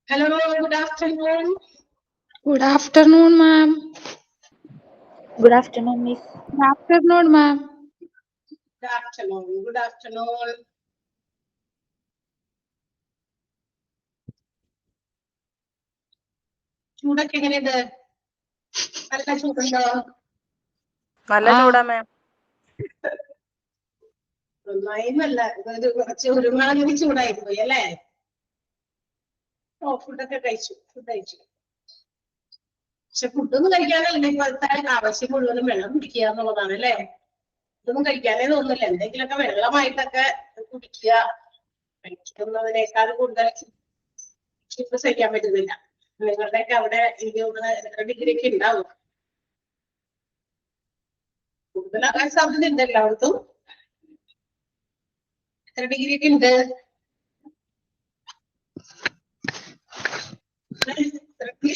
Hello, good afternoon. Good afternoon, ma'am. Good afternoon, Miss. Good afternoon, ma'am. Good afternoon. Good afternoon. ചൂടൊക്കെ എങ്ങനെയുണ്ട്? നല്ല ചൂടുണ്ടോ? നല്ല ചൂടാ മാം. നന്നായിന്നല്ല, കുറച്ച് ഒരുമാതിരി ചൂടായി പോയി അല്ലേ? ഓ, ഫുഡൊക്കെ കഴിച്ചു. പക്ഷെ ഫുഡൊന്നും കഴിക്കാനല്ല ഇപ്പോഴത്തെ ആവശ്യം മുഴുവനും വെള്ളം കുടിക്കുക എന്നുള്ളതാണ് അല്ലേ? ഇതൊന്നും കഴിക്കാനേ തോന്നുന്നില്ല. എന്തെങ്കിലുമൊക്കെ വെള്ളമായിട്ടൊക്കെ കുടിക്കുക. കഴിക്കുന്നതിനേക്കാൾ കൂടുതൽ ഇപ്പൊ സഹിക്കാൻ പറ്റുന്നില്ല. നിങ്ങളുടെയൊക്കെ അവിടെ എനിക്ക് തോന്നുന്നത് എത്ര ഡിഗ്രി ഒക്കെ ഉണ്ടാവും? കൂടുതലാകാൻ സാധ്യത ഉണ്ട് എല്ലായിടത്തും. എത്ര ഡിഗ്രി ഒക്കെ ഉണ്ട്?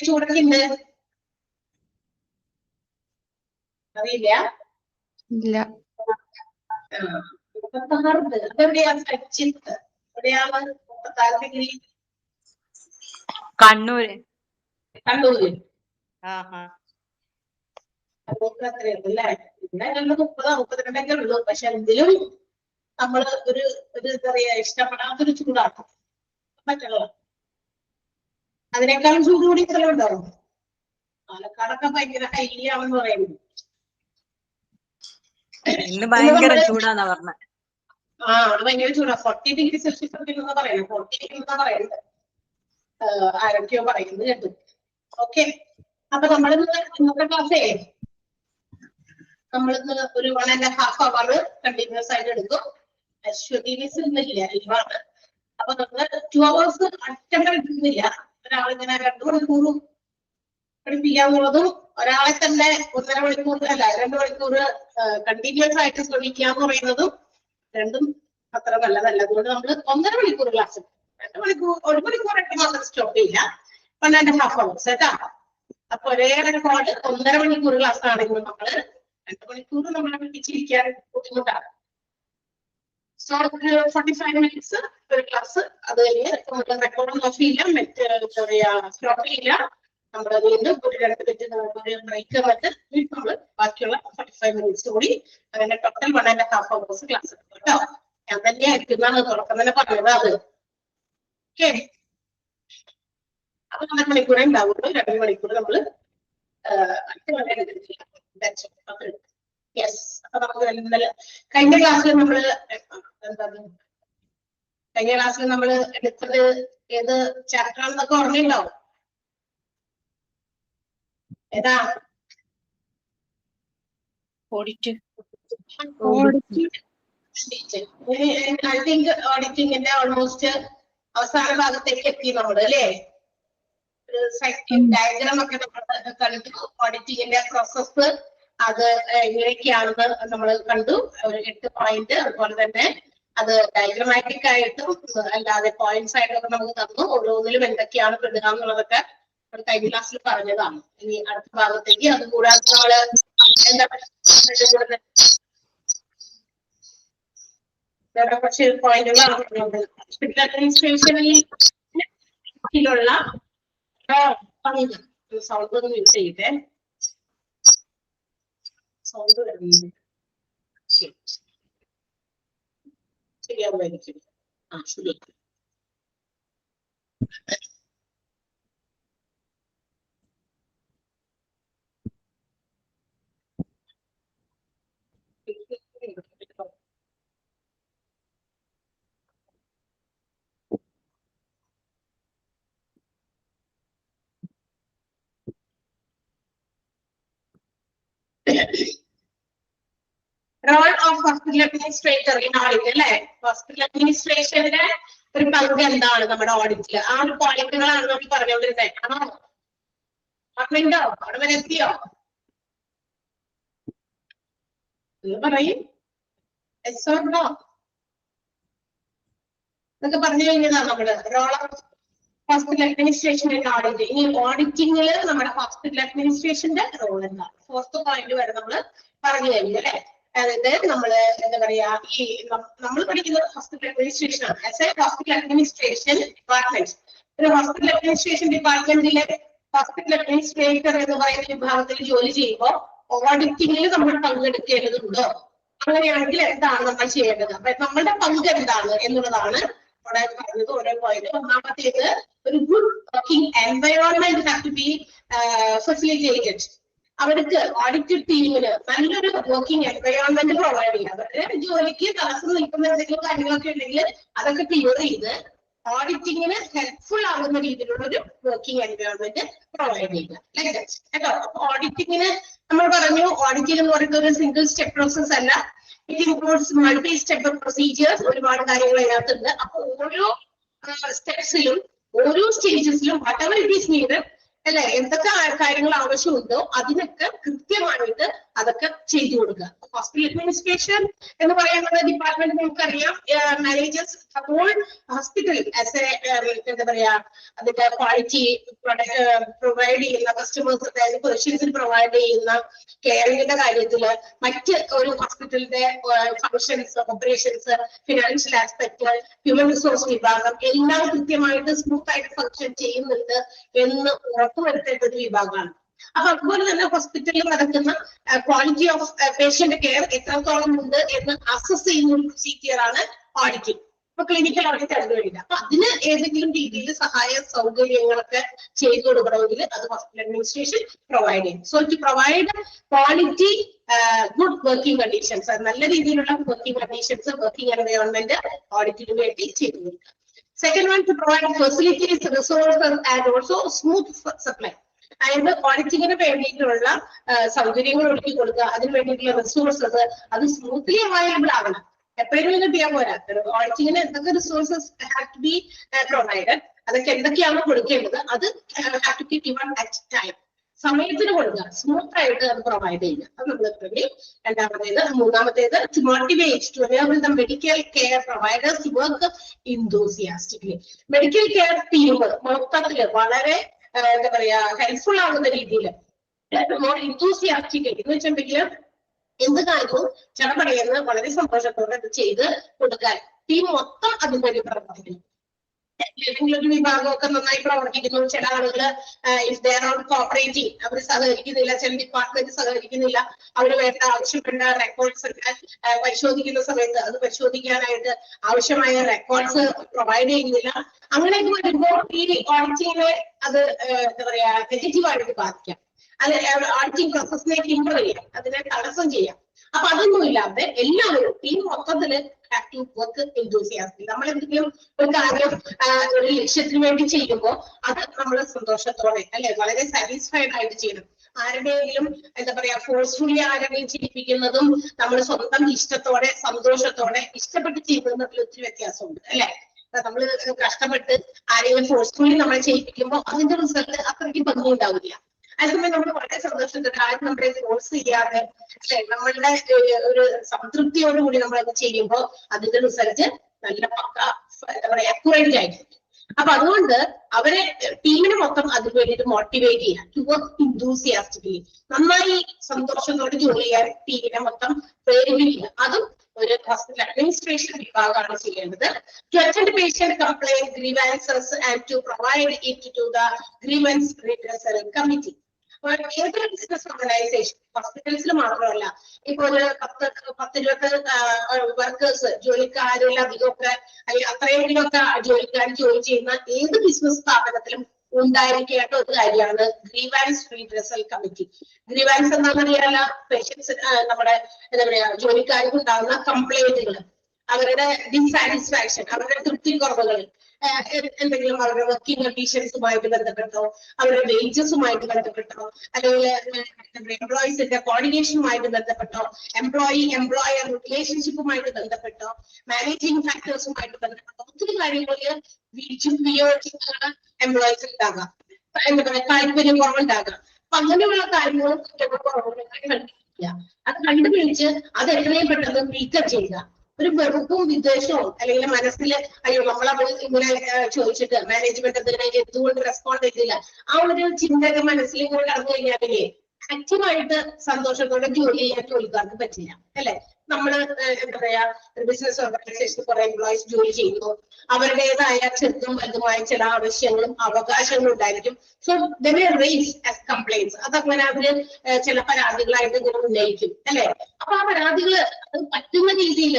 ചൂടൊക്കെ ഉണ്ട്? അറിയില്ല. അതെവിടെയാ? സച്ചിത്ത് എവിടെയാണ് 36 ഡിഗ്രി? കണ്ണൂര്. കണ്ണൂര്. കണ്ണൂർക്ക് അത്രയുള്ളൂ അല്ലേ? ഇവിടെ 30-32 ഉള്ളൂ. പക്ഷെ എന്തിലും നമ്മള് ഒരു എന്താ പറയാ ഇഷ്ടപ്പെടാത്തൊരു ചൂടാണ് പറ്റുള്ളത്. അതിനേക്കാളും ചൂട് കൂടി സ്ഥലമുണ്ടോ? പാലക്കാടൊക്കെ ഭയങ്കര ഹൈലിയാണെന്ന് പറയുന്നു. ഇന്ന് ഭയങ്കര ചൂടാന്നാ പറഞ്ഞത്. അത് ഭയങ്കര ചൂടാ. 40 ഡിഗ്രി സെൽഷ്യസ് എന്ന് പറയുന്നത്. 40 ഡിഗ്രി എന്നാ പറയുന്നത്. ആരൊക്കെയോ പറയുന്നത് കേട്ടു. ഓക്കെ, അപ്പൊ നമ്മളിന്ന് ഇന്നത്തെ ക്ലാസ്സേ നമ്മളിന്ന് ഒരു 1.5 hour കണ്ടിന്യൂസ് ആയിട്ട് എടുക്കും. അശ്വതി മിസ് ഇന്നില്ല, ലീവാണ്. അപ്പൊ നമ്മള് 2 hours അറ്റൻഡ് എടുക്കുന്നില്ല. ഒരാളിങ്ങനെ 2 മണിക്കൂർ പഠിപ്പിക്കാന്നുള്ളതും ഒരാളെ തന്നെ 1.5 മണിക്കൂർ അല്ല 2 മണിക്കൂർ കണ്ടിന്യൂസ് ആയിട്ട് ശ്രമിക്കാന്ന് പറയുന്നതും രണ്ടും അത്ര നല്ലതല്ല. അതുകൊണ്ട് നമ്മള് 1.5 മണിക്കൂർ ക്ലാസ് 2 മണിക്കൂർ 1 മണിക്കൂറായിട്ട് മാത്രം സ്റ്റോപ്പ് ചെയ്യില്ല. 1.5 hours കേട്ടാ. അപ്പൊ ഒരേ റെക്കോർഡ് 1.5 മണിക്കൂർ ക്ലാസ് ആണെങ്കിൽ നമ്മള് 2 മണിക്കൂർ നമ്മളെ പഠിപ്പിച്ചിരിക്കാൻ ബുദ്ധിമുട്ടാണ്. സോ 45 minutes ഒരു ക്ലാസ്. അത് കഴിഞ്ഞ് നമുക്ക് റെക്കോർഡ് നോക്കിയില്ല, മറ്റേ എന്താ പറയാ സ്റ്റോപ്പ് ചെയ്യില്ല. നമ്മൾ വീണ്ടും ഒരു 2 മിനിറ്റ് ബ്രേക്ക് വന്നിട്ട് നമ്മള് ബാക്കിയുള്ള 45 minutes കൂടി അങ്ങനെ ടോട്ടൽ 1.5 hours ക്ലാസ് കേട്ടോ. ഞാൻ തന്നെ ആയിരിക്കുന്നതാണ് തുടക്കം തന്നെ പറഞ്ഞത് അത്. ഓക്കെ, അപ്പൊ 1.5 മണിക്കൂറേ ഉണ്ടാവുള്ളൂ. 2 മണിക്കൂർ നമ്മള് യെസ്. അപ്പൊ നമുക്ക് കഴിഞ്ഞ ക്ലാസ്സിൽ നമ്മള് എടുത്തത് ഏത് ചാപ്റ്റർ ആണെന്നൊക്കെ ഓർമ്മയുണ്ടാവും? ഏതാ? ഓഡിറ്റ്. ഐ തിങ്ക് ഓഡിറ്റിംഗിന്റെ ഓൾമോസ്റ്റ് അവസാന ഭാഗത്തേക്ക് എത്തി നമ്മള് അല്ലേ? ഡയഗ്രാം ഒക്കെ നമ്മൾ കണ്ടു. ഓഡിറ്റിംഗിന്റെ പ്രോസസ് അത് എങ്ങനെയൊക്കെയാണെന്ന് നമ്മൾ കണ്ടു. ഒരു 8 പോയിന്റ്. അതുപോലെ തന്നെ അത് ഡയഗ്രമാറ്റിക് ആയിട്ടും അല്ലാതെ പോയിന്റ്സ് ആയിട്ടൊക്കെ നമുക്ക് തന്നു. ഓരോന്നിലും എന്തൊക്കെയാണ് പെടുക എന്നുള്ളതൊക്കെ കഴിഞ്ഞ ക്ലാസ്സിൽ പറഞ്ഞതാണ്. ഇനി അടുത്ത ഭാഗത്തേക്ക് അത് കൂടാതെ നമ്മള് എന്താ വേറെ കുറച്ച് പോയിന്റുകളാണ് പറഞ്ഞത്. ഹോസ്പിറ്റൽ അഡ്മിനിസ്ട്രേഷനിലുള്ള സൗണ്ട് ഒന്ന് യൂസ് ചെയ്തേ. സൗണ്ട് വരുന്നുണ്ട്. ശരിയാവുമായിരിക്കും. ശരി. Role of hospital administrator in audit അല്ലെ? ഹോസ്പിറ്റൽ അഡ്മിനിസ്ട്രേഷന്റെ ഒരു പങ്ക് എന്താണ് നമ്മുടെ ഓഡിറ്റില്? ആ ഒരു പോയിന്റുകളാണ് നമ്മൾ പറഞ്ഞുകൊണ്ടിരുന്നത്. ആണോ? ഓർമ്മയുണ്ടോ? അവിടെ വരെ എത്തിയോ? പറയും എന്നൊക്കെ പറഞ്ഞു കഴിഞ്ഞതാണ് നമ്മള് role of hospital administration in audit. ഇനി ഓഡിറ്റിംഗില് നമ്മുടെ ഹോസ്പിറ്റൽ അഡ്മിനിസ്ട്രേഷന്റെ റോൾ എന്താണ്? 4th പോയിന്റ് വരെ നമ്മള് പറഞ്ഞു കഴിഞ്ഞു അല്ലെ? അതായത് നമ്മള് എന്താ പറയാ, ഈ നമ്മൾ പഠിക്കുന്നത് ഹോസ്പിറ്റൽ അഡ്മിനിസ്ട്രേഷൻ ആണ്. As A hospital administration department, ഒരു ഹോസ്പിറ്റൽ അഡ്മിനിസ്ട്രേഷൻ ഡിപ്പാർട്ട്മെന്റിലെ ഹോസ്പിറ്റൽ അഡ്മിനിസ്ട്രേറ്റർ എന്ന് പറയുന്ന വിഭാഗത്തിൽ ജോലി ചെയ്യുമ്പോൾ ഓഡിറ്റിംഗിൽ നമ്മൾ പങ്കെടുക്കേണ്ടതുണ്ടോ? അങ്ങനെയാണെങ്കിൽ എന്താണ് നമ്മൾ ചെയ്യേണ്ടത്? അപ്പൊ നമ്മളുടെ പങ്ക് എന്താണ് എന്നുള്ളതാണ് ഇവിടെ പറഞ്ഞത്. ഓരോ പോയിന്റ്. ഒന്നാമത്തേത്, ഒരു good working environment have to be facilitated. അവർക്ക് ഓഡിറ്റ് ടീമിന് നല്ലൊരു വർക്കിംഗ് എൻവയോൺമെന്റ് പ്രൊവൈഡ് ചെയ്യുക. അവരുടെ ജോലിക്ക് തടസ്സം നിൽക്കുന്ന എന്തെങ്കിലും കാര്യങ്ങളൊക്കെ ഉണ്ടെങ്കിൽ അതൊക്കെ ക്ലിയർ ചെയ്ത് ഓഡിറ്റിങ്ങിന് ഹെൽപ്ഫുൾ ആകുന്ന രീതിയിലുള്ള ഒരു വർക്കിംഗ് എൻവയോൺമെന്റ് പ്രൊവൈഡ് ചെയ്യുക. ലൈക്ക് ദാറ്റ് കേട്ടോ. ഓഡിറ്റിങ്ങിന് നമ്മൾ പറഞ്ഞു, ഓഡിറ്റിംഗ് എന്ന് പറയുന്നത് ഒരു സിംഗിൾ സ്റ്റെപ്പ് പ്രോസസ് അല്ല. It includes multi step procedures. ഒരുപാട് കാര്യങ്ങൾ അതിനകത്തുണ്ട്. അപ്പൊ ഓരോ സ്റ്റെപ്സിലും ഓരോ സ്റ്റേജസിലും whatever it is needed അല്ലെ, എന്തൊക്കെ കാര്യങ്ങൾ ആവശ്യമുണ്ടോ അതിനൊക്കെ കൃത്യമായിട്ട് അതൊക്കെ ചെയ്തു കൊടുക്കുക. ഹോസ്പിറ്റൽ അഡ്മിനിസ്ട്രേഷൻ എന്ന് പറയുന്നത് ഡിപ്പാർട്ട്മെന്റ് നമുക്കറിയാം managers whole hospital as a എന്താ പറയാ, അതിന്റെ ക്വാളിറ്റി പ്രൊവൈഡ് ചെയ്യുന്ന കസ്റ്റമേഴ്സ്, അതായത് പേഷ്യൻസിന് പ്രൊവൈഡ് ചെയ്യുന്ന കെയറിംഗിന്റെ കാര്യത്തില്, മറ്റ് ഒരു ഹോസ്പിറ്റലിന്റെ functions, operations, financial aspect, human resource വിഭാഗം എല്ലാം കൃത്യമായിട്ട് സ്മൂത്ത് ആയിട്ട് ഫങ്ഷൻ ചെയ്യുന്നുണ്ട് എന്ന് ഉറപ്പുവരുത്തേണ്ട ഒരു വിഭാഗമാണ്. അപ്പൊ അതുപോലെ തന്നെ ഹോസ്പിറ്റലിൽ നടക്കുന്ന ക്വാളിറ്റി ഓഫ് പേഷ്യന്റ് കെയർ എത്രത്തോളം ഉണ്ട് എന്ന് അസസ് ചെയ്യുന്ന ഒരു പ്രൊസീജിയറാണ് ഓഡിറ്റിംഗ്. ഇപ്പൊ ക്ലിനിക്കൽ ഓഡിറ്റ് അതിന് വേണ്ടിയിട്ട്. അപ്പൊ അതിന് ഏതെങ്കിലും രീതിയിൽ സഹായ സൗകര്യങ്ങളൊക്കെ ചെയ്തു കൊടുക്കണമെങ്കിൽ അത് ഹോസ്പിറ്റൽ അഡ്മിനിസ്ട്രേഷൻ പ്രൊവൈഡ് ചെയ്യും. So to provide quality good working conditions, നല്ല രീതിയിലുള്ള വർക്കിംഗ് കണ്ടീഷൻസ്, വർക്കിംഗ് എൻവയോൺമെന്റ് ഓഡിറ്റിന് വേണ്ടി ചെയ്തു കൊടുക്കുക. Second one, to provide facilities, resources and also smooth supply. അതായത് ഓഡിറ്റിങ്ങിന് വേണ്ടിയിട്ടുള്ള സൗകര്യങ്ങൾ ഒരുക്കി കൊടുക്കുക, അതിന് വേണ്ടിയിട്ടുള്ള റിസോഴ്സസ് അത് സ്മൂത്ത്ലി അവൈലബിൾ ആകണം. എപ്പോഴും കിട്ടിയാൽ പോരാ. ഓഡിറ്റിങ്ങിന് എന്തൊക്കെ resources have to be provided, അതൊക്കെ എന്തൊക്കെയാണ് കൊടുക്കേണ്ടത്, അത് have to be given at time, സമയത്തിന് കൊടുക്കുക, സ്മൂത്ത് ആയിട്ട് അത് പ്രൊവൈഡ് ചെയ്യുക. അത് നമ്മൾ വേണ്ടി. രണ്ടാമത്തേത്. മൂന്നാമത്തേത്, to motivate to enable the medical care providers to work enthusiastically. Medical care team മൊത്തത്തില് വളരെ എന്താ പറയാ ഹെൽപ്ഫുൾ ആകുന്ന രീതിയിൽ മോർ enthusiastically എന്ന് വെച്ചിട്ടുണ്ടെങ്കിൽ എന്ത് കാര്യവും ചടപടയെന്ന് വളരെ സന്തോഷത്തോടെ അത് ചെയ്ത് കൊടുക്കാൻ ടീം മൊത്തം അതിന് വേണ്ടി പ്രവർത്തിക്കുന്നു. ഏതെങ്കിലും ഒരു വിഭാഗമൊക്കെ നന്നായി പ്രവർത്തിക്കുന്നു, ചില ആളുകള് if they are not cooperating, അവർ സഹകരിക്കുന്നില്ല, ചില ഡിപ്പാർട്ട്മെന്റ് സഹകരിക്കുന്നില്ല, അവര് വേണ്ട ആവശ്യപ്പെട്ട റെക്കോർഡ്സ് ഒക്കെ പരിശോധിക്കുന്ന സമയത്ത് അത് പരിശോധിക്കാനായിട്ട് ആവശ്യമായ റെക്കോർഡ്സ് പ്രൊവൈഡ് ചെയ്യുന്നില്ല. അങ്ങനെയൊക്കെ വരുമ്പോൾ ഈ ഓഡിറ്റിങ്ങിനെ അത് എന്താ പറയാ നെഗറ്റീവായിട്ട് ബാധിക്കാം. അത് ഓഡിറ്റിംഗ് പ്രോസസ്സിനെ ഹിൻഡർ ചെയ്യാം, അതിനെ തടസ്സം ചെയ്യാം. അപ്പൊ അതൊന്നും ഇല്ലാതെ എല്ലാവരും ടീം മൊത്തത്തില് ആക്റ്റീവ് വർക്ക് enthusiastic. നമ്മൾ എന്തെങ്കിലും ഒരു കാര്യം ഒരു ലക്ഷ്യത്തിന് വേണ്ടി ചെയ്യുമ്പോൾ അത് നമ്മൾ സന്തോഷത്തോടെ അല്ലെ വളരെ സാറ്റിസ്ഫൈഡ് ആയിട്ട് ചെയ്യണം. ആരുടെയെങ്കിലും എന്താ പറയാ ഫോഴ്സ്ഫുള്ളി ആരെങ്കിലും ചെയ്യിപ്പിക്കുന്നതും നമ്മൾ സ്വന്തം ഇഷ്ടത്തോടെ സന്തോഷത്തോടെ ഇഷ്ടപ്പെട്ട് ചെയ്യുന്നതും തമ്മിൽ ഒത്തിരി വ്യത്യാസമുണ്ട് അല്ലെ. നമ്മൾ കഷ്ടപ്പെട്ട് ആരെങ്കിലും ഫോഴ്സ്ഫുള്ളി നമ്മളെ ചെയ്യിപ്പിക്കുമ്പോൾ അതിന്റെ റിസൾട്ട് അത്രയ്ക്ക് ഭംഗി ഉണ്ടാവില്ല. അതേസമയം നമ്മൾ വളരെ സന്തോഷത്തോടെ ആരും നമ്മളെ ഫോഴ്സ് ചെയ്യാതെ അല്ലെ നമ്മളുടെ ഒരു സംതൃപ്തിയോടുകൂടി നമ്മളത് ചെയ്യുമ്പോൾ അതിന്റെ റിസൾട്ട് നല്ല പക്ക എന്താ പറയാ അക്യുറേറ്റ് ആയിരിക്കും. അപ്പൊ അതുകൊണ്ട് അവരെ ടീമിനെ മൊത്തം അതിന് വേണ്ടിയിട്ട് മോട്ടിവേറ്റ് ചെയ്യാം, ടു വർക്ക് ഇൻതൂസിയാസ്റ്റിക്കലി, നന്നായി സന്തോഷത്തോടെ ജോലി ചെയ്യാൻ ടീമിനെ മൊത്തം പ്രേരിപ്പിക്കുക. അതും ഒരു ഹോസ്പിറ്റൽ അഡ്മിനിസ്ട്രേഷൻ വിഭാഗമാണ് ചെയ്യേണ്ടത്. To attend patient complaint grievances and to provide it to the grievance redressal committee. ഏതൊരു ബിസിനസ് ഓർഗനൈസേഷൻ, ഹോസ്പിറ്റൽസിൽ മാത്രമല്ല, ഇപ്പൊ ഒരു 10-20 വർക്കേഴ്സ്, ജോലിക്കാരിലധികമൊക്കെ അല്ലെങ്കിൽ അത്രയെങ്കിലുമൊക്കെ ജോലിക്കാർ ജോലി ചെയ്യുന്ന ഏത് ബിസിനസ് സ്ഥാപനത്തിലും ഉണ്ടായിരിക്കേണ്ട ഒരു കാര്യമാണ് ഗ്രീവാൻസ് റിഡ്രസൽ കമ്മിറ്റി. ഗ്രീവാൻസ് എന്താണെന്നറിയാലോ, പേഷ്യൻസ് നമ്മുടെ എന്താ പറയാ ജോലിക്കാർക്ക് ഉണ്ടാകുന്ന കംപ്ലൈന്റുകൾ, അവരുടെ ഡിസാറ്റിസ്ഫാക്ഷൻ, അവരുടെ തൃപ്തിക്കുറവുകൾ, എന്തെങ്കിലും അവരുടെ വർക്കിംഗ് കണ്ടീഷൻസുമായിട്ട് ബന്ധപ്പെട്ടോ, അവരുടെ വേജസുമായിട്ട് ബന്ധപ്പെട്ടോ, അല്ലെങ്കിൽ എംപ്ലോയീസിന്റെ കോർഡിനേഷനുമായിട്ട് ബന്ധപ്പെട്ടോ, എംപ്ലോയർ റിലേഷൻഷിപ്പുമായിട്ട് ബന്ധപ്പെട്ടോ, മാനേജിങ് ഫാക്ടേഴ്സുമായിട്ട് ബന്ധപ്പെട്ടോ ഒത്തിരി കാര്യങ്ങളിൽ എംപ്ലോയീസ് ഉണ്ടാകാം, എന്താ പറയുക താല്പര്യം കുറവുണ്ടാകാം. അപ്പൊ അങ്ങനെയുള്ള കാര്യങ്ങളും കണ്ടുപിടിക്കുക. അത് കണ്ടുപിടിച്ച് അത് എത്രയും പെട്ടെന്ന് നീക്കം ചെയ്യുക. ഒരു വെറുപ്പും വിദ്വേഷവും അല്ലെങ്കിൽ മനസ്സിൽ അയ്യോ നമ്മളത് ഇങ്ങനെ ചോദിച്ചിട്ട് മാനേജ്മെന്റ് അതിനെ എന്തുകൊണ്ട് റെസ്പോണ്ട് ചെയ്തില്ല, ആ ഒരു ചിന്തയൊക്കെ മനസ്സിൽ ഇങ്ങനെ കടന്നു കഴിഞ്ഞാലേ ആക്റ്റീവായിട്ട് സന്തോഷത്തോടെ ജോലി ചെയ്യാൻ ജോലിക്കാർക്ക് പറ്റില്ല, അല്ലെ? നമ്മള് എന്താ പറയാ ഒരു ബിസിനസ് ഓർഗനൈസേഷനിൽ കുറെ എംപ്ലോയീസ് ജോലി ചെയ്യുന്നു, അവരുടേതായ ചെറുതും വലുതുമായ ചില ആവശ്യങ്ങളും അവകാശങ്ങളും ഉണ്ടായിരിക്കും. So they will raise as complaints. അതങ്ങനെ അവര് ചില പരാതികളായിട്ട് ഇങ്ങനെ ഉന്നയിക്കും, അല്ലെ? അപ്പൊ ആ പരാതികൾ അത് പറ്റുന്ന രീതിയിൽ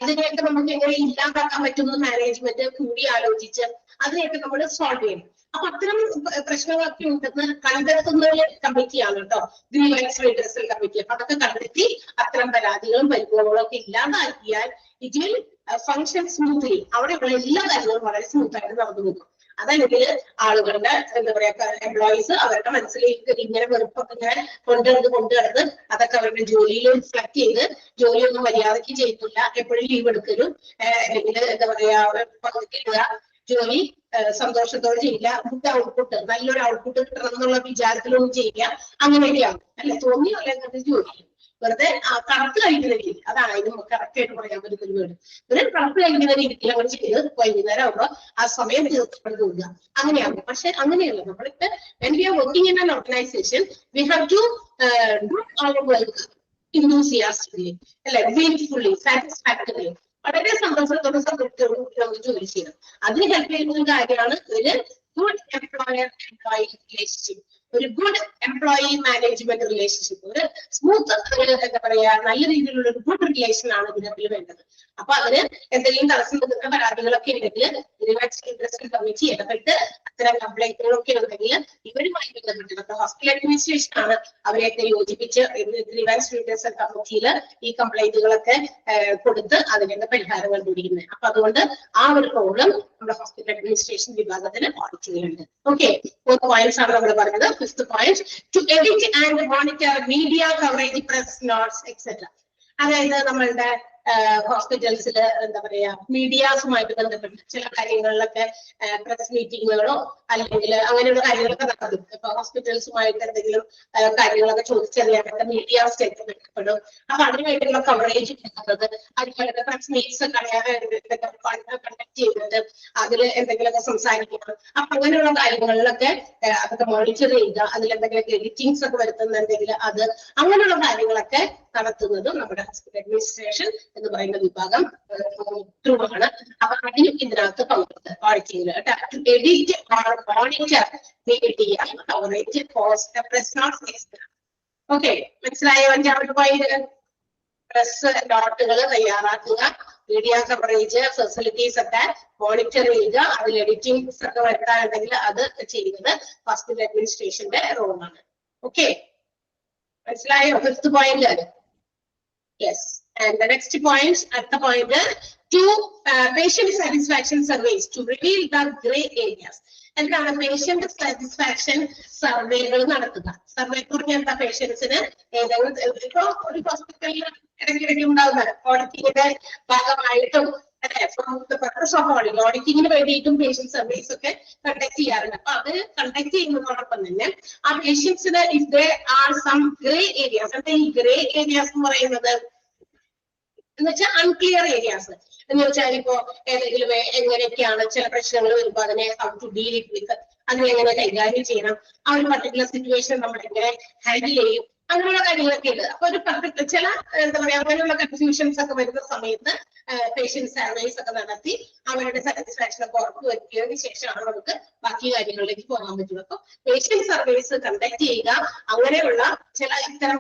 അതിനെയൊക്കെ നമുക്ക് എങ്ങനെ ഇല്ലാതാക്കാൻ പറ്റുന്ന മാനേജ്മെന്റ് കൂടി ആലോചിച്ച് അതിനെയൊക്കെ നമ്മൾ സോൾവ് ചെയ്യണം. അപ്പൊ അത്തരം പ്രശ്നങ്ങളൊക്കെ ഉണ്ടെന്ന് കണ്ടെത്തുന്ന കമ്മിറ്റിയാണ് കേട്ടോ ഗ്രീവൻസ് റിഡ്രസൽ കമ്മിറ്റി. അപ്പൊ അതൊക്കെ കണ്ടെത്തി അത്തരം പരാതികളും പരിഭവങ്ങളും ഒക്കെ ഇല്ലാതാക്കിയാൽ ഇറ്റ് വിൽ ഫങ്ഷൻ സ്മൂത്ത്ലി. അവിടെയുള്ള എല്ലാ കാര്യങ്ങളും വളരെ സ്മൂത്ത് ആയിട്ട് നടന്നു പോകും. അതല്ലെങ്കിൽ ആളുകളുടെ എന്താ പറയാ എംപ്ലോയീസ് അവരുടെ മനസ്സിലേക്ക് ഇങ്ങനെ വെറുപ്പൊക്കെ ഇങ്ങനെ കൊണ്ടുവന്ന് അതൊക്കെ അവരുടെ ജോലിയിൽ റിഫ്ലക്ട് ചെയ്ത് ജോലിയൊന്നും മര്യാദയ്ക്ക് ചെയ്യുന്നില്ല, എപ്പോഴും ലീവ് എടുക്കലും അല്ലെങ്കിൽ എന്താ പറയാ പകുതിക്കിടുക, ജോലി സന്തോഷത്തോടെ ചെയ്യില്ല, ഔട്ട്പുട്ട് നല്ലൊരു ഔട്ട്പുട്ട് കിട്ടണം എന്നുള്ള വിചാരത്തിലൊന്നും ചെയ്യുക, അങ്ങനെയൊക്കെയാണ്, അല്ലെ? തോന്നിയല്ല ജോലി വെറുതെ കറുത്ത് കഴിക്കുന്ന രീതി, അതാണ് ഇതിന് കറക്റ്റ് ആയിട്ട് പറയാൻ പറ്റുന്ന ഒരു ഒരു കറുത്ത് കഴിക്കുന്ന രീതിയിൽ അവർ ചെയ്ത് വൈകുന്നേരം ആകുമ്പോ ആ സമയം തീർച്ചയായിട്ടും പോകുക, അങ്ങനെയാകും. പക്ഷെ അങ്ങനെയല്ല, നമ്മളിപ്പോ when we are working in an organization we have to do our work enthusiastically, അല്ലെ? willfully, satisfactorily, വളരെ സന്തോഷത്തോടെ നമുക്ക് ജോലി ചെയ്യണം. അതിന് ഹെൽപ്പ് ചെയ്യുന്ന ഒരു കാര്യമാണ് ഒരു ഗുഡ് എംപ്ലോയർ-എംപ്ലോയി റിലേഷൻഷിപ്പ്, ഒരു ഗുഡ് എംപ്ലോയി മാനേജ്മെന്റ് റിലേഷൻഷിപ്പ്, ഒരു സ്മൂത്ത് എന്താ പറയാ നല്ല രീതിയിലുള്ള ഒരു ഗുഡ് റിലേഷൻ ആണ് ഇതിനകത്തിൽ വേണ്ടത്. അപ്പൊ അതിന് എന്തെങ്കിലും തടസ്സം നിൽക്കുന്ന പരാതികളൊക്കെ ഉണ്ടെങ്കിൽ ഗ്രീവൻസ് റിഡ്രസൽ കമ്മിറ്റി ഇടപെട്ട് അത്തരം കംപ്ലൈന്റുകളൊക്കെ ഉണ്ടെങ്കിൽ ഇവരുമായി ബന്ധപ്പെട്ട് ഹോസ്പിറ്റൽ അഡ്മിനിസ്ട്രേഷൻ ആണ് അവരെയൊക്കെ യോജിപ്പിച്ച് ഗ്രീവൻസ് റിഡ്രസൽ കമ്മിറ്റിയിൽ ഈ കംപ്ലൈന്റുകളൊക്കെ കൊടുത്ത് അതിന്റെ പരിഹാരം കണ്ടുപിടിക്കുന്നത്. അപ്പൊ അതുകൊണ്ട് ആ ഒരു പ്രോബ്ലം നമ്മുടെ ഹോസ്പിറ്റൽ അഡ്മിനിസ്ട്രേഷൻ വിഭാഗത്തിന് ഓഡിറ്റ് ചെയ്യുന്നുണ്ട്. ഓക്കെ, 4 പോയിന്റ്സ് ആണ് നമ്മൾ പറഞ്ഞത്. 5th point, to edit and monitor media coverage, press notes, etc. അതായത് നമ്മളുടെ ഹോസ്പിറ്റൽസിൽ എന്താ പറയാ മീഡിയാസുമായിട്ട് ബന്ധപ്പെട്ട് ചില കാര്യങ്ങളിലൊക്കെ പ്രസ് മീറ്റിങ്ങുകളോ അല്ലെങ്കിൽ അങ്ങനെയുള്ള കാര്യങ്ങളൊക്കെ നടക്കും. ഇപ്പൊ ഹോസ്പിറ്റൽസുമായിട്ട് എന്തെങ്കിലും കാര്യങ്ങളൊക്കെ ചോദിച്ചറിയാനൊക്കെ മീഡിയാസ് ബന്ധപ്പെടും. അപ്പൊ അതിനുവേണ്ടിയുള്ള കവറേജ് കിട്ടുന്നത്, അതുപോലെ പ്രസ് മീറ്റ്സ് കണ്ടക്ട് ചെയ്യുന്നത്, അതിൽ എന്തെങ്കിലുമൊക്കെ സംസാരിക്കണം. അപ്പൊ അങ്ങനെയുള്ള കാര്യങ്ങളിലൊക്കെ അതൊക്കെ മോണിറ്റർ ചെയ്യുക, അതിലെന്തെങ്കിലുമൊക്കെ എഡിറ്റിംഗ്സ് ഒക്കെ വരുത്തുന്നുണ്ടെങ്കിൽ അത് അങ്ങനെയുള്ള കാര്യങ്ങളൊക്കെ നടത്തുന്നതും നമ്മുടെ ഹോസ്പിറ്റൽ അഡ്മിനിസ്ട്രേഷൻ എന്ന് പറയുന്ന വിഭാഗം ത്രൂ ആണ്. അപ്പൊ അതിനും ഇതിനകത്ത് പങ്കെടുത്ത് auditing edit or monitor media coverage post press notes. Okay, മനസ്സിലായോ? 5ാമത്തെ പോയിന്റ്, പ്രസ് നോട്ടുകൾ തയ്യാറാക്കുക, മീഡിയ കവറേജ് ഫെസിലിറ്റീസ് ഒക്കെ മോണിറ്റർ ചെയ്യുക, അതിൽ എഡിറ്റിംഗ്സ് ഒക്കെ വരുത്താനുണ്ടെങ്കിൽ അത് ചെയ്യുന്നത് ഹോസ്പിറ്റൽ അഡ്മിനിസ്ട്രേഷന്റെ റോളാണ്. ഓക്കെ, മനസ്സിലായോ? 5th point. Yes, and the next point, at the point, to patient satisfaction surveys to reveal the gray areas. എന്താണ് പേഷ്യന്റ് സാറ്റിസ്ഫാക്ഷൻ സർവേകൾ നടത്തുക? സർവേ പറഞ്ഞ എന്താ? പേഷ്യൻസിന് ഏതെങ്കിലും ഇപ്പൊ ഒരു ഹോസ്പിറ്റലിൽ ഇടയ്ക്കിടയ്ക്ക് ഉണ്ടാകുന്ന ഓഡിറ്റിങ്ങിന്റെ ഭാഗമായിട്ടും ഓഡിറ്റിങ്ങിന് വേണ്ടിയിട്ടും പേഷ്യന്റ് സർവീസ് ഒക്കെ കണ്ടക്ട് ചെയ്യാറുണ്ട്. അപ്പൊ അത് കണ്ടക്ട് ചെയ്യുന്നതോടൊപ്പം തന്നെ ആ പേഷ്യൻസിന് if there are some gray areas, എന്താ ഈ ഗ്രേ ഏരിയാസ് എന്ന് പറയുന്നത്? എന്ന് വെച്ചാൽ അൺക്ലിയർ ഏരിയാസ്. എന്ന് വെച്ചാൽ ഇപ്പോ ഏതെങ്കിലും എങ്ങനെയൊക്കെയാണ് ചില പ്രശ്നങ്ങൾ വരുമ്പോൾ അതിനെ how to deal it with, അതിനെ എങ്ങനെ കൈകാര്യം ചെയ്യണം, ആ ഒരു പർട്ടിക്കുലർ സിറ്റുവേഷൻ നമ്മൾ എങ്ങനെ ഹാൻഡിൽ ചെയ്യും, അങ്ങനെയുള്ള കാര്യങ്ങളൊക്കെ ഉണ്ട്. അപ്പൊ ഒരു ചില എന്താ പറയാ അങ്ങനെയുള്ള കൺഫ്യൂഷൻസ് ഒക്കെ വരുന്ന സമയത്ത് പേഷ്യന്റ് സർവേസ് ഒക്കെ നടത്തി അവരുടെ സാറ്റിസ്ഫാക്ഷൻ ഒക്കെ ഉറപ്പുവരുത്തിയതിനു ശേഷമാണ് നമുക്ക് ബാക്കി കാര്യങ്ങളിലേക്ക് പോകാൻ പറ്റുള്ളൂ. അപ്പൊ പേഷ്യന്റ് സർവേസ് കണ്ടക്ട് ചെയ്യുക, അങ്ങനെയുള്ള ചില ഇത്തരം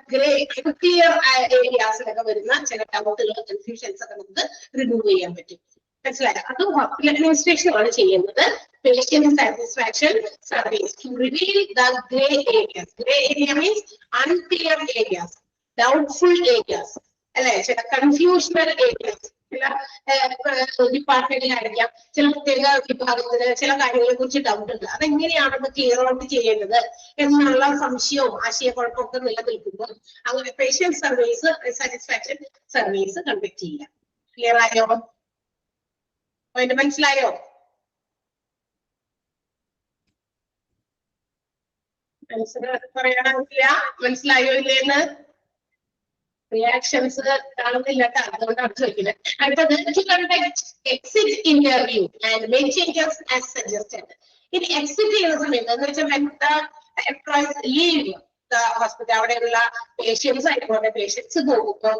ക്ലിയർ ഏരിയാസിലൊക്കെ വരുന്ന ചില ഡൗട്ടുകൾ കൺഫ്യൂഷൻസ് ഒക്കെ നമുക്ക് റിമൂവ് ചെയ്യാൻ പറ്റും. മനസ്സിലായോ? അത് ഹോസ്പിറ്റൽ അഡ്മിനിസ്ട്രേഷൻ ആണ് ചെയ്യുന്നത്. Patient satisfaction surveys to reveal the grey areas. Grey area means unclear areas, doubtful areas, അല്ലെ, ചില കൺഫ്യൂഷണൽ ഏരിയാസ്, ചില ഡിപ്പാർട്ട്മെന്റിലായിരിക്കാം ചില പ്രത്യേക വിഭാഗത്തിന് ചില കാര്യങ്ങളെ കുറിച്ച് ഡൗട്ട് ഉണ്ട്, അതെങ്ങനെയാണ് അത് ക്ലിയർ ഔട്ട് ചെയ്യേണ്ടത് എന്നുള്ള സംശയവും ആശയക്കുഴപ്പമൊക്കെ നിലനിൽക്കുമ്പോൾ അങ്ങനെ patient service satisfaction service conduct ചെയ്യുക. ക്ലിയർ ആയോ? പോയിന്റ് മനസ്സിലായോ? പറയാനില്ല, മനസ്സിലായോ ഇല്ലേന്ന്? റിയാക്ഷൻസ് കാണുന്നില്ല, അതുകൊണ്ടാണ് ചോദിക്കുന്നത്. അടുത്തത് to conduct exit interview and make changes as suggested. ഇത് എക്സിറ്റ് ചെയ്യുന്ന സമയത്ത് എന്ന് വെച്ചാൽ when the employees leave the hospital, അവിടെയുള്ള പേഷ്യൻസ് ആയിക്കോട്ടെ, പേഷ്യൻസ് പോകുമ്പോൾ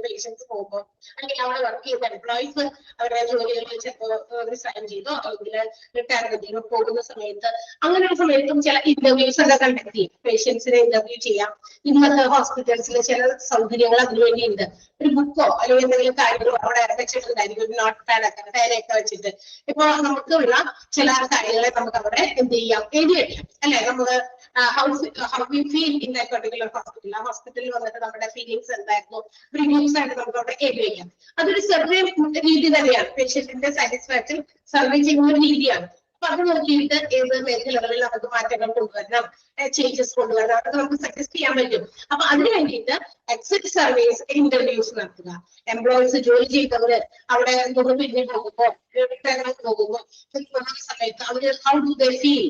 പേഷ്യൻസ് പോകുമ്പോൾ അല്ലെങ്കിൽ അവിടെ വർക്ക് ചെയ്യുന്ന എംപ്ലോയീസ് അവരുടെ ജോലികളിൽ ചിലപ്പോൾ റിസൈൻ ചെയ്തോ അല്ലെങ്കിൽ റിട്ടയർമെന്റിനോ പോകുന്ന സമയത്ത് അങ്ങനെയുള്ള സമയത്തും ചില ഇന്റർവ്യൂസ് ഒക്കെ കണ്ടക്ട് ചെയ്യും. പേഷ്യൻസിനെ ഇന്റർവ്യൂ ചെയ്യാം. ഇന്നത്തെ ഹോസ്പിറ്റൽസിൽ ചില സൗകര്യങ്ങൾ അതിനുവേണ്ടി ഉണ്ട്. ഒരു ബുക്കോ അല്ലെങ്കിൽ എന്തെങ്കിലും കാര്യങ്ങളോ അവിടെ വെച്ചിട്ടുണ്ടായിരിക്കും, ഒരു നോട്ട് പാഡൊക്കെ പേരൊക്കെ വെച്ചിട്ട്. ഇപ്പൊ നമുക്കുള്ള ചില കാര്യങ്ങളെ നമുക്ക് അവിടെ എന്ത് ചെയ്യാം, എഴുതി വെക്കാം, അല്ലെ? നമ്മള് how we feel in that particular hospital, ആ ഹോസ്പിറ്റലിൽ വന്നിട്ട് നമ്മുടെ ഫീലിംഗ്സ് എന്തായിരുന്നു റിവ്യൂസ് ആയിട്ട് നമുക്ക് അവിടെ എഴുതി വെക്കാം. അതൊരു സർവേ രീതി തന്നെയാണ്, പേഷ്യന്റിന്റെ സാറ്റിസ്ഫാക്ഷൻ സർവേ ചെയ്യുന്ന ഒരു രീതിയാണ്. അപ്പൊ അത് നോക്കിയിട്ട് ഏത് മേഖലകളിൽ നമുക്ക് മാറ്റങ്ങൾ കൊണ്ടുവരണം, ചേഞ്ചസ് കൊണ്ടുവരണം, അത് നമുക്ക് സജസ്റ്റ് ചെയ്യാൻ പറ്റും. അപ്പൊ അതിന് വേണ്ടിയിട്ട് എക്സിറ്റ് സർവേസ് ഇന്റർവ്യൂസ് നടത്തുക. എംപ്ലോയീസ് ജോലി ചെയ്തവര് അവിടെ പിന്നീട് പോകുമ്പോൾ റിട്ടയർമെന്റ് പോകുമ്പോൾ സമയത്ത് അവര് how do they feel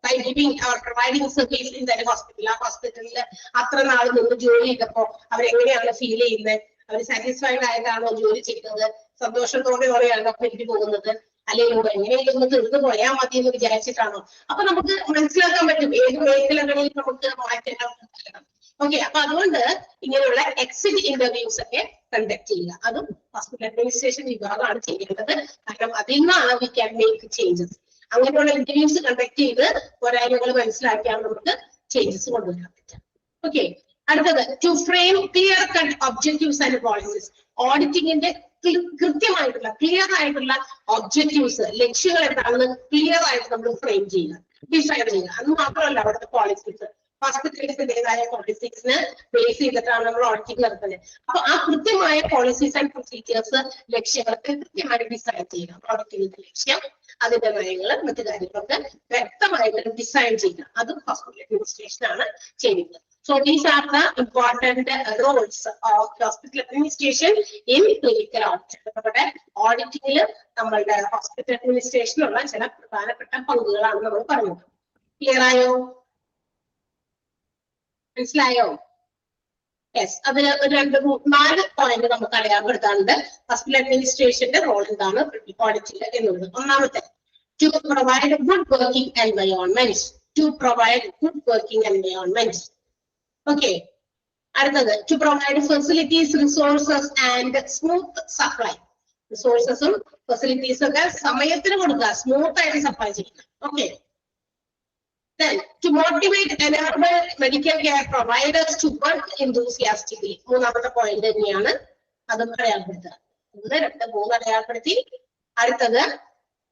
by giving or providing service in that hospital. ആ ഹോസ്പിറ്റലിൽ അത്ര നാൾ നിന്ന് ജോലി ചെയ്തപ്പോ അവരെങ്ങനെയാണ് ഫീൽ ചെയ്യുന്നത്, അവർ സാറ്റിസ്ഫൈഡ് ആയിട്ടാണോ ജോലി ചെയ്യുന്നത്, സന്തോഷത്തോടെയാണോ എനിക്ക് പോകുന്നത്, അല്ലെങ്കിൽ എങ്ങനെയെങ്കിലും ഒന്ന് തീർന്നു പോയാൽ മതി എന്ന് വിചാരിച്ചിട്ടാണോ? അപ്പൊ നമുക്ക് മനസ്സിലാക്കാൻ പറ്റും ഏത് മേഖലകളിൽ നമുക്ക് മാറ്റങ്ങൾ ഉണ്ടാകണം. ഓക്കെ, അപ്പൊ അതുകൊണ്ട് ഇങ്ങനെയുള്ള എക്സിറ്റ് ഇന്റർവ്യൂസ് ഒക്കെ കണ്ടക്ട് ചെയ്യുക. അതും ഹോസ്പിറ്റൽ അഡ്മിനിസ്ട്രേഷൻ വിഭാഗമാണ് ചെയ്യേണ്ടത്. കാരണം അതിൽ നിന്നാണ് വി ക്യാൻ മേക്ക് ചേഞ്ചസ്. അങ്ങനെയുള്ള ഇന്റർവ്യൂസ് കണ്ടക്ട് ചെയ്ത് പോരായ്മകൾ മനസ്സിലാക്കിയാൽ നമുക്ക് ചേഞ്ചസ് കൊണ്ടുവരാൻ പറ്റും. ഓക്കെ, അടുത്തത് to frame clear cut objectives and policies. ഓഡിറ്റിംഗിന്റെ കൃത്യമായിട്ടുള്ള ക്ലിയർ ആയിട്ടുള്ള ഒബ്ജക്റ്റീവ്സ്, ലക്ഷ്യങ്ങൾ എന്താണെന്ന് ക്ലിയർ ആയിട്ട് നമ്മൾ ഫ്രെയിം ചെയ്യുക, ഡിസൈഡ് ചെയ്യുക. അത് മാത്രമല്ല അവിടുത്തെ പോളിസീസ്, ഹോസ്പിറ്റൽസിന്റേതായ പോളിസീസിന് ബേസ് ചെയ്തിട്ടാണ് നമ്മൾ ഓഡിറ്റിംഗ് നടത്തുന്നത്. അപ്പൊ ആ കൃത്യമായ പോളിസീസ് ആൻഡ് പ്രൊസീജിയേഴ്സ്, ലക്ഷ്യങ്ങളൊക്കെ കൃത്യമായിട്ട് ഡിസൈൻ ചെയ്യുക. ഓഡിറ്റിംഗിന്റെ ലക്ഷ്യം, അതിന്റെ നയങ്ങള്, മറ്റു കാര്യങ്ങളൊക്കെ വ്യക്തമായിട്ട് ഡിസൈൻ ചെയ്യുക. അതും ഹോസ്പിറ്റൽ അഡ്മിനിസ്ട്രേഷൻ ആണ് ചെയ്യുന്നത്. So these are the important roles of hospital administration in clinical audit. നമ്മുടെ ഓഡിറ്റിംഗിൽ നമ്മളുടെ ഹോസ്പിറ്റൽ അഡ്മിനിസ്ട്രേഷനുള്ള ചില പ്രധാനപ്പെട്ട പങ്കുകളാണ് നമ്മൾ പറഞ്ഞത്. ക്ലിയർ ആയോ? മനസ്സിലായോ? യെസ്, അതിൽ ഒരു 4 പോയിന്റ് നമുക്ക് അടയാളപ്പെടുത്താറുണ്ട്. ഹോസ്പിറ്റൽ അഡ്മിനിസ്ട്രേഷന്റെ റോൾ എന്താണ് ഓഡിറ്റിൽ എന്നുള്ളത്. ഒന്നാമത്തെ, to provide good working environment. To provide good working environment. Okay, അടുത്തത് to provide facilities, resources and smooth supply. റിസോഴ്സസും ഫെസിലിറ്റീസും ഒക്കെ സമയത്തിന് കൊടുക്കുക, സ്മൂത്ത് ആയിട്ട് സപ്ലൈ ചെയ്യുക. Okay, then to motivate and enable medical care providers to work enthusiastically. മൂന്നാമത്തെ point തന്നെയാണ്, അതും അടയാളപ്പെടുത്തുക. 1, 2, 3 അടയാളപ്പെടുത്തി. അടുത്തത്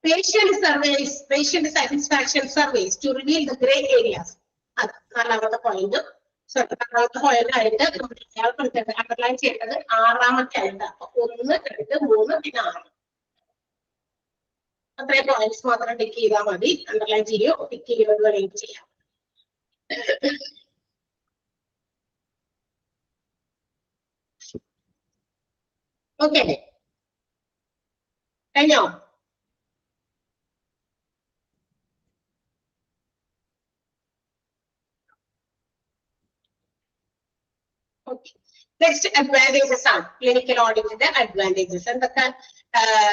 patient surveys, patient satisfaction surveys to reveal the grey areas. അത് 4ാമത്തെ പോയിന്റും 4ാമത്തെ പോയിന്റ് ആയിട്ട് നമ്മൾ അടയാളപ്പെടുത്തേണ്ടത്, അണ്ടർലൈൻ ചെയ്യേണ്ടത് 6ാമത്തെ ആയിട്ട്. അപ്പൊ 1, 2, 3 പിന്നെ 6. അത്രയും പോയിന്റ്സ് മാത്രം ടിക്ക് ചെയ്താൽ മതി. അണ്ടർലൈൻ ചെയ്യോ ടിക്ക് ചെയ്യുന്നത് വേണമെങ്കിൽ ചെയ്യാം. ഓക്കെ, കഴിഞ്ഞോ? ഓക്കെ. നെക്സ്റ്റ് അഡ്വാൻറ്റേജസ് ആണ് ക്ലിനിക്കൽ ഓഡിറ്റിന്റെ അഡ്വാൻറ്റേജസ്. എന്തൊക്കെ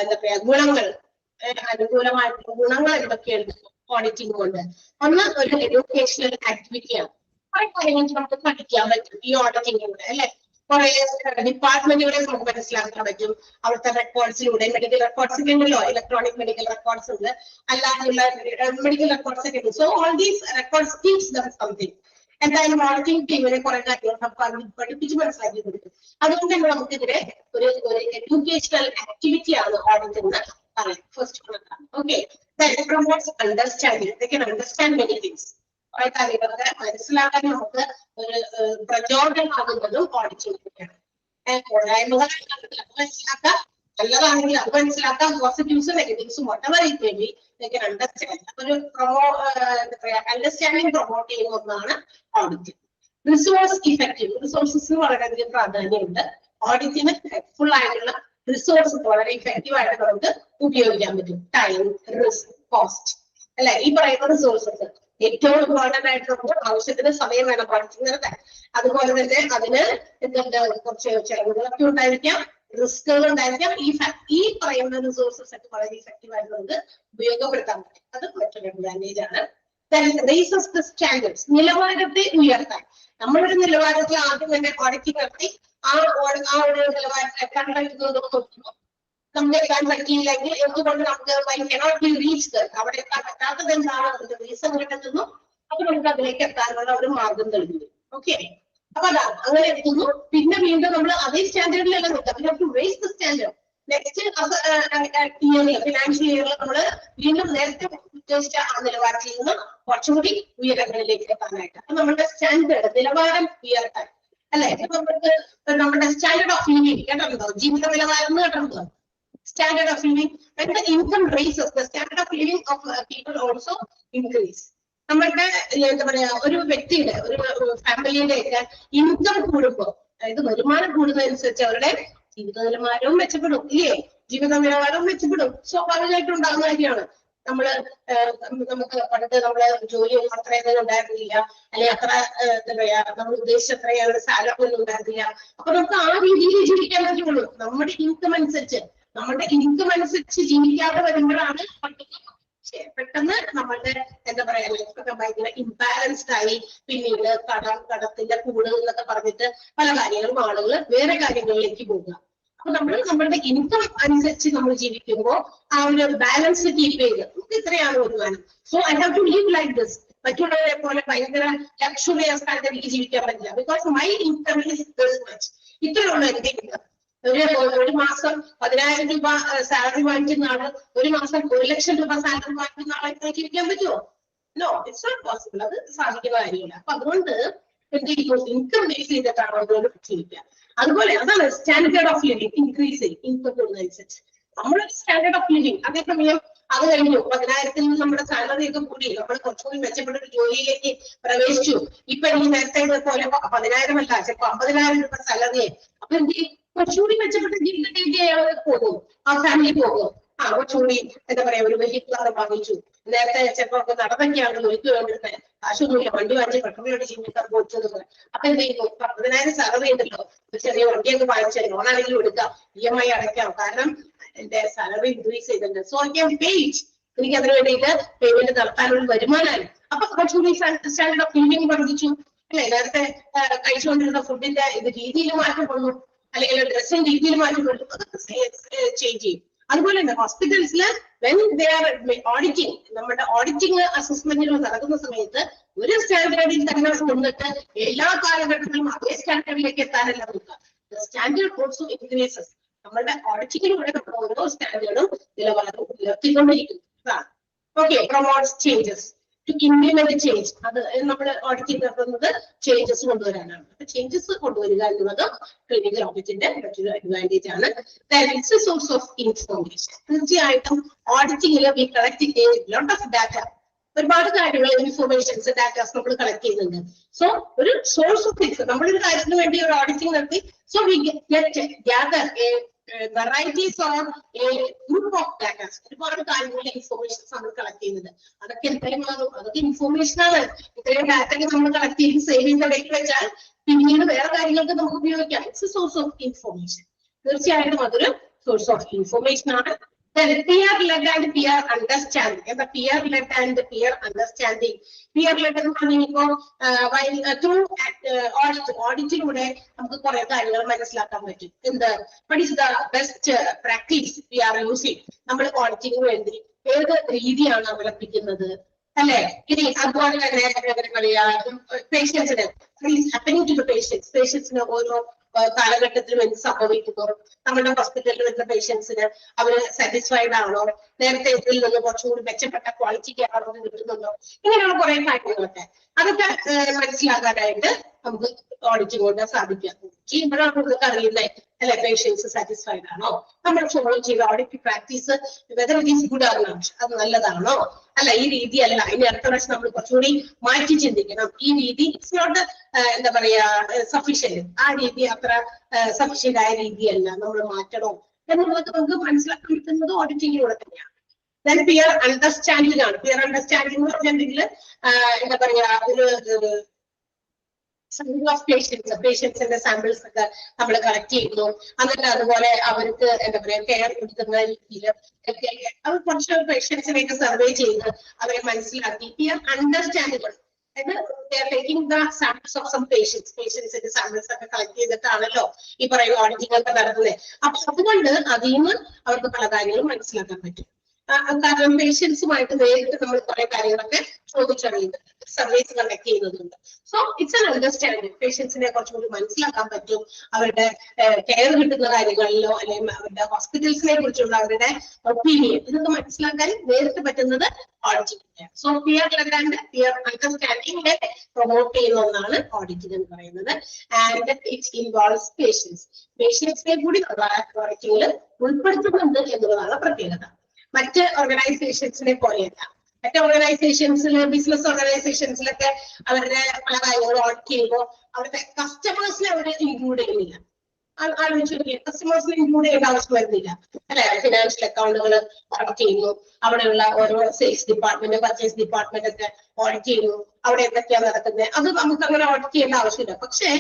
എന്താ പറയാ ഗുണങ്ങൾ, അനുകൂലമായിട്ടുള്ള ഗുണങ്ങൾ എന്തൊക്കെയാണ് ഓഡിറ്റിംഗ് കൊണ്ട്? ഒന്ന്, ഒരു എഡ്യൂക്കേഷണൽ ആക്ടിവിറ്റിയാണ്. കുറെ കാര്യങ്ങൾ നമുക്ക് പഠിക്കാൻ പറ്റും ഈ ഓഡിറ്റിംഗിലൂടെ അല്ലെ. കുറെ ഡിപ്പാർട്ട്മെന്റുകളെ നമുക്ക് മനസ്സിലാക്കാൻ പറ്റും അവിടുത്തെ റെക്കോർഡ്സിലൂടെ. മെഡിക്കൽ റെക്കോർഡ്സ് ഒക്കെ ഉണ്ടല്ലോ, ഇലക്ട്രോണിക് മെഡിക്കൽ റെക്കോർഡ്സ് ഉണ്ട്, അല്ലാതെയുള്ള മെഡിക്കൽ റെക്കോർഡ്സ് ഒക്കെ ഉണ്ട്. So all these records teach them something. എന്തായാലും ഓഡിറ്റിംഗ് ടീമിനെ കുറെ കാര്യങ്ങൾ നമുക്ക് പഠിപ്പിച്ച് മനസ്സിലാക്കി കൊടുക്കും. അതുകൊണ്ട് തന്നെ നമുക്കിതിരെ ഒരു എഡ്യൂക്കേഷണൽ ആക്ടിവിറ്റി ആണ് ഓഡിറ്റ് എന്ന് പറയാം. First okay, promotes understanding. They can understand many things. കുറെ കാര്യങ്ങളൊക്കെ മനസ്സിലാക്കാൻ നമുക്ക് ഒരു പ്രചോദനമാകുന്നതും ഓഡിറ്റിംഗിലൂടെയാണ്. പോരായ്മകൾ മനസ്സിലാക്കാം, നല്ലതാണെങ്കിൽ അത് മനസ്സിലാക്കാം, പോസിറ്റീവ്സും നെഗറ്റീവ്സും whatever it may be, they can understand. ഒരു അണ്ടർസ്റ്റാൻഡിങ് പ്രൊമോട്ട് ചെയ്യുന്ന ഒന്നാണ് ഓഡിറ്റിംഗ്. റിസോഴ്സ് ഇഫക്റ്റീവ്, റിസോഴ്സസിന് വളരെയധികം പ്രാധാന്യമുണ്ട്. ഓഡിറ്റിന് ഫുൾ ആയിട്ടുള്ള റിസോഴ്സ് വളരെ ഇഫക്റ്റീവ് ആയിട്ട് നമുക്ക് ഉപയോഗിക്കാൻ പറ്റും. ടൈം, റിസ്ക്, കോസ്റ്റ് അല്ലെ, ഈ പറയുന്ന റിസോഴ്സസ് ഏറ്റവും ഇമ്പോർട്ടന്റ് ആയിട്ടുള്ള ആവശ്യത്തിന് സമയം വേണം ഓഡിറ്റിംഗ് നടത്താൻ. അതുപോലെ തന്നെ അതിന് എന്തുണ്ട്, കുറച്ച് ചെലവുകളൊക്കെ ഉണ്ടായിരിക്കാം, റിസ്കുകൾ ഉണ്ടായിരിക്കാം. ഈ പറയുന്ന റിസോഴ്സസ് ഒക്കെ വളരെ ഇഫക്റ്റീവ് ആയിട്ട് നമുക്ക് ഉപയോഗപ്പെടുത്താൻ പറ്റും. അത് മറ്റൊരു അഡ്വാൻറ്റേജ് ആണ്. റേസസ് ദ സ്റ്റാൻഡേർഡ്സ്, നിലവാരത്തെ ഉയർത്താൻ. നമ്മളൊരു നിലവാരത്തിൽ ആദ്യം തന്നെ ഓഡിറ്റിംഗ് നടത്തി ആ ഒരു നിലവാരത്തെ കണ്ടെത്തുന്നത് നോക്കുമ്പോൾ നമുക്ക് എത്താൻ പറ്റിയില്ലെങ്കിൽ എന്തുകൊണ്ട് നമുക്ക് അവിടെ എത്താൻ പറ്റാത്തത് എന്താണ്, അതിന്റെ റീസൺ കണ്ടെത്തുന്നു. അപ്പൊ നമുക്ക് അതിലേക്ക് എത്താനുള്ള ഒരു മാർഗം നൽകുന്നു. ഓക്കെ, അപ്പൊ അതാണ് അങ്ങനെ എത്തുന്നു. പിന്നെ വീണ്ടും നമ്മൾ അതേ സ്റ്റാൻഡേർഡിലല്ല നിൽക്കാം, റേസ് ദ സ്റ്റാൻഡേർഡ്. നെക്സ്റ്റ് ഇയറിൽ, ഫിനാൻഷ്യൽ ഇയറിൽ നമ്മൾ വീണ്ടും നേരത്തെ ഉദ്ദേശിച്ച ആ നിലവാരത്തിൽ നിന്ന് കുറച്ചുകൂടി ഉയരങ്ങളിലേക്ക് എത്താനായിട്ട്. അപ്പൊ നമ്മുടെ സ്റ്റാൻഡേർഡ് നിലവാരം ഉയർത്താൻ അല്ലെ. ഇപ്പൊ നമ്മുടെ സ്റ്റാൻഡേർഡ് ഓഫ് ലിവിംഗ് കേട്ടോ, ജീവിത നിലവാരം എന്ന് കേട്ടോ. Standard of living, when the income raises, the standard of living of people also increase. നമ്മളുടെ എന്താ പറയാ, ഒരു വ്യക്തിയുടെ ഒരു ഫാമിലിയുടെ ഒക്കെ ഇൻകം കൂടുമ്പോൾ, അതായത് വരുമാനം കൂടുന്നതനുസരിച്ച് അവരുടെ ജീവിത നിലവാരവും മെച്ചപ്പെടും ഇല്ലേ, ജീവിത നിലവാരവും മെച്ചപ്പെടും. സ്വാഭാവികമായിട്ടും ഉണ്ടാകുന്ന കാര്യമാണ്. നമുക്ക് പണ്ട് നമ്മള് ജോലിയൊന്നും അത്രയൊന്നും ഉണ്ടായിരുന്നില്ല, അല്ലെങ്കിൽ അത്ര എന്താ പറയാ നമ്മൾ ഉദ്ദേശിച്ച അത്രയാണ് സാലറി ഒന്നും ഉണ്ടായിരുന്നില്ല. അപ്പൊ നമുക്ക് ആ രീതിയിൽ ജീവിക്കാൻ പറ്റുള്ളൂ. നമ്മുടെ ഇൻകം അനുസരിച്ച് ജീവിക്കാതെ വരുമ്പോഴാണ് പെട്ടെന്ന് നമ്മളുടെ എന്താ പറയാ ലൈഫൊക്കെ ഭയങ്കര ഇംബാലൻസ്ഡ് ആയി പിന്നീട് കടത്തിന്റെ കൂടുതൽ എന്നൊക്കെ പറഞ്ഞിട്ട് പല കാര്യങ്ങളും ആളുകൾ വേറെ കാര്യങ്ങളിലേക്ക് പോകുക. അപ്പൊ നമ്മളുടെ ഇൻകം അനുസരിച്ച് നമ്മൾ ജീവിക്കുമ്പോൾ ആ ഒരു ബാലൻസ് കീപ്പ് ചെയ്ത് നമുക്ക് ഇത്രയാണ് വരുമാനം. So I have to live like this. മറ്റുള്ളവരെ പോലെ ഭയങ്കര ലക്ഷറിയസ് ആയിട്ട് എനിക്ക് ജീവിക്കാൻ പറ്റില്ല. Because my income is this much. ഇത്രയുള്ള എന്റെ ഇൻകം. ഒരു മാസം 10,000 രൂപ സാലറി വാങ്ങിക്കുന്ന ആള് ഒരു മാസം 1,00,000 രൂപ സാലറി വാങ്ങിക്കുന്ന ആളെ ജീവിക്കാൻ പറ്റുമോ? No, it's not possible. അത് സാധിക്കുന്ന കാര്യമില്ല. അപ്പൊ അതുകൊണ്ട് ഇൻകം ബേസ് ചെയ്തിട്ടാണ് അവരോട് ജീവിക്കുക. അതുപോലെ അതാണ് സ്റ്റാൻഡേർഡ് ഓഫ് ലിവിംഗ് ഇൻക്രീസ് ചെയ്യും ഇൻകം കൂടുന്നതനുസരിച്ച്. നമ്മുടെ സ്റ്റാൻഡേർഡ് ഓഫ് ലിവിംഗ് അതേസമയം അത് കഴിഞ്ഞു 10,000-ൽ നിന്ന് നമ്മുടെ സാലറി ഒക്കെ കൂടി നമ്മൾ കുറച്ചുകൂടി മെച്ചപ്പെട്ട ഒരു ജോലിയിലേക്ക് പ്രവേശിച്ചു. ഇപ്പൊ ഈ നേരത്തെ പോലെ 10,000 അല്ല, ചിലപ്പോ 50,000 രൂപ സാലറിയായി. അപ്പൊ എന്ത് ചെയ്യും, കുറച്ചുകൂടി മെച്ചപ്പെട്ട ജീവിതത്തിലേക്ക് അയാൾ പോകും, ആ ഫാമിലി പോകും. കുറച്ചുകൂടി എന്താ പറയാ ഒരു വെഹിക്കിൾ വാങ്ങിച്ചു. നേരത്തെ ചിലപ്പോ നടന്നൊക്കെയാണ് ജോലിക്ക് വേണ്ടിയിരുന്നത്, കാശൊന്നുമില്ല, വണ്ടി വാങ്ങിച്ച് പെട്രോളിയോട് ജീവിക്കാൻ പോയിച്ചത്. അപ്പൊ എന്ത് ചെയ്യുന്നു, 10,000 സാലറി ഉണ്ടല്ലോ, ഒരു ചെറിയ വണ്ടിയൊക്കെ വാങ്ങിച്ചാൽ ലോണാണെങ്കിലും എടുക്കാം, EMI അടയ്ക്കാം, കാരണം എന്റെ സാലറി ഇൻക്രീസ് ചെയ്തിട്ടുണ്ട്. So I can pay it. എനിക്ക് അതിന് വേണ്ടിയിട്ട് പേയ്മെന്റ് നടത്താനുള്ള വരുമാനമാണ്. അപ്പൊ കുറച്ചുകൂടി സ്റ്റാൻഡേർഡ് ഓഫ് ലിവിംഗ് വർദ്ധിച്ചു അല്ലെ. നേരത്തെ കഴിച്ചുകൊണ്ടിരുന്ന ഫുഡിന്റെ രീതിയിൽ മാറ്റം വന്നു, അല്ലെങ്കിൽ ഡ്രസ്സിംഗ് രീതിയിൽ മാറ്റം വന്നു, അതൊക്കെ ചേഞ്ച് ചെയ്യും. അതുപോലെ തന്നെ ഹോസ്പിറ്റൽസിൽ വെൻ ദേ ആർ ഓഡിറ്റിംഗ്, നമ്മുടെ ഓഡിറ്റിംഗ് അസസ്മെന്റുകൾ നടക്കുന്ന സമയത്ത് ഒരു സ്റ്റാൻഡേർഡിൽ തന്നെ കൊണ്ടിട്ട് എല്ലാ കാലഘട്ടത്തിലും അതേ സ്റ്റാൻഡേർഡിലേക്ക് എത്താനല്ല നോക്കുക. Standard also increases. നമ്മളുടെ ഓഡിറ്റിങ്ങിലൂടെ നമ്മൾ ഓരോ സ്റ്റാൻഡേർഡും നിലവാരവും ഉയർത്തിക്കൊണ്ടിരിക്കുന്നു. Okay, promotes changes to implement change. അത് നമ്മൾ ഓഡിറ്റിംഗ് നടത്തുന്നത് ചേഞ്ചസ് കൊണ്ടുവരാനാണ്. അപ്പൊ ചേഞ്ചസ് കൊണ്ടുവരിക എന്നുള്ളത് ക്ലിനിക്കൽ ഓഡിറ്റിന്റെ മറ്റൊരു അഡ്വാൻറ്റേജ് ആണ്. It's a source of information. തീർച്ചയായിട്ടും ഓഡിറ്റിംഗിൽ we collect a lot of data. ഒരുപാട് കാര്യങ്ങൾ ഇൻഫോർമേഷൻസ് ഡാറ്റാസ് നമ്മൾ കളക്ട് ചെയ്യുന്നുണ്ട്. സോ ഒരു സോഴ്സ് ഓഫ് തിങ്സ്, നമ്മളൊരു കാര്യത്തിന് വേണ്ടി ഒരു ഓഡിറ്റിംഗ് നടത്തി. So we gather a varieties or a group of datas. ഒരുപാട് കാര്യങ്ങളുടെ ഇൻഫോർമേഷൻസ് നമ്മൾ കളക്ട് ചെയ്യുന്നത്. അതൊക്കെ എന്തായാലും അതൊക്കെ ഇൻഫോർമേഷൻ ആണ്. ഇത്രയും ഡാറ്റ നമ്മൾ കളക്ട് ചെയ്ത് സേവ് ചെയ്ത് ഇടയ്ക്ക് വെച്ചാൽ പിന്നീട് വേറെ കാര്യങ്ങൾക്ക് നമുക്ക് ഉപയോഗിക്കാം. It's a source of information. തീർച്ചയായിട്ടും അതൊരു സോഴ്സ് ഓഫ് ഇൻഫോർമേഷൻ ആണ്. Peer-led and peer understanding. Peer-led and peer understanding. Peer-led എന്ന് പറഞ്ഞിപ്പോ ത്രൂ ഓഡിറ്റിലൂടെ നമുക്ക് കുറെ കാര്യങ്ങൾ മനസ്സിലാക്കാൻ പറ്റും. എന്ത് what is the best practice we are using? നമ്മൾ ഓഡിറ്റിന് വേണ്ടി ഏത് രീതിയാണ് അവലംബിക്കുന്നത് അല്ലെ? ഇനി അതുപോലെ തന്നെ എന്താ പറയാ, പേഷ്യൻസിന് ഹാപ്പനിങ് ടു ദ പേഷ്യൻസിന് ഓരോ കാലഘട്ടത്തിലും എന്ത് സംഭവിക്കുന്നു, നമ്മുടെ ഹോസ്പിറ്റലിൽ വരുന്ന പേഷ്യൻസിന് അവര് സാറ്റിസ്ഫൈഡ് ആണോ, നേരത്തെ ഇതിൽ നിന്ന് കുറച്ചുകൂടി മെച്ചപ്പെട്ട ക്വാളിറ്റി കെയർ അവർക്ക് കിട്ടുന്നുണ്ടോ, ഇങ്ങനെയുള്ള കുറെ കാര്യങ്ങളൊക്കെ അതൊക്കെ മനസ്സിലാക്കാനായിട്ട് നമുക്ക് ഓഡിറ്റിംഗ് കൊണ്ട് സാധിക്കാം. ചെയ്യുമ്പോഴാണ് നമുക്ക് അറിയുന്നത് അല്ലെ പേഷ്യൻസ് സാറ്റിസ്ഫൈഡ് ആണോ, നമ്മൾ ഫോളോ ചെയ്ത audit practice whether it is good or not, അത് നല്ലതാണോ അല്ല, ഈ രീതി അല്ല, ഇനി അടുത്ത പ്രാവശ്യം നമ്മൾ കുറച്ചുകൂടി മാറ്റി ചിന്തിക്കണം, ഈ രീതി ഇറ്റ്സ് നോട്ട് എന്താ പറയാ സഫീഷ്യന്റ്, ആ രീതി അത്ര സഫീഷ്യന്റ് ആയ രീതിയല്ല, നമ്മൾ മാറ്റണോ എന്നുള്ളത് നമുക്ക് മനസ്സിലാക്കാൻ പറ്റുന്നത് ഓഡിറ്റിങ്ങിലൂടെ തന്നെയാണ്. ദെൻ പിയർ അണ്ടർസ്റ്റാൻഡിംഗ് ആണ്. പിയർ അണ്ടർസ്റ്റാൻഡിംഗ് എന്ന് പറഞ്ഞിട്ടുണ്ടെങ്കിൽ എന്താ പറയാ ഒരു ഓഫ് പേഷ്യൻസിന്റെ സാമ്പിൾസ് ഒക്കെ നമ്മൾ കളക്ട് ചെയ്യുന്നു, എന്നിട്ട് അതുപോലെ അവർക്ക് എന്താ പറയാ കെയർ കൊടുക്കുന്ന രീതിയിൽ അത് കുറച്ച് പേഷ്യൻസിനെയൊക്കെ സർവേ ചെയ്ത് അവരെ മനസ്സിലാക്കി peer understanding taking the samples of some പേഷ്യൻസിന്റെ സാമ്പിൾസ് ഒക്കെ കളക്ട് ചെയ്തിട്ടാണല്ലോ ഈ പറയുന്ന ഓഡിറ്റിംഗ് ഒക്കെ നടത്തുന്നത്. അപ്പൊ അതുകൊണ്ട് അതിൽ നിന്ന് അവർക്ക് പല കാര്യങ്ങളും മനസ്സിലാക്കാൻ പറ്റും. കാരണം പേഷ്യൻസുമായിട്ട് നേരിട്ട് നമ്മൾ കുറെ കാര്യങ്ങളൊക്കെ ചോദിച്ചറിയുന്നുണ്ട്, സർവേസ് കണ്ടക്ട് ചെയ്യുന്നതുണ്ട്. So it's an understanding. പേഷ്യൻസിനെ കുറച്ചുകൂടി മനസ്സിലാക്കാൻ പറ്റും, അവരുടെ കെയർ കിട്ടുന്ന കാര്യങ്ങളിലോ അല്ലെങ്കിൽ അവരുടെ ഹോസ്പിറ്റൽസിനെ കുറിച്ചുള്ള അവരുടെ ഒപ്പീനിയൻ ഇതൊക്കെ മനസ്സിലാക്കാൻ നേരിട്ട് പറ്റുന്നത് auditing. So peer led and peer അണ്ടർസ്റ്റാൻഡിംഗിനെ പ്രൊമോട്ട് ചെയ്യുന്ന ഒന്നാണ് ഓഡിറ്റിംഗ് എന്ന് പറയുന്നത്. ആൻഡ് ഇറ്റ് ഇൻവോൾവ്സ് പേഷ്യൻസിനെ കൂടി ഓഡിറ്റിംഗിൽ ഉൾപ്പെടുത്തുന്നുണ്ട് എന്നുള്ളതാണ് പ്രത്യേകത. മറ്റ് ഓർഗനൈസേഷൻസിനെ പോലെയല്ല. മറ്റ് ഓർഗനൈസേഷൻസിൽ ബിസിനസ് ഓർഗനൈസേഷൻസിലൊക്കെ അവരുടെ പല കാര്യങ്ങൾ ഓഡിറ്റ് ചെയ്യുമ്പോൾ അവരുടെ കസ്റ്റമേഴ്സിനെ അവർ ഇൻക്ലൂഡ് ചെയ്യുന്നില്ല. കസ്റ്റമേഴ്സിനെ ഇൻക്ലൂഡ് ചെയ്യേണ്ട ആവശ്യം വരുന്നില്ല അല്ലെ. ഫിനാൻഷ്യൽ അക്കൗണ്ടുകൾ ഓഡിറ്റ് ചെയ്യുന്നു, അവിടെയുള്ള ഓരോ സെയിൽസ് ഡിപ്പാർട്ട്മെന്റ് പർച്ചേസ് ഡിപ്പാർട്ട്മെന്റ് ഒക്കെ ഓഡിറ്റ് ചെയ്യുന്നു, അവിടെ എന്തൊക്കെയാണ് നടക്കുന്നത്, അത് നമുക്ക് അങ്ങനെ ഓഡിറ്റ് ചെയ്യേണ്ട ആവശ്യമില്ല. പക്ഷേ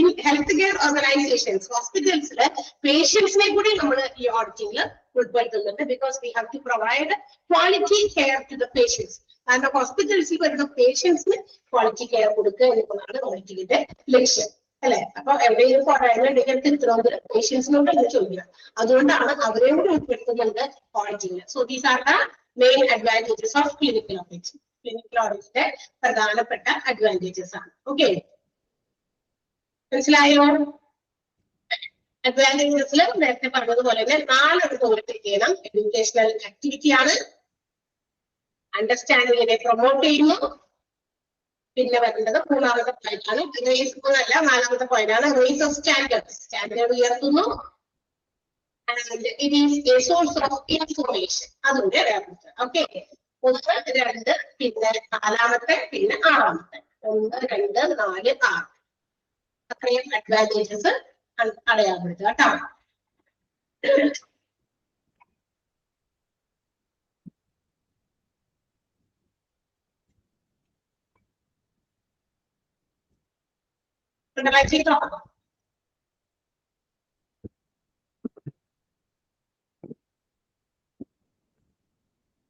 ഇൻ ഹെൽത്ത് കെയർ ഓർഗനൈസേഷൻസ് ഹോസ്പിറ്റൽസില് പേഷ്യൻസിനെ കൂടി നമ്മൾ ഈ ഓഡിറ്റിംഗിൽ ഉൾപ്പെടുത്തുന്നുണ്ട്. Because we have to provide quality care to the patients. കാരണം ഹോസ്പിറ്റൽസിൽ വരുന്ന പേഷ്യൻസിന് ക്വാളിറ്റി കെയർ കൊടുക്കുക എന്നുള്ളതാണ് ഓഡിറ്റിംഗിന്റെ ലക്ഷ്യം അല്ലെ. അപ്പൊ എവിടെയെങ്കിലും പറയുന്നുണ്ടെങ്കിൽ ഇത്രയും പേഷ്യൻസിനോട് എന്ന് ചോദിക്കുക. അതുകൊണ്ടാണ് അവരെയും കൂടി ഉൾപ്പെടുത്തുന്നുണ്ട് ഓഡിറ്റിംഗിൽ. So these are the main advantages of clinical audit. Clinical ഓഡിറ്റിന്റെ പ്രധാനപ്പെട്ട അഡ്വാൻറ്റേജസ് ആണ്. ഓക്കെ, മനസ്സിലായോ? അഡ്വാൻറ്റേജസിൽ നേരത്തെ പറഞ്ഞതുപോലെ തന്നെ 4 ഓഡിറ്റ് ചെയ്യണം. എഡ്യൂക്കേഷണൽ ആക്ടിവിറ്റി ആണ്, അണ്ടർസ്റ്റാൻഡിങ്ങിനെ പ്രൊമോട്ട് ചെയ്യുന്നു, പിന്നെ വരുന്നത് 3ാമത്തെ പോയിന്റ് ആണ്, അല്ല 4ാമത്തെ പോയിന്റ് ആണ് റേസ് ഓഫ് സ്റ്റാൻഡേർഡ് ഉയർത്തുന്നു. And it is A source of information. അതുകൂടെ വേർതിരിച്ച്. ഓക്കെ, 1, 2, പിന്നെ 4ാമത്തെ, പിന്നെ 6ാമത്തെ. 1, 2, 4, 6 അത്രയും അഡ്വാൻറ്റേജസ് അടയാളപ്പെടുത്തുക കേട്ടോ.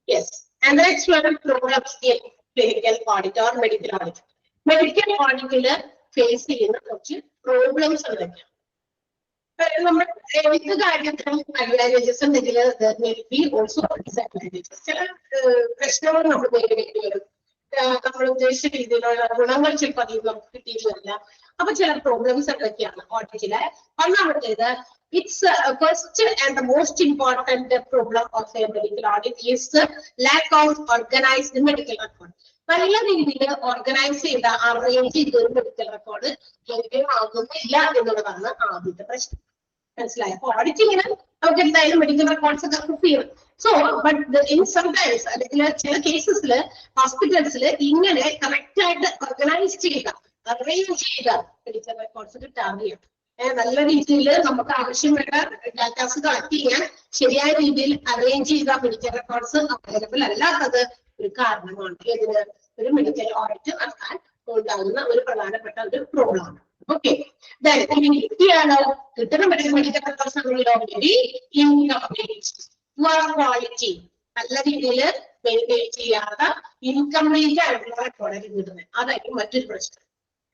Yes, and the next one programs in clinical audit or medical audit. Medical audit face ചെയ്യുന്ന കുറച്ച് പ്രോബ്ലംസ് എന്തൊക്കെയാണ്? നമ്മൾ ഏത് കാര്യത്തിനും അഡ്വാൻറ്റേജസ് ഉണ്ടെങ്കിൽ ഓൾസോ ഡിസഡ്വാൻറ്റേജസ്. ചില പ്രശ്നങ്ങൾ നമ്മൾ നേരിടേണ്ടി വരും, നമ്മൾ ഉദ്ദേശിച്ച രീതിയിലുള്ള ഗുണങ്ങൾ ചിലപ്പോൾ അതിൽ നമുക്ക് കിട്ടിയിട്ടില്ല. അപ്പൊ ചില പ്രോബ്ലംസ് എന്തൊക്കെയാണ് ഓഡിറ്റിലെ? ഒന്നാമത്തേത്, it's first and the most important problem of A medical audit is lack of organised medical record. നല്ല രീതിയിൽ ഓർഗനൈസ് ചെയ്ത അറേഞ്ച് ചെയ്ത ഒരു മെഡിക്കൽ റെക്കോർഡ് ലഭ്യമാകുന്നില്ല എന്നുള്ളതാണ് ആദ്യത്തെ പ്രശ്നം. മനസ്സിലായി? അപ്പൊ ഓഡിറ്റിങ്ങിന് നമുക്ക് എന്തായാലും മെഡിക്കൽ റെക്കോർഡ്സ് ഒക്കെ പ്രിപ്പയർ ചെയ്യും. സോ ബട്ട് ഇൻ സംടൈംസ് അല്ലെങ്കിൽ ചില കേസസിൽ ഹോസ്പിറ്റൽസിൽ ഇങ്ങനെ കറക്റ്റ് ആയിട്ട് ഓർഗനൈസ് ചെയ്ത അറേഞ്ച് ചെയ്ത മെഡിക്കൽ റെക്കോർഡ്സ് കിട്ടാറില്ല. നല്ല രീതിയിൽ നമുക്ക് ആവശ്യമുള്ള ഡാറ്റാസ് കളക്ട് ചെയ്യാൻ ശരിയായ രീതിയിൽ അറേഞ്ച് ചെയ്ത മെഡിക്കൽ റെക്കോർഡ്സ് അവൈലബിൾ അല്ലാത്തത് ഒരു കാരണമാണ്. ഇതിന് ഒരു മെഡിക്കൽ ഓഡിറ്റ് നടത്താൻ ഉണ്ടാകുന്ന ഒരു പ്രധാനപ്പെട്ട ഒരു പ്രോബ്ലം ആണ്. Okay. Then കിട്ടിയാലോ കിട്ടുന്ന medical records already incomplete. Poor quality. നല്ല രീതിയിൽ മെയിൻറ്റെയിൻ ചെയ്യാത്ത ഇൻകംപ്ലീറ്റ് ആയിട്ടുള്ള റെക്കോർഡായിരിക്കും കിട്ടുന്നത്. അതായിരിക്കും മറ്റൊരു പ്രശ്നം.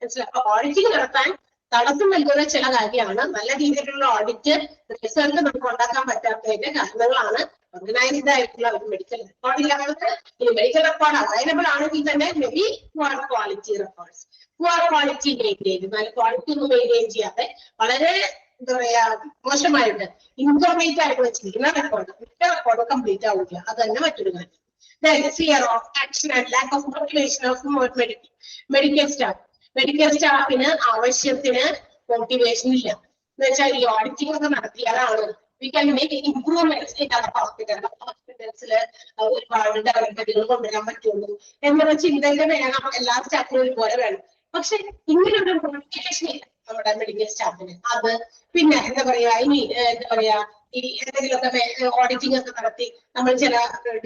മനസ്സിലായി? അപ്പൊ ഓഡിറ്റിംഗ് നടത്താൻ തടസ്സം നൽകുന്ന ചില കാര്യമാണ് നല്ല രീതിയിലുള്ള ഓഡിറ്റ് റിസൾട്ട് നമുക്ക് ഉണ്ടാക്കാൻ പറ്റാത്തതിന്റെ കാരണങ്ങളാണ് ഓർഗനൈസ്ഡ് ആയിട്ടുള്ള ഒരു മെഡിക്കൽ റെക്കോർഡ് ഇല്ലാത്തത്. ഈ മെഡിക്കൽ റെക്കോർഡ് അവൈലബിൾ ആണെങ്കിൽ തന്നെ maybe poor quality records. Poor quality maintain, നല്ല ക്വാളിറ്റി ഒന്നും മെയിൻറ്റെയിൻ ചെയ്യാതെ വളരെ എന്താ പറയാ മോശമായിട്ട് ഇൻകംപ്ലീറ്റ് ആയിട്ട് വെച്ചിരിക്കുന്ന റെക്കോർഡ് കംപ്ലീറ്റ് ആവില്ല. അത് തന്നെ മറ്റൊരു കാര്യം. Then fear of action and lack of motivation of medical staff. Medical സ്റ്റാഫിന് ആവശ്യത്തിന് മോട്ടിവേഷൻ ഇല്ല എന്ന് വെച്ചാൽ ഈ ഓഡിറ്റിംഗ് ഒക്കെ നടത്തിയാലാണ് we can make improvements in our hospitals ഒരുപാട് ഡെവലപ്മെന്റുകൾ കൊണ്ടുവരാൻ പറ്റുള്ളൂ എന്നുള്ള ചിന്തയുടെ വേണം എല്ലാ സ്റ്റാഫിനും ഒരുപോലെ വേണം. പക്ഷെ ഇങ്ങനൊരു മോട്ടിവേഷൻ ഇല്ല നമ്മുടെ മെഡിക്കൽ സ്റ്റാഫിന്. അത് പിന്നെ എന്താ പറയാ ഇനി എന്താ പറയാ ഈ എന്തെങ്കിലുമൊക്കെ ഓഡിറ്റിംഗ് ഒക്കെ നടത്തി നമ്മൾ ചില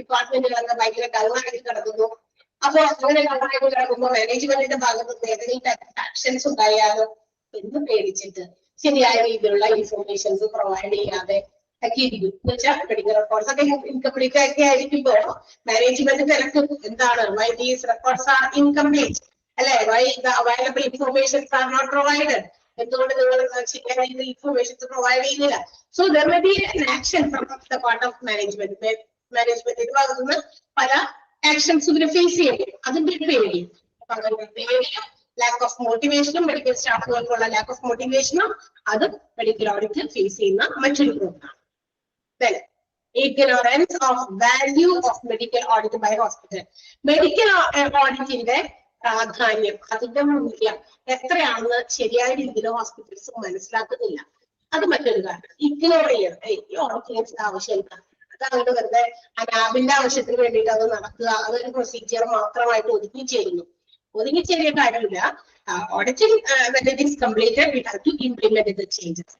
ഡിപ്പാർട്ട്മെന്റുകളൊക്കെ ഭയങ്കര ഡൗണായിട്ട് കിടക്കുന്നു. അപ്പൊ അങ്ങനെ ഡൗണായിട്ട് കിടക്കുമ്പോൾ മാനേജ്മെന്റിന്റെ ഭാഗത്ത് ഏതെങ്കിലും ആക്ഷൻസ് ഉണ്ടായാലോ എന്ന് പേടിച്ചിട്ട് ശരിയായ രീതിയിലുള്ള ഇൻഫർമേഷൻസ് പ്രൊവൈഡ് ചെയ്യാതെ ഒക്കെ ഇരിക്കും. എന്ന് വെച്ചാൽ മെഡിക്കൽ റെക്കോർഡ്സ് ഒക്കെ ഇൻകംപ്ലീറ്റ് ഒക്കെ ആയിരിക്കുമ്പോ മാനേജ്മെന്റ് തിരക്കും എന്താണ് why these records are incomplete അല്ലെ, why the available informations are not provided, എന്തുകൊണ്ട് നിങ്ങൾ ശരിയായ ഇൻഫർമേഷൻസ് പ്രൊവൈഡ് ചെയ്യുന്നില്ല. So there may be an action from the part of മാനേജ്മെന്റിന്റെ ഭാഗത്തുനിന്ന് പല ആക്ഷൻസ് ഇതിനെ ഫേസ് ചെയ്യേണ്ടി വരും. അതിന്റെ ഒരു പേടിയും അപ്പൊ അങ്ങനെ പേടിയും ലാക്ക് ഓഫ് മോട്ടിവേഷനും മെഡിക്കൽ സ്റ്റാഫുകൾക്കുള്ള ലാക്ക് ഓഫ് മോട്ടിവേഷനും അത് മെഡിക്കൽ ഓഡിറ്റ് ഫേസ് ചെയ്യുന്ന മറ്റൊരു പ്രോബ്ലമാണ്. Then ignorance of value of medical audit by hospital. Medical ഓഡിറ്റിന്റെ പ്രാധാന്യം, അതിന്റെ മൂല്യം എത്രയാണെന്ന് ശരിയായ രീതിയിൽ ഹോസ്പിറ്റൽസ് മനസ്സിലാക്കുന്നില്ല. അത് മറ്റൊരു കാരണം. ഇഗ്നോർ ചെയ്യണം, ആവശ്യമില്ല, അതങ്ങോട്ട് വെറുതെ ലാബിന്റെ ആവശ്യത്തിന് വേണ്ടിയിട്ട് അത് നടക്കുക, അതൊരു പ്രൊസീജിയർ മാത്രമായിട്ട് ഒതുങ്ങിച്ചേരിയ കാര്യമില്ല. Auditing when it is completed we have to implement the changes.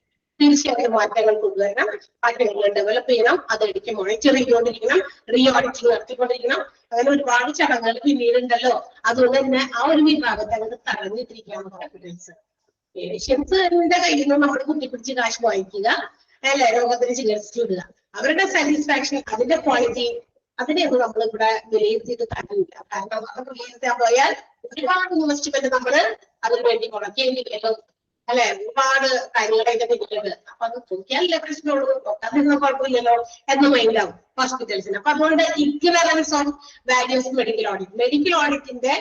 തീർച്ചയായും മാറ്റങ്ങൾ കൊണ്ടുവരണം, മാറ്റങ്ങൾ ഡെവലപ്പ് ചെയ്യണം, അതിടയ്ക്ക് മോണിറ്റർ ചെയ്തുകൊണ്ടിരിക്കണം, റീ ഓഡിറ്റിംഗ് നടത്തിക്കൊണ്ടിരിക്കണം. അങ്ങനെ ഒരുപാട് ചടങ്ങുകൾ പിന്നീടുണ്ടല്ലോ. അതുകൊണ്ട് തന്നെ ആ ഒരു വിഭാഗത്തെ അങ്ങോട്ട് തടഞ്ഞിട്ടിരിക്കുകയാണ് ഹോസ്പിറ്റൽസ്. പേഷ്യൻസിന്റെ കയ്യിൽ നിന്ന് നമ്മൾ കുത്തിപ്പിടിച്ച് കാശ് വാങ്ങിക്കുക അല്ലെ, രോഗത്തിന് ചികിത്സിച്ചു വിടുക. അവരുടെ സാറ്റിസ്ഫാക്ഷൻ, അതിന്റെ ക്വാളിറ്റി, അതിനെയൊന്നും നമ്മൾ ഇവിടെ വിലയിരുത്തിയിട്ട് കാര്യമില്ല. കാരണം അത് വിലയിരുത്താൻ പോയാൽ ഒരുപാട് ഇൻവെസ്റ്റ്മെന്റ് നമ്മൾ അതിനു വേണ്ടി മുടക്കേണ്ടി വരും അല്ലെ, ഒരുപാട് കാര്യങ്ങളൊക്കെ തിരിക്കുന്നത്. അപ്പൊ അത് നോക്കിയാലല്ലേ പ്രശ്നമുള്ളൂ, നോക്കാതിരുന്ന കുഴപ്പമില്ലല്ലോ എന്ന് മൈൻഡാവും ഹോസ്പിറ്റൽസിന്. അപ്പൊ അതുകൊണ്ട് ignorance of values medical audit, medical ഓഡിറ്റിന്റെ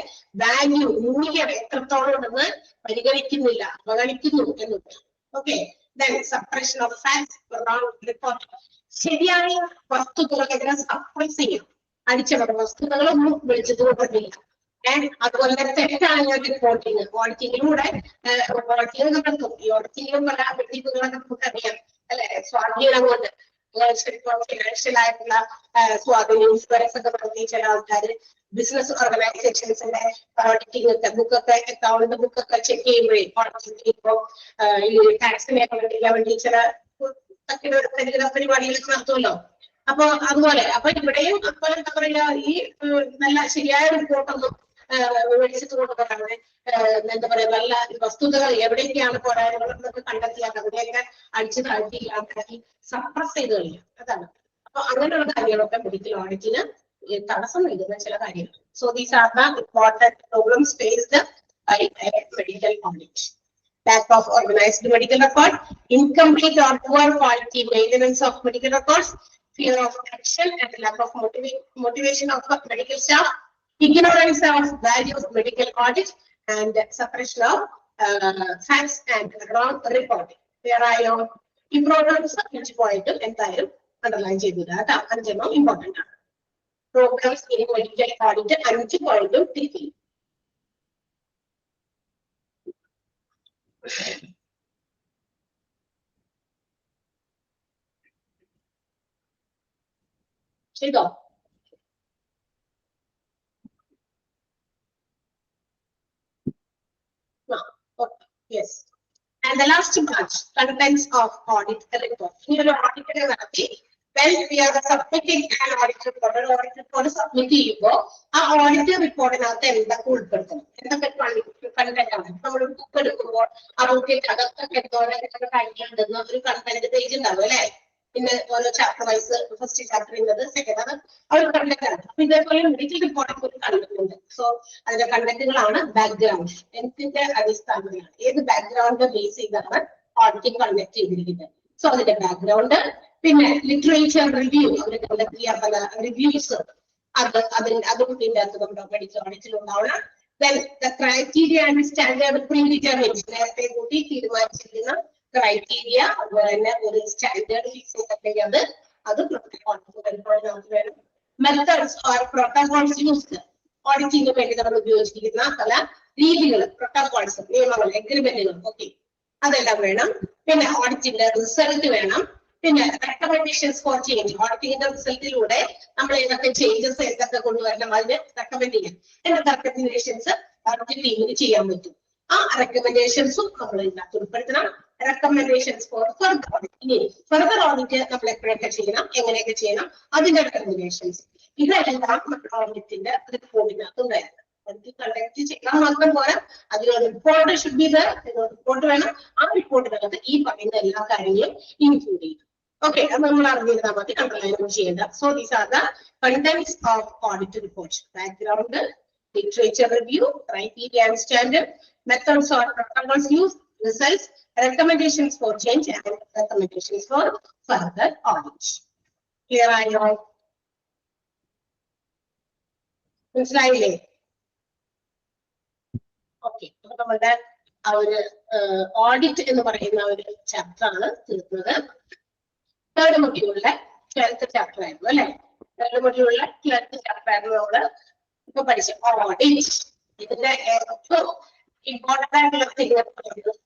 വാല്യൂ, മൂല്യം എത്രത്തോളം ഉണ്ടെന്ന് പരിഗണിക്കുന്നില്ല, അവഗണിക്കുന്നു എന്നുണ്ട്. Okay. Then suppression of facts, wrong report. ശരിയായ വസ്തുതകളെതിരെ സപ്രസ് ചെയ്യും. അടിച്ചവരുടെ വസ്തുതകളൊന്നും വിളിച്ചത് കൊണ്ടില്ല. അതുപോലെ തെറ്റാണ് റിപ്പോർട്ടിങ്. ഓഡിറ്റിങ്ങിലൂടെ ഓഡിറ്റിംഗ് നടത്തും. ഈ ഓഡിറ്റിംഗിലും പല വെട്ടിപ്പുകളൊക്കെ നമുക്കറിയാം അല്ലെ, സ്വാധീനം കൊണ്ട് ഫിനാൻഷ്യൽ ആയിട്ടുള്ള സ്വാധീനം, ഇൻഷുറൻസ് ഒക്കെ നടത്തി ചില ആൾക്കാർ ബിസിനസ് ഓർഗനൈസേഷൻസിന്റെ ഓഡിറ്റിംഗ് ഒക്കെ ബുക്കൊക്കെ, അക്കൗണ്ട് ബുക്കൊക്കെ ചെക്ക് ചെയ്യുമ്പോഴേ ഇപ്പോ ഈ ടാക്സിനെ കണ്ടുപിടിക്കാൻ വേണ്ടി ചില പരിപാടികളൊക്കെ നടത്തുമല്ലോ. അപ്പൊ അതുപോലെ അപ്പൊ ഇവിടെയും അപ്പൊ എന്താ പറയാ, ഈ നല്ല ശരിയായ റിപ്പോർട്ടൊന്നും മേടിച്ചിട്ട് കൊണ്ടുപോകാതെ എന്താ പറയാ നല്ല വസ്തുതകൾ എവിടെയൊക്കെയാണ് പോരായ്മകളെന്നൊക്കെ കണ്ടെത്തിയാൽ അവിടെയൊക്കെ അടിച്ചു താഴ്ത്തി ഇല്ലാണ്ടാക്കി സപ്രസ് ചെയ്ത് കഴിയും. അതാണ്. അപ്പൊ അങ്ങനെയുള്ള കാര്യങ്ങളൊക്കെ മെഡിക്കൽ ഓഡിറ്റിന് തടസ്സം നൽകുന്ന ചില കാര്യങ്ങൾ. So these are the important problems faced by medical audit. Lack of organized medical record, incomplete or poor quality maintenance of medical records, fear of action and lack of motivation of medical staff, ignorance of value of medical audit, and suppression of facts and wrong reporting. There are your problems which point എന്തായാലും underline ചെയ്തില്ല. അതാണ് 5 important ആണ്. Programs in medical audit 5 പോയിന്റും തിരിക്കും. ശരിയോ? Yes. And the last part, contents of audit report. ഈ ഒരു audit നടത്തി when we are submitting an audit report, ഒരു audit report സബ്മിറ്റ് ചെയ്യുമ്പോൾ ആ ഓഡിറ്റ് റിപ്പോർട്ടിനകത്ത് എന്തൊക്കെ ഉൾപ്പെടുത്തണം, എന്തൊക്കെ കണ്ടന്റ് ആണ്. നമ്മൾ ബുക്ക് എടുക്കുമ്പോൾ ആ ബുക്കിന്റെ അകത്തൊക്കെ എന്തോരം കാര്യങ്ങളുണ്ടെന്ന് ഒരു കണ്ടന്റ് പേജ് ഉണ്ടാവും അല്ലെ. പിന്നെ ഓരോ ചാപ്റ്റർ വൈസ് ഫസ്റ്റ് ചാപ്റ്റർ ഇന്നത്, സെക്കൻഡ് അത് ഒരു കണ്ടന്റ് ആണ്. അപ്പൊ ഇതേപോലെ മെഡിക്കൽ റിപ്പോർട്ടിൽ ഒരു കണ്ടന്റ് ഉണ്ട്. സോ അതിന്റെ കണ്ടന്റുകളാണ് ബാക്ക്ഗ്രൗണ്ട്, എന്തിന്റെ അടിസ്ഥാനത്തിലാണ്, ഏത് ബാക്ക്ഗ്രൗണ്ട് ബേസ് ചെയ്താണ് ഓഡിറ്റിംഗ് കണ്ടക്ട് ചെയ്തിരിക്കുന്നത്. സോ അതിന്റെ ബാക്ക്ഗ്രൗണ്ട്, പിന്നെ ലിറ്ററേച്ചർ റിവ്യൂ, അവർ കണ്ടക്ട് ചെയ്യാൻ പല റിവ്യൂസ്, അതും ഇതിന്റെ അകത്ത് നമ്മുടെ മെഡിക്കൽ ഓഡിറ്റിൽ ഉണ്ടാവണം. Then the criteria and standard predetermined, നേരത്തെ കൂട്ടി തീരുമാനിച്ചിരിക്കുന്ന ക്രൈറ്റീരിയ, അതുപോലെ തന്നെ ഒരു സ്റ്റാൻഡേർഡ് ഫിക്സ് ചെയ്തിട്ടുണ്ടെങ്കിൽ അത് വേണം. മെത്തേഡ്സ് ഓർ പ്രോട്ടോകോൾസ് യൂസ്ഡ്, ഓഡിറ്റിംഗിന് വേണ്ടി നമ്മൾ ഉപയോഗിച്ചിരിക്കുന്ന പല രീതികൾ, പ്രോട്ടോകോൾസ്, നിയമങ്ങൾ, എഗ്രിമെന്റുകൾ, ഓക്കെ, അതെല്ലാം വേണം. പിന്നെ ഓഡിറ്റിന്റെ റിസൾട്ട് വേണം. പിന്നെ റെക്കമെൻഡേഷൻസ് ഫോർ ചേഞ്ച്, ഓഡിറ്റിംഗിന്റെ റിസൾട്ടിലൂടെ നമ്മൾ ഏതൊക്കെ ചേഞ്ചസ് എന്തൊക്കെ കൊണ്ടുവരണം അതിന് റെക്കമെൻഡ് ചെയ്യാം. എന്തൊക്കെ റെക്കമെൻഡേഷൻസ് ഓഡിറ്റ് ടീമിന് ചെയ്യാൻ പറ്റും, ആ റെക്കമെൻഡേഷൻസും നമ്മൾ ഇതിനകത്ത് ഉൾപ്പെടുത്തണം. റെക്കമെൻഡേഷൻസ് ഫോർ ഫർദർ ഓഡിറ്റ്, ഇനി ഫർദർ ഓഡിറ്റ് നമ്മൾ എപ്പോഴൊക്കെ ചെയ്യണം, എങ്ങനെയൊക്കെ ചെയ്യണം, അതിന്റെ റെക്കമെൻഡേഷൻസ്, ഇതെല്ലാം ഓഡിറ്റിന്റെ റിപ്പോർട്ടിനകത്ത് ഉണ്ടായിരുന്നു. കണ്ടക്ട് ചെയ്യാൻ മാത്രം പോരാ, അതിനൊരു report should be there, report വേണം. ആ റിപ്പോർട്ടിനകത്ത് ഈ പറയുന്ന എല്ലാ കാര്യങ്ങളും ഇൻക്ലൂഡ് ചെയ്യും. ഓക്കെ, അത് നമ്മൾ അറിഞ്ഞിരുന്നാൽ മതി, അണ്ടർലൈൻ ചെയ്യേണ്ട. So these are the contents of audit report. Background, literature review, criteria and standard, methods or protocols used, results, recommendations for change, and recommendations for further audit. Clear ആയോ? മനസ്സിലായില്ലേ? Okay, അപ്പൊ നമ്മളുടെ ആ ഒരു ഓഡിറ്റ് എന്ന് പറയുന്ന ഒരു ചാപ്റ്റർ ആണ് തീർന്നത്. തേർഡ് മൊഡ്യൂളിലെ 12th ചാപ്റ്റർ ആയിരുന്നു അല്ലെ. തേർഡ് മൊഡ്യൂളിലെ 12th ചാപ്റ്റർ ആയിരുന്നു നമ്മള് ഇപ്പൊ പഠിച്ച ഓഡിറ്റ്. ഇതിന്റെ ഏറ്റവും ഇമ്പോർട്ടന്റ് ആയിട്ടുള്ള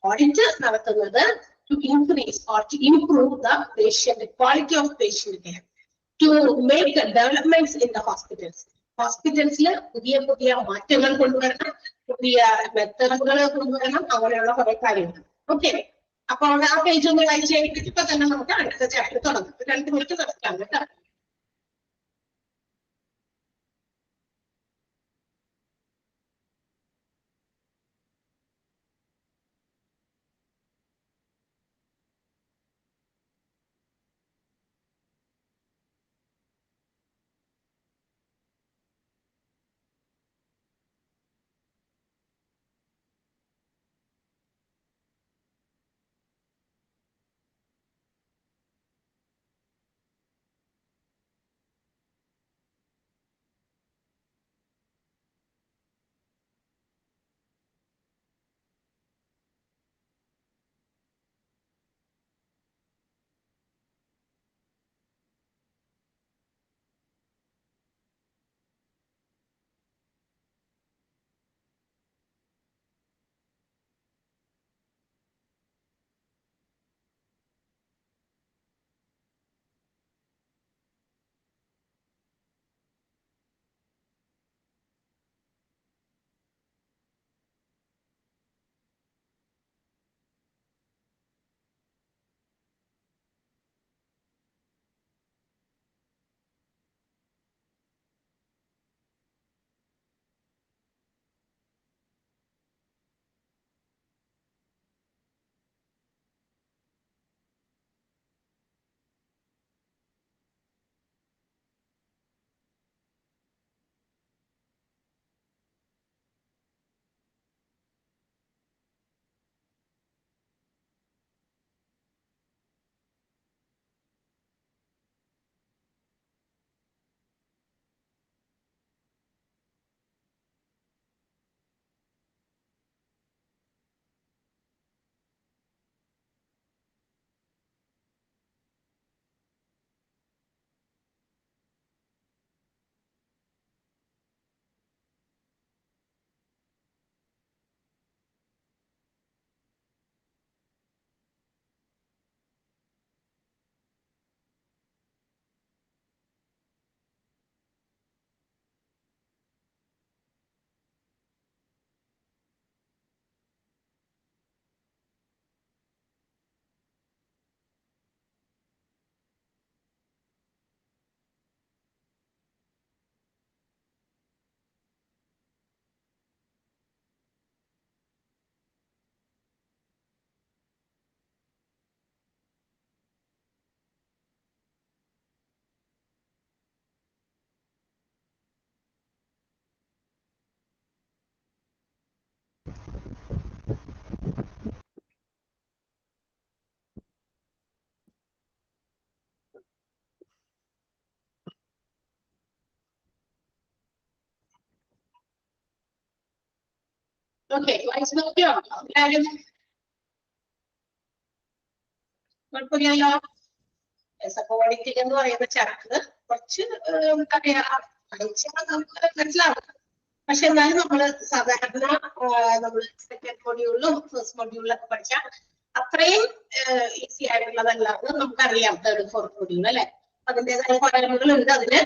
ഓഡിറ്റ് നടത്തുന്നത് to increase or to improve the patient quality of patient care, to make developments in the hospitals. ഹോസ്പിറ്റൽസിൽ പുതിയ പുതിയ മാറ്റങ്ങൾ കൊണ്ടുവരണം, പുതിയ മെത്തേഡുകൾ കൊണ്ടുവരണം, അങ്ങനെയുള്ള കുറെ കാര്യങ്ങൾ. ഓക്കെ, അപ്പൊ ആ പേജ് ഒന്ന് വായിച്ച് കഴിഞ്ഞിട്ട് ഇപ്പൊ തന്നെ നമുക്ക് അടുത്ത ചാപ്റ്റർ തുടങ്ങാം. 2 മിനിറ്റ് നടക്കാം കേട്ടോ. ഓക്കെ, വായിച്ചു നോക്കിയോ എല്ലാവരും? കുഴപ്പമില്ലല്ലോ. ഓഡിറ്റിംഗ് എന്ന് പറയുന്ന ചാപ്റ്റർ കുറച്ച് നമുക്ക് മനസ്സിലാവും. പക്ഷെ എന്നാലും നമ്മള് സാധാരണ നമ്മൾ സെക്കൻഡ് മൊഡ്യൂളിലും ഫസ്റ്റ് മൊഡ്യൂളിലൊക്കെ പഠിച്ചാൽ അത്രയും ഈസി ആയിട്ടുള്ളതല്ലാതെ നമുക്കറിയാം തേർഡ് ഫോർത്ത് മൊഡ്യൂൾ അല്ലെ. അതിൻ്റെതായ പോയിന്റുകളുണ്ട് അതിന്.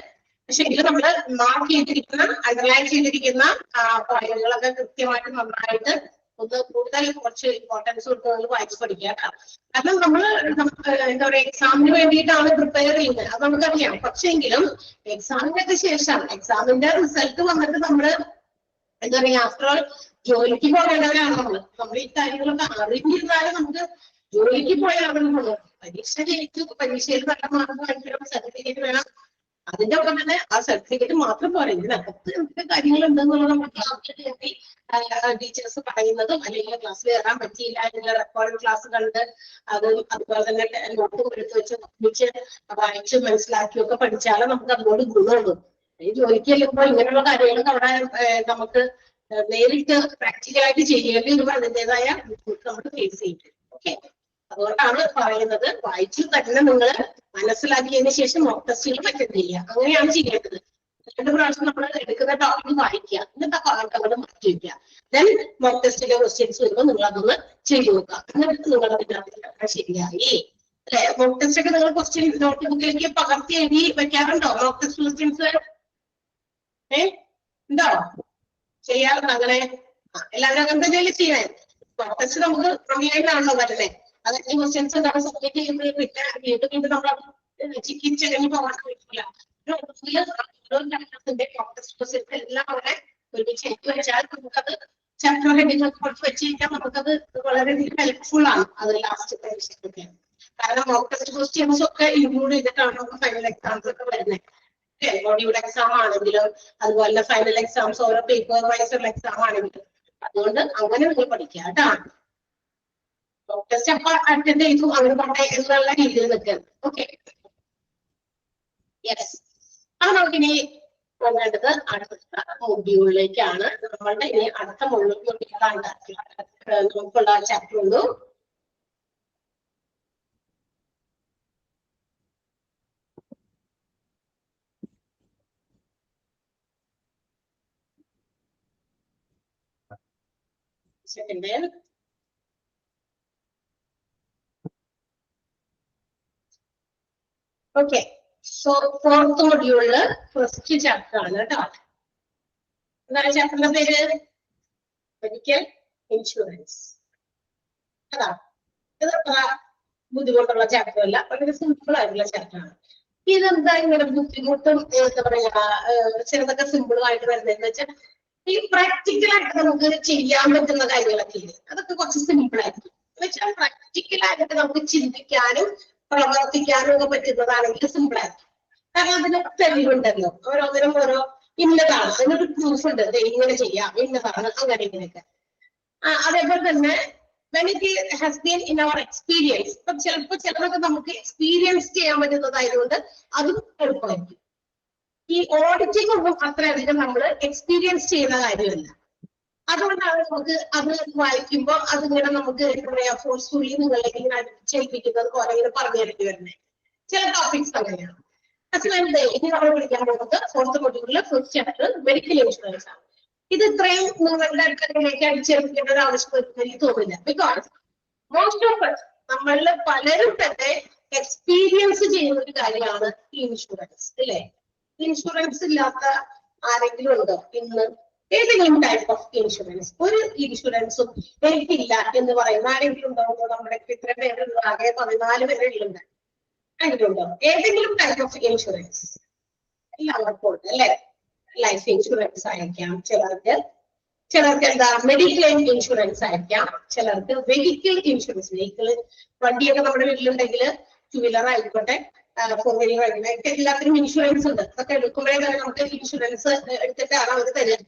പക്ഷെ എങ്കിലും നമ്മള് മാർക്ക് ചെയ്തിരിക്കുന്ന അണ്ടർലൈൻ ചെയ്തിരിക്കുന്ന പോയിന്റുകളൊക്കെ കൃത്യമായിട്ട് നന്നായിട്ട് ഒന്ന് കൂടുതൽ കുറച്ച് ഇമ്പോർട്ടൻസ് കൊടുത്ത് വായിച്ച് പഠിക്കുക. കാരണം നമ്മൾ എന്താ പറയുക എക്സാമിന് വേണ്ടിയിട്ടാണ് പ്രിപ്പയർ ചെയ്യുന്നത്, അത് നമുക്കറിയാം. പക്ഷെങ്കിലും എക്സാമിനൊക്കെ ശേഷം എക്സാമിന്റെ റിസൾട്ട് വന്നിട്ട് നമ്മള് എന്താ പറയുക ആഫ്റ്റർ ഓൾ ജോലിക്ക് പോകേണ്ടവരാണ് നമ്മൾ ഈ കാര്യങ്ങളൊക്കെ അറിഞ്ഞിരുന്നാലും നമുക്ക് ജോലിക്ക് പോയാൽ പരീക്ഷ ജയിച്ചു, പരീക്ഷയിൽ നല്ല മാർക്ക് വാങ്ങിക്കണം, സർട്ടിഫിക്കറ്റ് വേണം. അതിന്റെ ഒപ്പം തന്നെ ആ സർട്ടിഫിക്കറ്റ് മാത്രം പോരാ, ഇതിനകത്ത് എന്തൊക്കെ കാര്യങ്ങളുണ്ടെന്നുള്ളത് നമുക്ക് ക്ലാസ്സിൽ കയറി ടീച്ചേഴ്സ് പറയുന്നതും അല്ലെങ്കിൽ ക്ലാസ്സിൽ കയറാൻ പറ്റിയില്ല എന്നുള്ള റെക്കോർഡ് ക്ലാസ് കണ്ട് അതുപോലെ തന്നെ നോട്ട് എടുത്ത് വെച്ച് ഒപ്പിച്ച് വായിച്ച് മനസ്സിലാക്കിയൊക്കെ പഠിച്ചാലേ നമുക്ക് അതുകൊണ്ട് ഗുണമുള്ളൂ. ഈ ജോലിക്ക് ചെല്ലുമ്പോൾ ഇങ്ങനെയുള്ള കാര്യങ്ങളൊക്കെ അവിടെ നമുക്ക് നേരിട്ട് പ്രാക്ടിക്കലായിട്ട് ചെയ്യേണ്ടി വരുമ്പോൾ അതിൻ്റെതായ ബുദ്ധിമുട്ട് നമ്മൾ ഫേസ് ചെയ്യും. ഓക്കെ, അതുകൊണ്ടാണ് പറയുന്നത് വായിച്ചു തന്നെ നിങ്ങൾ മനസ്സിലാക്കിയതിന് ശേഷം മോക്ക് ടെസ്റ്റുകൾ അറ്റൻഡ് ചെയ്യുക. അങ്ങനെയാണ് ചെയ്യേണ്ടത്. 2 പ്രാവശ്യം നമ്മൾ എടുക്കുന്ന ടോപ്പിക് വായിക്കുക, എന്നിട്ട് ആ ഭാഗങ്ങൾ മാറ്റി വയ്ക്കുക. ദെൻ മോക്ക് ടെസ്റ്റിലെ ക്വസ്റ്റ്യൻസ് വരുമ്പോൾ നിങ്ങൾ അതൊന്ന് ചെയ്തു നോക്കുക. എന്നിട്ട് നിങ്ങൾ അതിനകത്ത് ശരിയായി അല്ലെ. മോക്ക് ടെസ്റ്റ് ഒക്കെ നിങ്ങൾ ക്വസ്റ്റ്യൻ നോട്ട് ബുക്കിലേക്ക് പകർത്തി എഴുതി വെക്കാറുണ്ടോ? മോക്ക് ടെസ്റ്റ് ക്വസ്റ്റ്യൻസ് ഉണ്ടോ? ചെയ്യാറുണ്ടോ അങ്ങനെ? എല്ലാവരും അങ്ങനെ തന്നെയല്ലേ ചെയ്യണേ. മോക്ക് ടെസ്റ്റ് നമുക്ക് ഓൺലൈനിലാണല്ലോ വരുന്നത്. അതൊക്കെ ക്വസ്റ്റ്യൻസ് നമ്മൾ സബ്മിറ്റ് ചെയ്യുന്നത് വീണ്ടും നമ്മൾ ചിക്കിച്ചകഞ്ഞ് പോകാൻ പറ്റില്ല. എല്ലാം അവിടെ ഒരുമിച്ച് എത്തി വെച്ചാൽ നമുക്കത് ചാപ്റ്റർ ഹെഡിങ് കുറച്ച് വെച്ച് കഴിഞ്ഞാൽ നമുക്കത് വളരെയധികം ഹെൽപ്ഫുൾ ആണ് അത് ലാസ്റ്റ് പരീക്ഷയ്ക്കൊക്കെ. കാരണം മോക്ക് ടെസ്റ്റ് ക്വസ്റ്റ്യൻസ് ഒക്കെ ഇൻക്ലൂഡ് ചെയ്തിട്ടാണ് നമുക്ക് ഫൈനൽ എക്സാംസ് ഒക്കെ വരുന്നത്. ബോഡിയുടെ എക്സാം ആണെങ്കിലും അതുപോലെ ഫൈനൽ എക്സാംസ് ഓരോ പേപ്പർ വൈസുള്ള എക്സാം ആണെങ്കിലും. അതുകൊണ്ട് അങ്ങനെ നിങ്ങൾ പഠിക്കുക കേട്ടോ. ടെസ്റ്റ് അപ്പൊ അറ്റൻഡ് ചെയ്തു അങ്ങനെ പോട്ടെ എന്നുള്ള രീതിയിൽ നിൽക്കുന്നത്. Okay, yes. അപ്പൊ നമുക്കിനി പോകേണ്ടത് അടുത്ത മൊഡ്യൂളിലേക്കാണ്. നമ്മളുടെ ഇനി അടുത്ത മൊഡ്യൂളാണ് നമുക്കുള്ള ചാപ്റ്റർ ഉള്ളൂ. Second okay. സോ ഫോർത്ത് മൊഡ്യൂളില് ഫസ്റ്റ് ചാപ്റ്റർ ആണ് കേട്ടോ. എന്താണ് ചാപ്റ്ററിന്റെ പേര്? Medical insurance. അതാ ഇത് ബുദ്ധിമുട്ടുള്ള ചാപ്റ്റർ അല്ല, വളരെ സിമ്പിൾ ആയിട്ടുള്ള ചാപ്റ്റർ ആണ്. ഇതെന്താ ഇങ്ങനെ ബുദ്ധിമുട്ടും എന്താ പറയാ ചിലതൊക്കെ സിമ്പിൾ ആയിട്ട് വരുന്നതെന്ന് വെച്ചാൽ ഈ പ്രാക്ടിക്കലായിട്ട് നമുക്ക് ചെയ്യാൻ പറ്റുന്ന കാര്യങ്ങളൊക്കെ ഇല്ലേ, അതൊക്കെ കുറച്ച് സിമ്പിൾ ആയിരിക്കും. എന്ന് വെച്ചാൽ പ്രാക്ടിക്കലായിട്ട് നമുക്ക് ചിന്തിക്കാനും പ്രവർത്തിക്കാനും ഒക്കെ പറ്റുന്നതാണെങ്കിൽ സിമ്പിൾ ആയിരിക്കും. കാരണം അതിനൊക്കെ തെളിവുണ്ടല്ലോ, ഓരോന്നിനും ഓരോ ഇന്നതാണ്, അതിനൊരു പ്രൂഫ് ഉണ്ട്, ഇങ്ങനെ ചെയ്യാം, ഇന്നതാണ്, അങ്ങനെ ഇങ്ങനെയൊക്കെ. അതേപോലെ തന്നെ when it has been in our experience, ഇപ്പൊ ചിലപ്പോൾ ചിലതൊക്കെ നമുക്ക് എക്സ്പീരിയൻസ് ചെയ്യാൻ പറ്റുന്നതായതുകൊണ്ട് അതും എളുപ്പമായിരിക്കും. ഈ ഓഡിറ്റിംഗ് ഒന്നും അത്രയധികം നമ്മൾ എക്സ്പീരിയൻസ് ചെയ്യുന്ന കാര്യമല്ല. അതുകൊണ്ടാണ് നമുക്ക് അത് വായിക്കുമ്പോൾ അതിങ്ങനെ നമുക്ക് എന്താ പറയാ ഫോഴ്സ്ഫുള്ളി നിങ്ങളിലേക്ക് ഇങ്ങനെ അടിച്ചേൽപ്പിക്കുന്നത് പോലെ ഇങ്ങനെ പറഞ്ഞു തരേണ്ടി വരുന്നത്. ചില ടോപ്പിക്സ് അങ്ങനെയാണ്. അതുകൊണ്ട് ഇനി നമ്മൾ പഠിക്കാൻ പോകുന്നത് ഫോർത്ത് മൊഡ്യൂളിലെ ഫസ്റ്റ് ചാപ്റ്റർ മെഡിക്കൽ ഇൻഷുറൻസ് ആണ്. ഇത് ഇത്രയും നിങ്ങളുടെ അടുക്കളയിലേക്ക് അടിച്ചേൽപ്പിക്കേണ്ട ഒരു ആവശ്യം എനിക്ക് തോന്നില്ല. ബിക്കോസ് മോസ്റ്റ് ഓഫ് us നമ്മളിൽ പലരും തന്നെ എക്സ്പീരിയൻസ് ചെയ്യുന്ന ഒരു കാര്യമാണ് ഇൻഷുറൻസ് അല്ലേ. ഇൻഷുറൻസ് ഇല്ലാത്ത ആരെങ്കിലും ഉണ്ടോ ഇന്ന്? ഏതെങ്കിലും ടൈപ്പ് ഓഫ് ഇൻഷുറൻസ്, ഒരു ഇൻഷുറൻസും എനിക്കില്ല എന്ന് പറയുന്ന ആരെങ്കിലും ഉണ്ടോ? നമ്മുടെ ഇത്ര പേരുണ്ട്, ആകെ 14 പേരുണ്ട്. ആരെങ്കിലും ഉണ്ടോ ഏതെങ്കിലും ടൈപ്പ് ഓഫ് ഇൻഷുറൻസ്? എല്ലാവർക്കും ഉണ്ട് അല്ലെ. ലൈഫ് ഇൻഷുറൻസ് ആയിരിക്കാം, ചിലർക്ക് എന്താ മെഡിക്ലെയിം ഇൻഷുറൻസ് ആയിരിക്കാം, ചിലർക്ക് വെഹിക്കിൾ ഇൻഷുറൻസ്, വണ്ടിയൊക്കെ നമ്മുടെ വീട്ടിലുണ്ടെങ്കിൽ 2 വീലർ ആയിക്കോട്ടെ 4 വീലർ ആയിക്കോട്ടെ എല്ലാത്തിനും ഇൻഷുറൻസ് ഉണ്ട്. അതൊക്കെ എടുക്കുമ്പോഴേ തന്നെ നമുക്ക് ഇൻഷുറൻസ് എടുത്തിട്ടാണ് അവർ തരുന്നത്.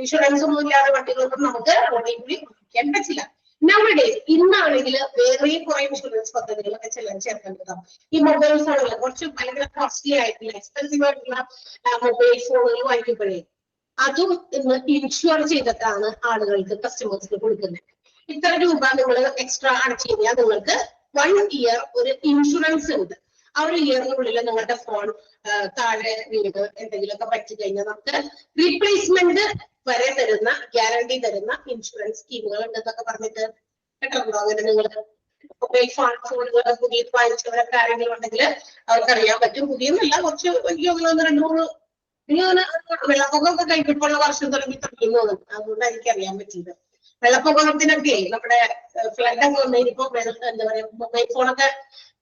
ഇൻഷുറൻസ് ഒന്നും ഇല്ലാതെ വണ്ടികളൊന്നും നമുക്ക് റോഡിൽ കൂടി ഓടിക്കാൻ പറ്റില്ല. നമ്മുടെ ഇന്നാണെങ്കിൽ വേറെയും കുറെ ഇൻഷുറൻസ് പദ്ധതികളൊക്കെ ചേർക്കേണ്ടതാണ്. ഈ മൊബൈൽ ഫോണുകൾ കുറച്ച് ഭയങ്കര കോസ്റ്റ്ലി ആയിട്ടുള്ള എക്സ്പെൻസീവ് ആയിട്ടുള്ള മൊബൈൽ ഫോണുകൾ വാങ്ങിക്കുമ്പോഴേ അതും ഇന്ന് ഇൻഷുർ ചെയ്തിട്ടാണ് ആളുകൾക്ക് കസ്റ്റമേഴ്സിന് കൊടുക്കുന്നത്. ഇത്ര രൂപ നിങ്ങൾ എക്സ്ട്രാ അടച്ചു കഴിഞ്ഞാൽ നിങ്ങൾക്ക് 1 ഇയർ ഒരു ഇൻഷുറൻസ് ഉണ്ട്. ആ ഒരു ഇയറിനുള്ളിൽ നിങ്ങളുടെ ഫോൺ താഴെ വീട് എന്തെങ്കിലുമൊക്കെ പറ്റി കഴിഞ്ഞാൽ നമുക്ക് റീപ്ലേസ്മെന്റ് വരെ തരുന്ന ഗ്യാരണ്ടി തരുന്ന ഇൻഷുറൻസ് സ്കീമുകൾ ഉണ്ടെന്നൊക്കെ പറഞ്ഞിട്ട് കേട്ടോ. അങ്ങനെ നിങ്ങൾ മൊബൈൽ ഫോണുകൾ പുതിയ വാങ്ങിച്ചവരൊക്കെ ആരെങ്കിലും ഉണ്ടെങ്കിൽ അവർക്കറിയാൻ പറ്റും. പുതിയൊന്നല്ല, കുറച്ച് എനിക്ക് തോന്നുന്നു 2-3 വെള്ളപ്പൊക്കമൊക്കെ കഴിഞ്ഞിട്ടുള്ള വർഷം തുടങ്ങിയെന്ന്. അതുകൊണ്ട് എനിക്കറിയാൻ പറ്റിയത് വെള്ളപ്പൊക്കത്തിനൊക്കെ നമ്മുടെ ഫ്ലഡ് ഒക്കെ വന്നതിനിപ്പോ എന്താ പറയാ മൊബൈൽ ഫോണൊക്കെ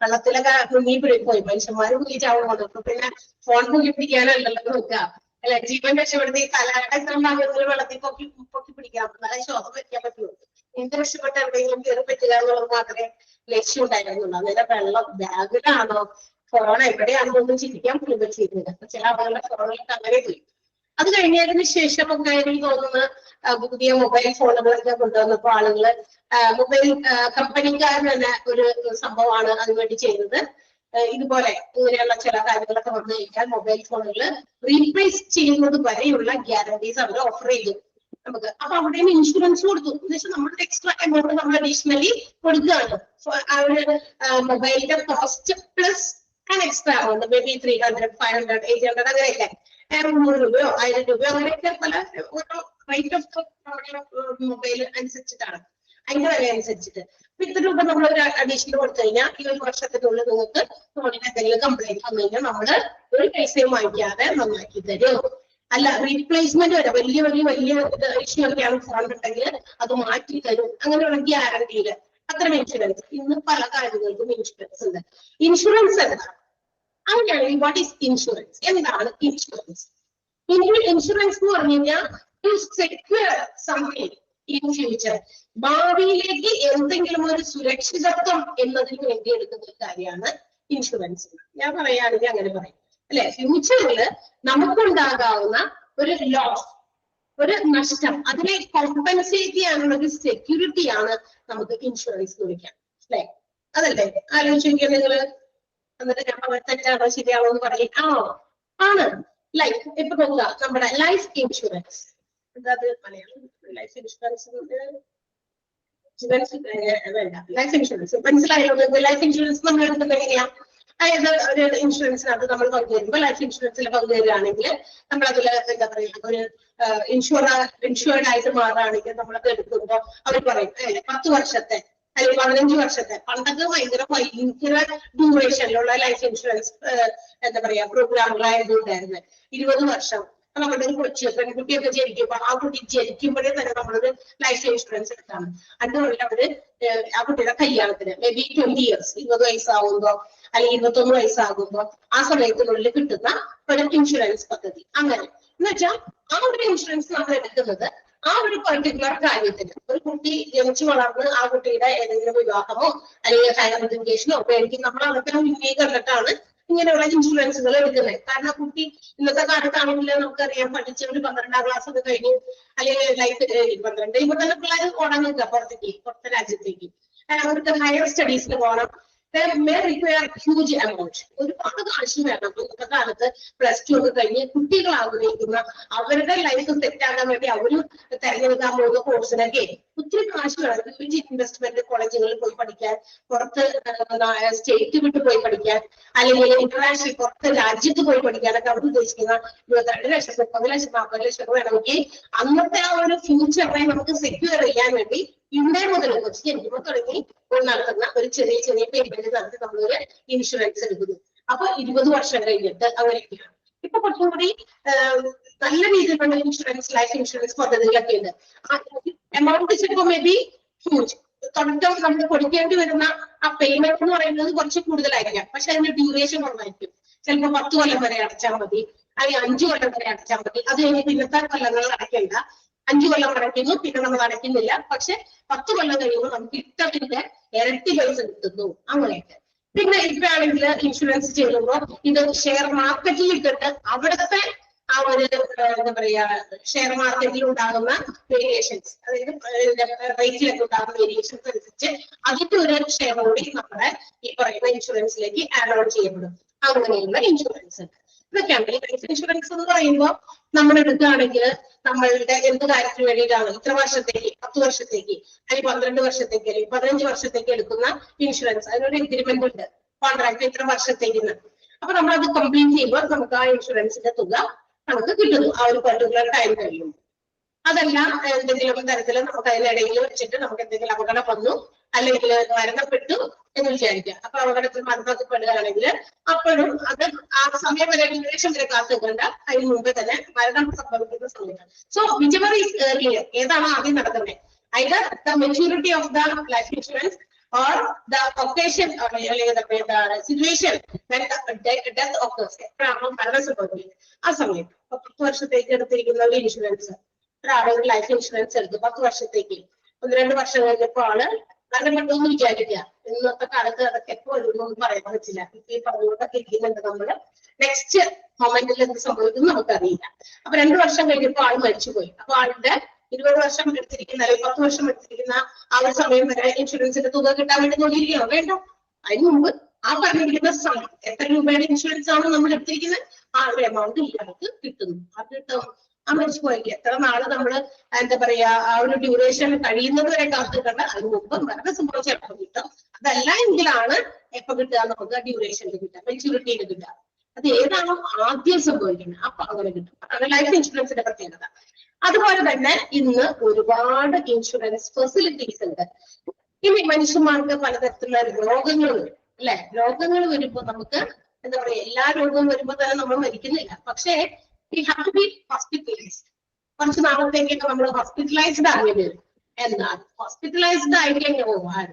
വെള്ളത്തിലൊക്കെ മുങ്ങി പോയി മനുഷ്യന്മാര് മുങ്ങി ചാവുന്നത്. അപ്പൊ പിന്നെ ഫോൺ മുങ്ങി പിടിക്കാനല്ലല്ലോ നോക്കുക, അല്ലെ? ജീവൻ രക്ഷപ്പെടുത്തി തലയുടെ ഭാഗത്തിൽ വെള്ളത്തിൽ പൊക്കി പിടിക്കാം, നല്ല ശ്വാസം വയ്ക്കാൻ പറ്റുള്ളൂ. എന്ത് രക്ഷപ്പെട്ട എവിടെയെങ്കിലും കയറി പറ്റുക എന്നുള്ളത് മാത്രമേ ലക്ഷ്യം ഉണ്ടായിരുന്നുള്ളൂ. അന്നേരം വെള്ളം ബാഗിലാണോ ഫോൺ എവിടെയാണെന്നൊന്നും ചിന്തിക്കാൻ പോലും പറ്റിയിരുന്നില്ല. ചില ആളുകളുടെ ഫോണിലൊക്കെ അങ്ങനെ പോയി. അത് കഴിഞ്ഞതിന് ശേഷം ഒക്കെ എനിക്ക് തോന്നുന്നു പുതിയ മൊബൈൽ ഫോണുകളൊക്കെ കൊണ്ടുവന്നപ്പോ ആളുകള് മൊബൈൽ കമ്പനിക്കാരൻ തന്നെ ഒരു സംഭവമാണ് അതിനുവേണ്ടി ചെയ്തത്. ഇതുപോലെ ഇങ്ങനെയുള്ള ചില കാര്യങ്ങളൊക്കെ വന്നു കഴിഞ്ഞാൽ മൊബൈൽ ഫോണുകൾ റീപ്ലേസ് ചെയ്യുന്നത് വരെയുള്ള ഗ്യാരണ്ടീസ് അവർ ഓഫർ ചെയ്തു നമുക്ക്. അപ്പൊ അവിടെയും ഇൻഷുറൻസ് കൊടുത്തു. എന്ന് വെച്ചാൽ നമ്മുടെ എക്സ്ട്രാ എമൗണ്ട് നമ്മൾ അഡീഷണലി കൊടുക്കുകയാണ്. ആ ഒരു മൊബൈലിന്റെ cost plus an extra amount, maybe 300, 500, 800 അങ്ങനെയൊക്കെ 300 രൂപയോ 1000 രൂപയോ അങ്ങനെയൊക്കെ പല ഓരോ റേറ്റ് ഓഫ് മൊബൈൽ അനുസരിച്ചിട്ടാണ്, അതിന്റെ വില അനുസരിച്ചിട്ട്. ഇത്ര രൂപ നമ്മൾ ഒരു അഡീഷണൽ കൊടുത്തു കഴിഞ്ഞാൽ ഈ ഒരു വർഷത്തിനുള്ളിൽ നിങ്ങൾക്ക് ഫോണിന് എന്തെങ്കിലും കംപ്ലൈന്റ് വന്നു കഴിഞ്ഞാൽ നമ്മള് ഒരു പൈസയും വാങ്ങിക്കാതെ നന്നാക്കി തരും. അല്ല റീപ്ലേസ്മെന്റ് വരെ വലിയ ഇഷ്യൂ ഒക്കെയാണ് ഫോൺ ഉണ്ടെങ്കിൽ അത് മാറ്റി തരും. അങ്ങനെയുള്ള ഗ്യാരണ്ടിയില് അത്തരം ഇൻഷുറൻസ് ഇന്ന് പല കാര്യങ്ങൾക്കും ഇൻഷുറൻസ് ഉണ്ട്. ഇൻഷുറൻസ് എന്താണ്? അങ്ങനെയാണെങ്കിൽ വാട്ട് ഈസ് ഇൻഷുറൻസ്? എന്താണ് ഇൻഷുറൻസ്? ഇൻഷുറൻസ് എന്ന് പറഞ്ഞു കഴിഞ്ഞാൽ to secure something in future, ഭാവിയിലേക്ക് എന്തെങ്കിലും ഒരു സുരക്ഷിതത്വം എന്നതിന് വേണ്ടി എടുക്കുന്ന ഒരു കാര്യമാണ് ഇൻഷുറൻസ്. ഞാൻ പറയുകയാണെങ്കിൽ അങ്ങനെ പറയും, അല്ലെ? ഫ്യൂച്ചറിൽ നമുക്കുണ്ടാകാവുന്ന ഒരു ലോസ്, ഒരു നഷ്ടം, അതിനെ കോമ്പൻസേറ്റ് ചെയ്യാനുള്ള ഒരു സെക്യൂരിറ്റിയാണ് നമുക്ക് ഇൻഷുറൻസ് എന്ന് വിളിക്കാം, അല്ലെ? അതല്ലേ? ആലോചിച്ച് നോക്കിയാൽ നിങ്ങള്. എന്നിട്ട് ഞാൻ തെറ്റാണോ ശരിയാണോ എന്ന് പറയും. ആണ്. ലൈഫ് ഇപ്പൊ നോക്കുക, നമ്മുടെ ലൈഫ് ഇൻഷുറൻസ്, അത് മലയാളം ലൈഫ് ഇൻഷുറൻസ് വേണ്ട, ലൈഫ് ഇൻഷുറൻസ് മനസ്സിലായോ? ലൈഫ് ഇൻഷുറൻസ് നമ്മൾ എടുക്കുന്നത് എങ്ങനെയാ? അതായത് ഒരു ഇൻഷുറൻസിനകത്ത് നമ്മൾ പങ്കുവരുമ്പോൾ ലൈഫ് ഇൻഷുറൻസിൽ പങ്കുവരികയാണെങ്കിൽ നമ്മൾ അതിൽ എന്താ പറയുക ഒരു ഇൻഷുർഡ് ആയിട്ട് മാറുകയാണെങ്കിൽ നമ്മളത് എടുക്കുമ്പോൾ അവർ പറയും 10 വർഷത്തെ അല്ലെങ്കിൽ 15 വർഷത്തെ. പണ്ടൊക്കെ ഭയങ്കര ഡ്യൂറേഷനിലുള്ള ലൈഫ് ഇൻഷുറൻസ് എന്താ പറയാ പ്രോഗ്രാമുകളായിരുന്നു. 20 വർഷം. നമ്മുടെ ഒരു പെൺകുട്ടിയൊക്കെ ജനിക്കുമ്പോൾ ആ കുട്ടി ജനിക്കുമ്പോഴേ തന്നെ നമ്മളൊരു ലൈഫ് ഇൻഷുറൻസ് എടുത്താണ്. അതുകൊണ്ട് അവര് ആ കുട്ടിയുടെ കല്യാണത്തിന് മേ ബി 20 years 20 വയസ്സാകുമ്പോ അല്ലെങ്കിൽ 21 വയസ്സാകുമ്പോ ആ സമയത്തിനുള്ളിൽ കിട്ടുന്ന ഒരു ഇൻഷുറൻസ് പദ്ധതി. അങ്ങനെ എന്ന് വെച്ചാൽ ആ ഒരു ഇൻഷുറൻസ് നമ്മൾ എടുക്കുന്നത് ആ ഒരു പെർട്ടിക്കുലർ കാര്യത്തിന്. ഒരു കുട്ടി ജനിച്ചു വളർന്ന് ആ കുട്ടിയുടെ ഏതെങ്കിലും വിവാഹമോ അല്ലെങ്കിൽ ഹയർ എഡ്യൂക്കേഷനോ ഒക്കെ ആയിരിക്കും നമ്മൾ അതൊക്കെ മുന്നേ കണ്ടിട്ടാണ് ഇങ്ങനെയുള്ള ഇൻഷുറൻസുകൾ എടുക്കുന്നത്. കാരണം കുട്ടി ഇന്നത്തെ കാലത്താണെങ്കിൽ നമുക്കറിയാം പഠിച്ച ഒരു 12ാം ക്ലാസ് ഒക്കെ കഴിഞ്ഞു അല്ലെങ്കിൽ ലൈഫ് 12 ഇപ്പൊ തന്നെ പിള്ളേർ ഓടാൻ നിൽക്കുക പുറത്തെ രാജ്യത്തേക്ക്. അവർക്ക് ഹയർ സ്റ്റഡീസിന് പോകണം. ഹ്യൂജ് എമൗണ്ട്, ഒരുപാട് കാശ് വേണം. ഇന്നത്തെ കാലത്ത് +2 ഒക്കെ കഴിഞ്ഞ് കുട്ടികൾ ആഗ്രഹിക്കുന്ന അവരുടെ ലൈഫ് സെറ്റ് ആകാൻ വേണ്ടി അവരും തെരഞ്ഞെടുക്കാൻ പോകുന്ന കോഴ്സിനൊക്കെ ഒത്തിരി കാശ് വേണം. ഹ്യൂജ് ഇൻവെസ്റ്റ്മെന്റ് കോളേജുകളിൽ പോയി പഠിക്കാൻ, പുറത്ത് സ്റ്റേറ്റ് വിട്ട് പോയി പഠിക്കാൻ, അല്ലെങ്കിൽ ഇന്റർനാഷണൽ പുറത്ത് രാജ്യത്ത് പോയി പഠിക്കാനൊക്കെ അവർ ഉദ്ദേശിക്കുന്ന 22 ലക്ഷം 30 ലക്ഷം 40 ലക്ഷം വേണമെങ്കിൽ അന്നത്തെ ആ ഒരു ഫ്യൂച്ചറിനെ നമുക്ക് സെക്യൂർ ചെയ്യാൻ വേണ്ടി ഇവിടെ മുതൽ കൊച്ചു ജനിക്കുമ്പോൾ തുടങ്ങി നടത്തുന്ന ഒരു ചെറിയ പേയ്മെന്റ് നടത്തി നമ്മളൊരു ഇൻഷുറൻസ് എടുക്കുന്നു. അപ്പൊ 20 വർഷം കഴിഞ്ഞിട്ട് അങ്ങനെയൊക്കെയാണ്. ഇപ്പൊ കുറച്ചും കൂടി നല്ല രീതിയിലുള്ള ഇൻഷുറൻസ് ലൈഫ് ഇൻഷുറൻസ് പദ്ധതികളൊക്കെ ഉണ്ട്. എമൗണ്ട് ചിലപ്പോൾ മേ ബി ഹ്യൂജ്. തുടക്കം നമ്മൾ കൊടുക്കേണ്ടി വരുന്ന ആ പേയ്മെന്റ് എന്ന് പറയുന്നത് കുറച്ച് കൂടുതലായിരിക്കാം, പക്ഷെ അതിന്റെ ഡ്യൂറേഷൻ കുറവായിരിക്കും. ചിലപ്പോൾ 10 കൊല്ലം വരെ അടച്ചാൽ മതി, അല്ലെങ്കിൽ 5 കൊല്ലം വരെ അടച്ചാൽ മതി. അത് കഴിഞ്ഞ് പിന്നത്തെ കൊല്ലങ്ങൾ അടയ്ക്കേണ്ട. 5 കൊല്ലം അടയ്ക്കുന്നു, പിന്നെ നമ്മൾ അടയ്ക്കുന്നില്ല. പക്ഷെ 10 കൊല്ലം കഴിയുമ്പോൾ നമുക്ക് ഇഷ്ടത്തിന്റെ ഇരട്ടി പൈസ കിട്ടുന്നു. അങ്ങനെയൊക്കെ. പിന്നെ ഇപ്പോഴാണെങ്കിൽ ഇൻഷുറൻസ് ചെയ്യുമ്പോൾ ഇത് ഷെയർ മാർക്കറ്റിൽ ഇട്ടിട്ട് അവിടുത്തെ ആ ഒരു എന്താ പറയാ ഷെയർ മാർക്കറ്റിൽ ഉണ്ടാകുന്ന വേരിയേഷൻസ്, അതായത് റേറ്റിലൊക്കെ ഉണ്ടാകുന്ന വേരിയേഷൻസ് അനുസരിച്ച് അതിന്റെ ഒരു ഷെയർ കൂടി നമ്മുടെ ഈ പറയുന്ന ഇൻഷുറൻസിലേക്ക് ആഡ് ഓൺ ചെയ്യപ്പെടും. അങ്ങനെയുള്ള ഇൻഷുറൻസ് ഉണ്ട്. ഇതൊക്കെയാണ് ലൈഫ് ഇൻഷുറൻസ് എന്ന് പറയുമ്പോൾ നമ്മൾ എടുക്കുകയാണെങ്കിൽ നമ്മളുടെ എന്ത് കാര്യത്തിന് വേണ്ടിയിട്ടാണ് ഇത്ര വർഷത്തേക്ക്, 10 വർഷത്തേക്ക് അല്ലെങ്കിൽ 12 വർഷത്തേക്ക് അല്ലെങ്കിൽ 15 വർഷത്തേക്ക് എടുക്കുന്ന ഇൻഷുറൻസ്, അതിനൊരു എഗ്രിമെന്റ് ഉണ്ട്, കോൺട്രാക്ട് ഇത്ര വർഷത്തേക്ക്. അപ്പൊ നമ്മൾ അത് കംപ്ലീറ്റ് ചെയ്യുമ്പോൾ നമുക്ക് ആ ഇൻഷുറൻസിന്റെ തുക നമുക്ക് കിട്ടുന്നു ആ ഒരു പർട്ടിക്കുലർ ടൈം കഴിയുമ്പോൾ. അതല്ല എന്തെങ്കിലും തരത്തിൽ നമുക്ക് അതിനിടയിൽ വെച്ചിട്ട് നമുക്ക് എന്തെങ്കിലും അപകടം വന്നു അല്ലെങ്കിൽ മരണപ്പെട്ടു എന്ന് വിചാരിക്കുക. അപ്പൊ അപകടത്തിൽ മരണപ്പെടുകയാണെങ്കിൽ അപ്പോഴും അത് ആ സമയം വരെ ഡ്യൂറേഷൻ വരെ കാത്തുനിൽക്കേണ്ട, അതിന് മുമ്പ് തന്നെ മരണം സംഭവിക്കുന്ന സമയത്ത്. സോ വിച്ചെവർ ഈസ് ഏർലിയർ, ഏതാണ് ആദ്യം നടക്കുന്നത്, either the maturity of the life insurance or the occasion or the situation when the death occurs. എപ്പോഴാണോ മരണം സംഭവിക്കുന്നത് ആ സമയത്ത്. 10 വർഷത്തേക്ക് എടുത്തിരിക്കുന്ന ഒരു ഇൻഷുറൻസ്, ഒരാളെ ഒരു ലൈഫ് ഇൻഷുറൻസ് എടുത്ത് 10 വർഷത്തേക്ക് 1-2 വർഷം കഴിഞ്ഞപ്പോൾ ആള് മരണപ്പെട്ടു എന്ന് വിചാരിക്കുക. ഇന്നത്തെ കാലത്ത് അതൊക്കെ എപ്പോ ഒന്നും പറയാൻ പറ്റില്ല. ഇപ്പൊ ഈ പറഞ്ഞുകൊണ്ടൊക്കെ ഇരിക്കുന്നുണ്ട് നമ്മള്. നെക്സ്റ്റ് മൊമെന്റിൽ എന്ത് സംഭവിക്കുന്നു നമുക്കറിയില്ല. അപ്പൊ 2 വർഷം കഴിഞ്ഞപ്പോൾ ആൾ മരിച്ചുപോയി. അപ്പൊ ആളുടെ 20 വർഷം എടുത്തിരിക്കുന്ന അല്ലെങ്കിൽ 10 വർഷം എടുത്തിരിക്കുന്ന ആ ഒരു സമയം വരെ ഇൻഷുറൻസിന്റെ തുക കിട്ടാൻ വേണ്ടി നോക്കിയിരിക്കണോ? വേണ്ട. അതിന് മുമ്പ് ആ പറഞ്ഞിരിക്കുന്ന സമയം എത്ര രൂപയുടെ ഇൻഷുറൻസ് ആണ് നമ്മൾ എടുത്തിരിക്കുന്നത്, ആ ഒരു എമൗണ്ട് ഇയാൾക്ക് കിട്ടുന്നു. അത് കിട്ടും. ആ മരിച്ചു പോയെങ്കിൽ എത്ര നാള് നമ്മള് എന്താ പറയാ ആ ഒരു ഡ്യൂറേഷൻ കഴിയുന്നത് വരെ കാത്തിട്ടുണ്ട്, അതിന് മുമ്പ് മരണം സംഭവിച്ച എപ്പം കിട്ടും. അതല്ല എങ്കിലാണ് എപ്പൊ കിട്ടുക, നമുക്ക് ഡ്യൂറേഷനിൽ കിട്ടുക, മെച്യൂരിറ്റിയിൽ കിട്ടുക. അത് ഏതാണോ ആദ്യം സംഭവിക്കുന്നത് അപ്പൊ അങ്ങനെ കിട്ടും. അതാണ് ലൈഫ് ഇൻഷുറൻസിന്റെ പ്രത്യേകത. അതുപോലെ തന്നെ ഇന്ന് ഒരുപാട് ഇൻഷുറൻസ് ഫെസിലിറ്റീസ് ഉണ്ട്. ഇനി മനുഷ്യന്മാർക്ക് പലതരത്തിലുള്ള രോഗങ്ങൾ വരും അല്ലെ. രോഗങ്ങൾ വരുമ്പോൾ നമുക്ക് എന്താ പറയാ, എല്ലാ രോഗവും വരുമ്പോൾ തന്നെ നമ്മൾ മരിക്കുന്നില്ല. പക്ഷേ we have to be hospitalized. കുറച്ച് നാളത്തേക്ക് നമ്മൾ ഹോസ്പിറ്റലൈസ്ഡ് ആകേണ്ടി വരും. എന്നാൽ ഹോസ്പിറ്റലൈസ്ഡ് ആയി കഴിഞ്ഞോ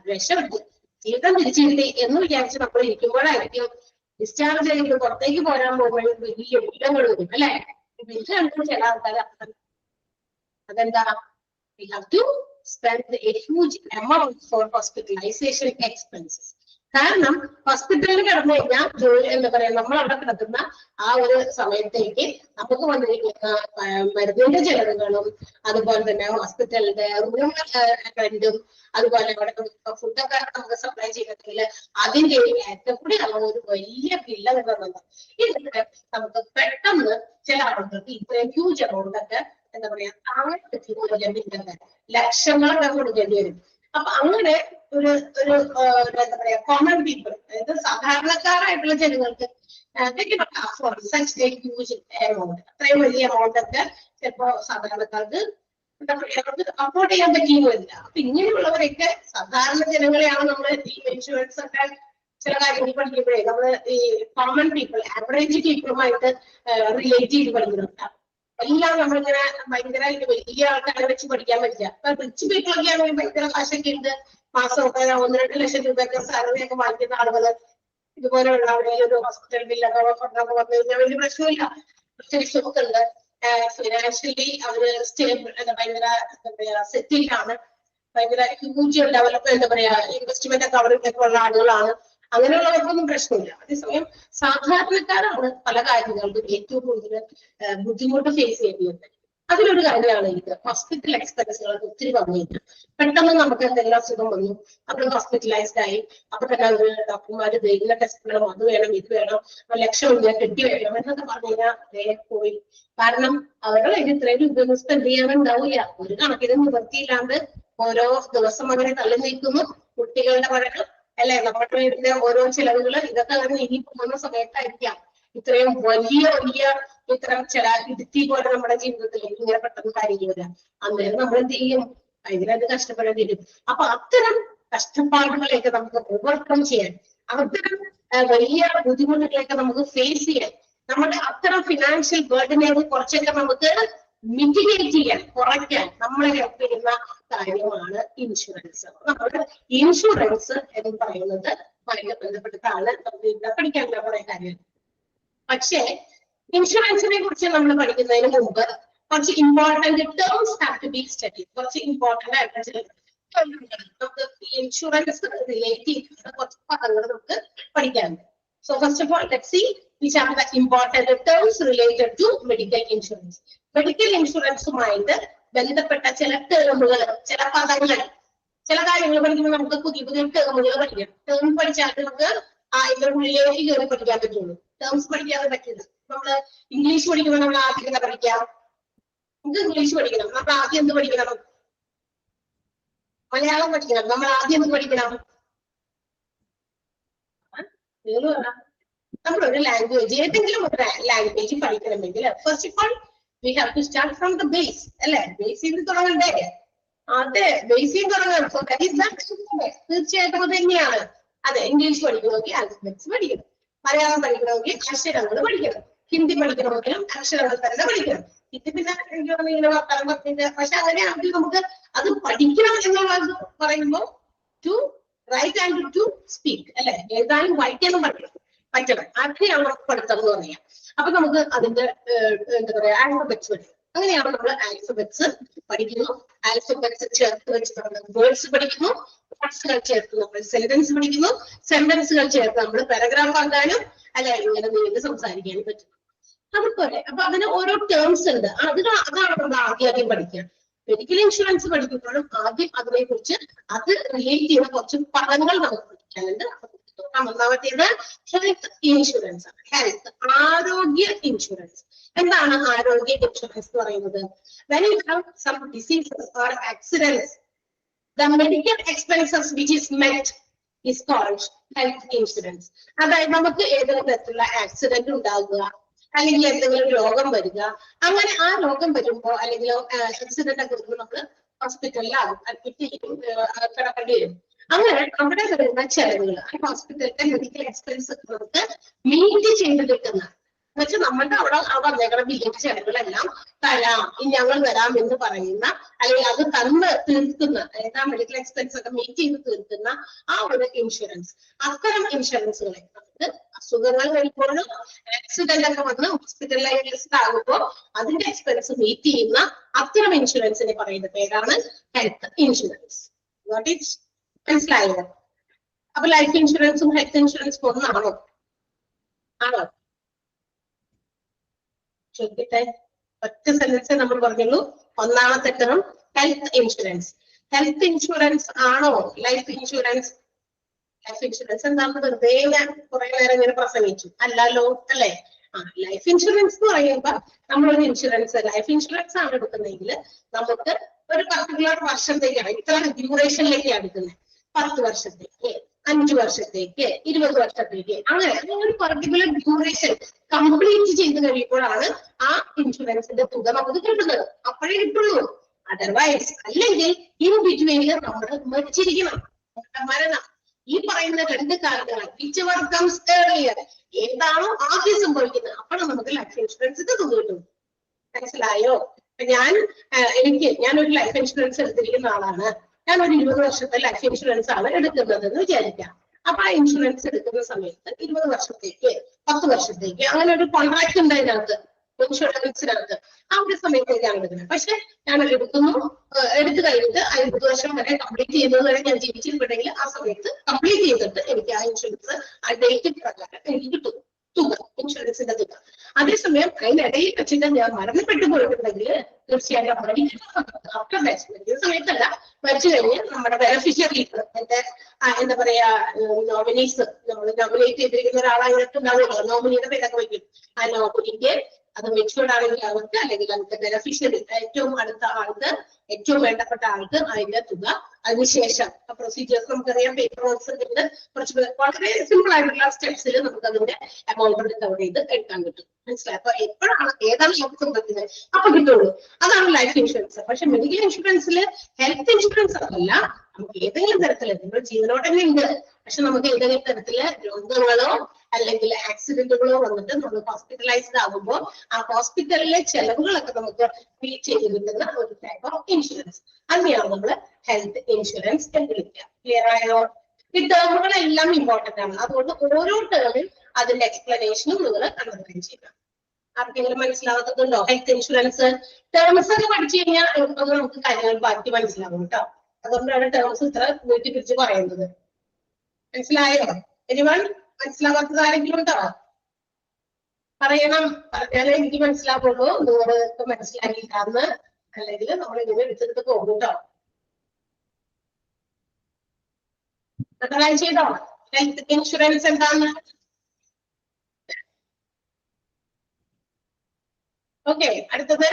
രക്ഷപ്പെട്ടു ജീവിതം തിരിച്ചു കിട്ടി എന്ന് വിചാരിച്ച് നമ്മൾ ഇരിക്കുമ്പോഴായിരിക്കും ഡിസ്ചാർജ് ചെയ്ത് പുറത്തേക്ക് പോരാൻ പോകുമ്പോൾ വലിയ ബില്ലുകൾ വരും അല്ലെ. ബില്ല് കണ്ടിട്ട് ചില ആൾക്കാർ അതെന്താ, we have to spend a huge amount for hospitalization expenses. കാരണം ഹോസ്പിറ്റലിൽ കിടന്നു കഴിഞ്ഞാൽ ജോലി എന്താ പറയാ, നമ്മൾ അവിടെ കിടക്കുന്ന ആ ഒരു സമയത്തേക്ക് നമുക്ക് വന്നിരിക്കുന്ന മരുന്നിന്റെ ചെലവുകളും അതുപോലെ തന്നെ ഹോസ്പിറ്റലിന്റെ റൂം റെന്റും അതുപോലെ അവിടെ ഫുഡൊക്കെ നമുക്ക് സപ്ലൈ ചെയ്തിട്ടുണ്ടെങ്കിൽ അതിന്റെ ഏറ്റവും കൂടി ഒരു വലിയ ബില്ല് വരുന്നുണ്ട്. ഇതൊക്കെ നമുക്ക് പെട്ടെന്ന് ചില ആളുകൾക്ക് ഇത്രയും ഹ്യൂജ് എമൗണ്ട് ഒക്കെ എന്താ പറയാ താഴെ ലക്ഷങ്ങളൊക്കെ കൊടുക്കേണ്ടി വരും. അപ്പൊ അങ്ങനെ ഒരു എന്താ പറയാ കോമൺ പീപ്പിൾ, അതായത് സാധാരണക്കാരായിട്ടുള്ള ജനങ്ങൾക്ക് അത്രയും വലിയ എമൗണ്ട് ഒക്കെ ചിലപ്പോ സാധാരണക്കാർക്ക് എന്താ പറയാ അഫോർഡ് ചെയ്യാൻ പറ്റിയെന്ന് വരില്ല. അപ്പൊ ഇങ്ങനെയുള്ളവരൊക്കെ സാധാരണ ജനങ്ങളെയാണ് നമ്മൾ ഈ ഇൻഷുറൻസ് ഒക്കെ ചില കാര്യങ്ങൾ പഠിക്കുമ്പോഴേ നമ്മള് ഈ കോമൺ പീപ്പിൾ, ആവറേജ് പീപ്പിളുമായിട്ട് റിലേറ്റ് ചെയ്ത് പഠിക്കുന്നുണ്ട്. എല്ലാം നമ്മളിങ്ങനെ ഭയങ്കര വലിയ ആൾക്കാരെ വെച്ച് പഠിക്കാൻ പറ്റില്ല. ഇപ്പൊ റിച്ച് പീപ്പിൾ ഒക്കെ ആണെങ്കിൽ ഭയങ്കര കാശൊക്കെ ഉണ്ട്, മാസമൊക്കെ 1-2 ലക്ഷം രൂപയൊക്കെ സാലറി ഒക്കെ വാങ്ങിക്കുന്ന ആളുകൾ ഇതുപോലെയുള്ള ഒരു ഹോസ്പിറ്റൽ ബില്ലൊക്കെ വന്നു കഴിഞ്ഞാൽ വലിയ പ്രശ്നമില്ല. ഒക്കെ ഉണ്ട്, ഫിനാൻഷ്യലി അവര് സ്റ്റേബിൾ, ഭയങ്കര എന്താ പറയാ സെറ്റിൽഡാണ്, ഭയങ്കര ഹ്യൂജ് ഡെവലപ്പ് എന്താ പറയാ ഇൻവെസ്റ്റ്മെന്റ് ഒക്കെ അവരൊക്കെ ഉള്ള ആളുകളാണ്. അങ്ങനെയുള്ളവർക്കൊന്നും പ്രശ്നമില്ല. അതേസമയം സാധാരണക്കാരാണ് പല കാര്യങ്ങൾക്കും ഏറ്റവും കൂടുതൽ ബുദ്ധിമുട്ട് ഫേസ് ചെയ്യേണ്ടി വരുന്നത്. അതിലൊരു കാര്യമാണ് ഇത് ഹോസ്പിറ്റൽ എക്സ്പെൻസുകൾ ഒത്തിരി വന്നു കഴിഞ്ഞാൽ പെട്ടെന്ന് നമുക്ക് എന്തെല്ലാം അസുഖം വന്നു, നമ്മൾ ഹോസ്പിറ്റലൈസ്ഡ് ആയി, അപ്പൊ തന്നെ അവര് ഡോക്ടർമാര് ദൈവ ടെസ്റ്റ് വേണം, അത് വേണം, ഇത് വേണം, ലക്ഷം രൂപ കെട്ടി വേണം എന്നൊക്കെ പറഞ്ഞു കഴിഞ്ഞാൽ പോയി. കാരണം അവരുടെ കയ്യിൽ ഇത്രയും രൂപയൊന്നും സ്പെൻഡ് ചെയ്യാനുണ്ടാവില്ല. ഒരു കണക്കിന് നിവൃത്തിയില്ലാണ്ട് ഓരോ ദിവസം അങ്ങനെ തള്ളി നീക്കുന്നു. കുട്ടികളുടെ പഠനം അല്ലെ, നമ്മുടെ വീടിന്റെ ഓരോ ചിലവുകൾ, ഇതൊക്കെ തന്നെ ഇനി പോകുന്ന സമയത്തായിരിക്കാം ഇത്രയും വലിയ ഇത്തരം ചില ഇടുത്തി പോലെ നമ്മുടെ ജീവിതത്തിൽ ഇങ്ങനെ പെട്ടെന്ന് കാര്യങ്ങൾ വരാം. അന്നേരം നമ്മൾ എന്ത് ചെയ്യും, അതിനത് കഷ്ടപ്പെടേണ്ടി വരും. അപ്പൊ അത്തരം കഷ്ടപ്പാടുകളെയൊക്കെ നമുക്ക് ഓവർകം ചെയ്യാൻ, അത്തരം വലിയ ബുദ്ധിമുട്ടുകളെയൊക്കെ നമുക്ക് ഫേസ് ചെയ്യാൻ, നമ്മുടെ അത്തരം ഫിനാൻഷ്യൽ ബർഡനെ കുറച്ചൊക്കെ നമുക്ക് മിറ്റിഗേറ്റ് ചെയ്യാൻ, കുറയ്ക്കാൻ നമ്മളെ ഹെൽപ്പ് ചെയ്യുന്ന കാര്യമാണ് ഇൻഷുറൻസ്. നമ്മുടെ ഇൻഷുറൻസ് എന്ന് പറയുന്നത് വളരെ ബന്ധപ്പെട്ടിട്ടാണ് നമുക്ക് ഇവിടെ പഠിക്കാനുള്ള കുറെ കാര്യങ്ങൾ. പക്ഷേ ഇൻഷുറൻസിനെ കുറിച്ച് നമ്മൾ പഠിക്കുന്നതിന് മുമ്പ് കുറച്ച് important terms have to be study. കുറച്ച് ഇമ്പോർട്ടന്റ് ആയിട്ടുള്ള നമുക്ക് ഇൻഷുറൻസ് റിലേറ്റ് ചെയ്തിട്ടുള്ള കുറച്ച് പദങ്ങൾ നമുക്ക് പഠിക്കാനുണ്ട്. So first of all, let's see which are the important terms related to medical insurance. Medical insurance മായിട്ട് ബന്ധപ്പെട്ട ചില ടേമുകൾ, ചില പദങ്ങൾ, ചില കാര്യങ്ങൾ പഠിക്കുമ്പോൾ നമുക്ക് പുതിയ പുതിയ ടേമുകൾ പഠിക്കാം. ടേം പഠിച്ചാൽ നമുക്ക് ഇതിന്റെ ഉള്ളിലേക്ക് കയറി പഠിക്കാൻ പറ്റുള്ളൂ. ടേംസ് പഠിക്കാതെ പറ്റില്ല. നമ്മള് ഇംഗ്ലീഷ് പഠിക്കുമ്പോൾ നമ്മൾ ആദ്യം എന്താ പഠിക്കാം? നമുക്ക് ഇംഗ്ലീഷ് പഠിക്കണം. നമ്മൾ ആദ്യം എന്ത് പഠിക്കണം? മലയാളം പഠിക്കണം. നമ്മൾ ആദ്യം എന്ത് പഠിക്കണം? നമ്മളൊരു ലാംഗ്വേജ്, ഏതെങ്കിലും ഒരു ലാംഗ്വേജ് പഠിക്കണമെങ്കിൽ first of all we have to start from the base, അല്ലെ? ബേസിൽ നിന്ന് തുടങ്ങണ്ടേ? അതെ, ബേസിൽ തുടങ്ങണം. So that is that. തീർച്ചയായിട്ടും അത് തന്നെയാണ്. അതെ, ഇംഗ്ലീഷ് പഠിക്കണമെങ്കിൽ ആൽഫബറ്റ്സ് പഠിക്കണം, മലയാളം പഠിക്കണമെങ്കിൽ അക്ഷരങ്ങൾ പഠിക്കണം, ഹിന്ദി പഠിക്കണമെങ്കിലും അക്ഷരങ്ങൾ തന്നെ പഠിക്കണം. ഇത് പിന്നെ ഇങ്ങനെ വർത്തമാനം പറഞ്ഞിട്ട്, പക്ഷെ അങ്ങനെയാണെങ്കിൽ നമുക്ക് അത് പഠിക്കണം എന്നുള്ളത് പറയുമ്പോൾ to write and to speak, അല്ലെ? എഴുതാനും വായിക്കാനും പറ്റണം. അങ്ങനെയാണ് നമുക്ക് പഠിത്തം എന്ന് പറയാം. അപ്പൊ നമുക്ക് അതിന്റെ എന്താ പറയാ ആൽഫബറ്റ്സ് പഠിക്കും. അങ്ങനെയാണ് നമ്മൾ ആൽഫബറ്റ്സ് പഠിക്കുന്നു. ആൽഫബറ്റ്സ് ചേർത്ത് വെച്ച് നമ്മൾ വേർഡ്സ് പഠിക്കുന്നു. വേർഡ്സുകൾ ചേർത്ത് നമ്മൾ സെന്റൻസ് പഠിക്കുന്നു. സെന്റൻസുകൾ ചേർത്ത് നമ്മൾ പാരഗ്രാഫ് ആക്കാനും അല്ലെ ഇങ്ങനെ നീണ്ട് സംസാരിക്കാനും പറ്റും. അതുപോലെ അപ്പൊ അതിന് ഓരോ ടേംസ് ഉണ്ട്. അതാണ് നമ്മൾ ആദ്യം പഠിക്കുക. മെഡിക്കൽ ഇൻഷുറൻസ് പഠിക്കുമ്പോഴും ആദ്യം അതിനെ കുറിച്ച് അത് റിലേറ്റ് ചെയ്യുന്ന കുറച്ച് പദങ്ങൾ നമുക്ക് പഠിക്കാനുണ്ട്. ഒന്നാമത്തേത് ഹെൽത്ത് ഇൻഷുറൻസ് ആണ്. ഹെൽത്ത്, ആരോഗ്യ ഇൻഷുറൻസ്. എന്താണ് ആരോഗ്യ ഇൻഷുറൻസ് എന്ന് പറയുന്നത്? When you have some diseases or accidents, the medical expenses which is met is called health insurance. അതായത് നമുക്ക് ഏതെങ്കിലും തരത്തിലുള്ള ആക്സിഡന്റ് ഉണ്ടാകുക, അല്ലെങ്കിൽ എന്തെങ്കിലും രോഗം വരിക, അങ്ങനെ ആ രോഗം വരുമ്പോ അല്ലെങ്കിൽ ആക്സിഡന്റ് ഒക്കെ വരുമ്പോൾ നമ്മൾ ഹോസ്പിറ്റലിലാകും, അഡ്മിറ്റ് കിടക്കേണ്ടി വരും. അങ്ങനെ അവിടെ വരുന്ന ചെലവുകൾ, ഹോസ്പിറ്റലിലെ മെഡിക്കൽ എക്സ്പെൻസ് നമുക്ക് മീറ്റ് ചെയ്ത് കിട്ടുന്ന എന്നുവെച്ചാൽ നമ്മളുടെ അവിടെ വന്നേക്കുന്ന ബില്ലിന്റെ ചെലവുകളെല്ലാം തരാം, ഞങ്ങൾ തരാം എന്ന് പറയുന്ന, അല്ലെങ്കിൽ അത് തന്ന് തീർക്കുന്ന, അതായത് ആ മെഡിക്കൽ എക്സ്പെൻസ് ഒക്കെ മീറ്റ് ചെയ്ത് തീർക്കുന്ന ആ ഒരു ഇൻഷുറൻസ്. അത്തരം ഇൻഷുറൻസുകളെ നമുക്ക് അസുഖങ്ങൾ വരുമ്പോഴും ആക്സിഡന്റ് ഒക്കെ വന്ന് ഹോസ്പിറ്റലൈസ്ഡ് ആകുമ്പോൾ അതിന്റെ എക്സ്പെൻസ് മീറ്റ് ചെയ്യുന്ന അത്തരം ഇൻഷുറൻസിനെ പറയുന്ന പേരാണ് ഹെൽത്ത് ഇൻഷുറൻസ്. വാട്ട് ഈസ് മനസ്സിലായോ? അപ്പൊ ലൈഫ് ഇൻഷുറൻസും ഹെൽത്ത് ഇൻഷുറൻസും ഒന്നാണോ? ആണോ? ചോദിക്കട്ടെ. ഒറ്റ സെന്റൻസ് നമ്മൾ പറഞ്ഞുള്ളൂ. ഒന്നാമത്തെ term health insurance. Health insurance ആണോ ലൈഫ് ഇൻഷുറൻസ്? ലൈഫ് ഇൻഷുറൻസ് എന്താണെന്ന് വെറുതെ ഞാൻ കുറെ നേരം ഇങ്ങനെ പ്രസംഗിച്ചു. അല്ലല്ലോ, അല്ലെ? ലൈഫ് ഇൻഷുറൻസ് എന്ന് പറയുമ്പോ നമ്മളൊരു ഇൻഷുറൻസ്, ലൈഫ് ഇൻഷുറൻസ് ആണ് എടുക്കുന്നതെങ്കിൽ നമുക്ക് ഒരു പർട്ടിക്കുലർ വർഷത്തേക്കാണ്, ഇത്ര ഡ്യൂറേഷനിലേക്കാണ് എടുക്കുന്നത്. 10 വർഷത്തേക്ക്, 5 വർഷത്തേക്ക്, 20 വർഷത്തേക്ക്, അങ്ങനെ ഒരു പർട്ടിക്കുലർ ഡ്യൂറേഷൻ കംപ്ലീറ്റ് ചെയ്ത് കഴിയുമ്പോഴാണ് ആ ഇൻഷുറൻസിന്റെ തുക നമുക്ക് കിട്ടുന്നത്. അപ്പോഴേ കിട്ടുള്ളൂ. അതർവൈസ് അല്ലെങ്കിൽ ഇൻ ബിറ്റ്വീനിൽ നമ്മൾ മരിച്ചിരിക്കണം. മരണം ഈ പറയുന്ന 2 കാരണങ്ങൾ, whichever comes earlier, ഏതാണോ ആദ്യം സംഭവിക്കുന്നത് അപ്പോഴാണ് നമുക്ക് ലൈഫ് ഇൻഷുറൻസിന്റെ തുക കിട്ടും. മനസ്സിലായോ? ഞാനൊരു ലൈഫ് ഇൻഷുറൻസ് എടുത്തിരിക്കുന്ന ആളാണ്. ഞാൻ ഒരു 20 വർഷത്തെ ലൈഫ് ഇൻഷുറൻസ് ആണ് എടുക്കുന്നതെന്ന് വിചാരിക്കാം. അപ്പൊ ആ ഇൻഷുറൻസ് എടുക്കുന്ന സമയത്ത് 20 വർഷത്തേക്ക്, 10 വർഷത്തേക്ക് അങ്ങനെ ഒരു കോൺട്രാക്ട് ഉണ്ട് അതിനകത്ത്, ഇൻഷുറൻസിനകത്ത്. ആ ഒരു സമയത്തേക്കാണ് എടുക്കുന്നത്. പക്ഷെ ഞാൻ എടുത്തു കഴിഞ്ഞിട്ട് 50 വർഷം വരെ കംപ്ലീറ്റ് ചെയ്യുന്നത് വരെ ഞാൻ ജീവിച്ചിട്ടുണ്ടെങ്കിൽ ആ സമയത്ത് കംപ്ലീറ്റ് ചെയ്തിട്ട് എനിക്ക് ആ ഇൻഷുറൻസ് ആ ഡേറ്റ് പ്രകാരം എനിക്ക് കിട്ടും തുക, ഇൻഷുറൻസിന്റെ തുക. അതേസമയം അതിനിടയിൽ വെച്ചിട്ട് ഞാൻ മരണപ്പെട്ടു പോയിട്ടുണ്ടെങ്കിൽ തീർച്ചയായിട്ടും ആഫ്റ്റർ ഡെത്ത്, മരിക്കുന്ന സമയത്തല്ല, മരിച്ചു കഴിഞ്ഞ് നമ്മുടെ ബെനഫിഷ്യറീസ്, എന്റെ എന്താ പറയാ നോമിനീസ്, നമ്മൾ നോമിനേറ്റ് ചെയ്തിരിക്കുന്ന ഒരാളായിട്ട് ഉണ്ടാവുമല്ലോ, നോമിനിയുടെ പേരൊക്കെ വയ്ക്കും. ആ നോമിനിക്ക് അത് മെച്യൂർഡ് ആണെങ്കിൽ അവർക്ക്, അല്ലെങ്കിൽ അതിന്റെ ബെനഫിഷ്യറി ഏറ്റവും അടുത്ത ആൾക്ക്, ഏറ്റവും വേണ്ടപ്പെട്ട ആൾക്ക് അതിന്റെ തുക, അതിനുശേഷം പ്രൊസീജിയേഴ്സ് നമുക്കറിയാം, പേപ്പർ വർക്ക്സ് ഉണ്ട്, കുറച്ച് വളരെ സിമ്പിൾ ആയിട്ടുള്ള സ്റ്റെപ്സിൽ നമുക്ക് അതിന്റെ എമൗണ്ട് റിക്കവർ ചെയ്ത് എടുക്കാൻ കിട്ടും. മനസ്സിലായി? അപ്പൊ എപ്പോഴാണ് ഏതാണ് നമുക്ക് സംഭവിക്കുന്നത് അപ്പൊ കിട്ടുള്ളൂ. അതാണ് ലൈഫ് ഇൻഷുറൻസ്. പക്ഷെ മെഡിക്കൽ ഇൻഷുറൻസിൽ ഹെൽത്ത് ഇൻഷുറൻസ് അതല്ല, നമുക്ക് ഏതെങ്കിലും തരത്തില് നമ്മൾ ജീവനോടെ തന്നെ ഉണ്ട്, പക്ഷെ നമുക്ക് ഏതെങ്കിലും തരത്തില് രോഗങ്ങളോ അല്ലെങ്കിൽ ആക്സിഡന്റുകളോ വന്നിട്ട് നമ്മൾ ഹോസ്പിറ്റലൈസ്ഡ് ആകുമ്പോൾ ആ ഹോസ്പിറ്റലിലെ ചെലവുകളൊക്കെ നമുക്ക് മീറ്റ് ചെയ്ത് കിട്ടുന്ന ഒരു ടൈപ്പ് ഓഫ് ഇൻഷുറൻസ്, അതിനെയാണ് നമ്മൾ ഹെൽത്ത് ഇൻഷുറൻസ് എന്ന് വിളിക്കുക. ക്ലിയർ ആയോ? ഈ ടേമുകളെല്ലാം ഇമ്പോർട്ടന്റ് ആണ്. അതുകൊണ്ട് ഓരോ ടേമിൽ അതിന്റെ എക്സ്പ്ലനേഷനും നിങ്ങൾ കണ്ടറിയാൻ ചെയ്യുക. ആർക്കെങ്കിലും മനസ്സിലാവാത്തതുണ്ടോ? ഹെൽത്ത് ഇൻഷുറൻസ് ടേംസ് ഒക്കെ പഠിച്ചു കഴിഞ്ഞാൽ നമുക്ക് കാര്യങ്ങൾ ബാക്കി മനസ്സിലാവും കേട്ടോ. അതുകൊണ്ടാണ് ടേംസ് ഇത്ര നീട്ടി പിടിച്ച് പറയുന്നത്. മനസ്സിലായോ? എനിവൺ? മനസ്സിലാവാത്തത് ആരെങ്കിലും ഉണ്ടോ? പറയണം, പറഞ്ഞാലേ എനിക്ക് മനസ്സിലാവുള്ളൂ. നിങ്ങൾക്ക് മനസ്സിലാക്കിയിട്ടാന്ന് അല്ലെങ്കിൽ നമ്മൾ ഇങ്ങനെ എടുത്തെടുത്ത് പോകും കേട്ടോ. ചെയ്തോ? ഹെൽത്ത് ഇൻഷുറൻസ് എന്താണ്? ഓക്കെ, അടുത്തത്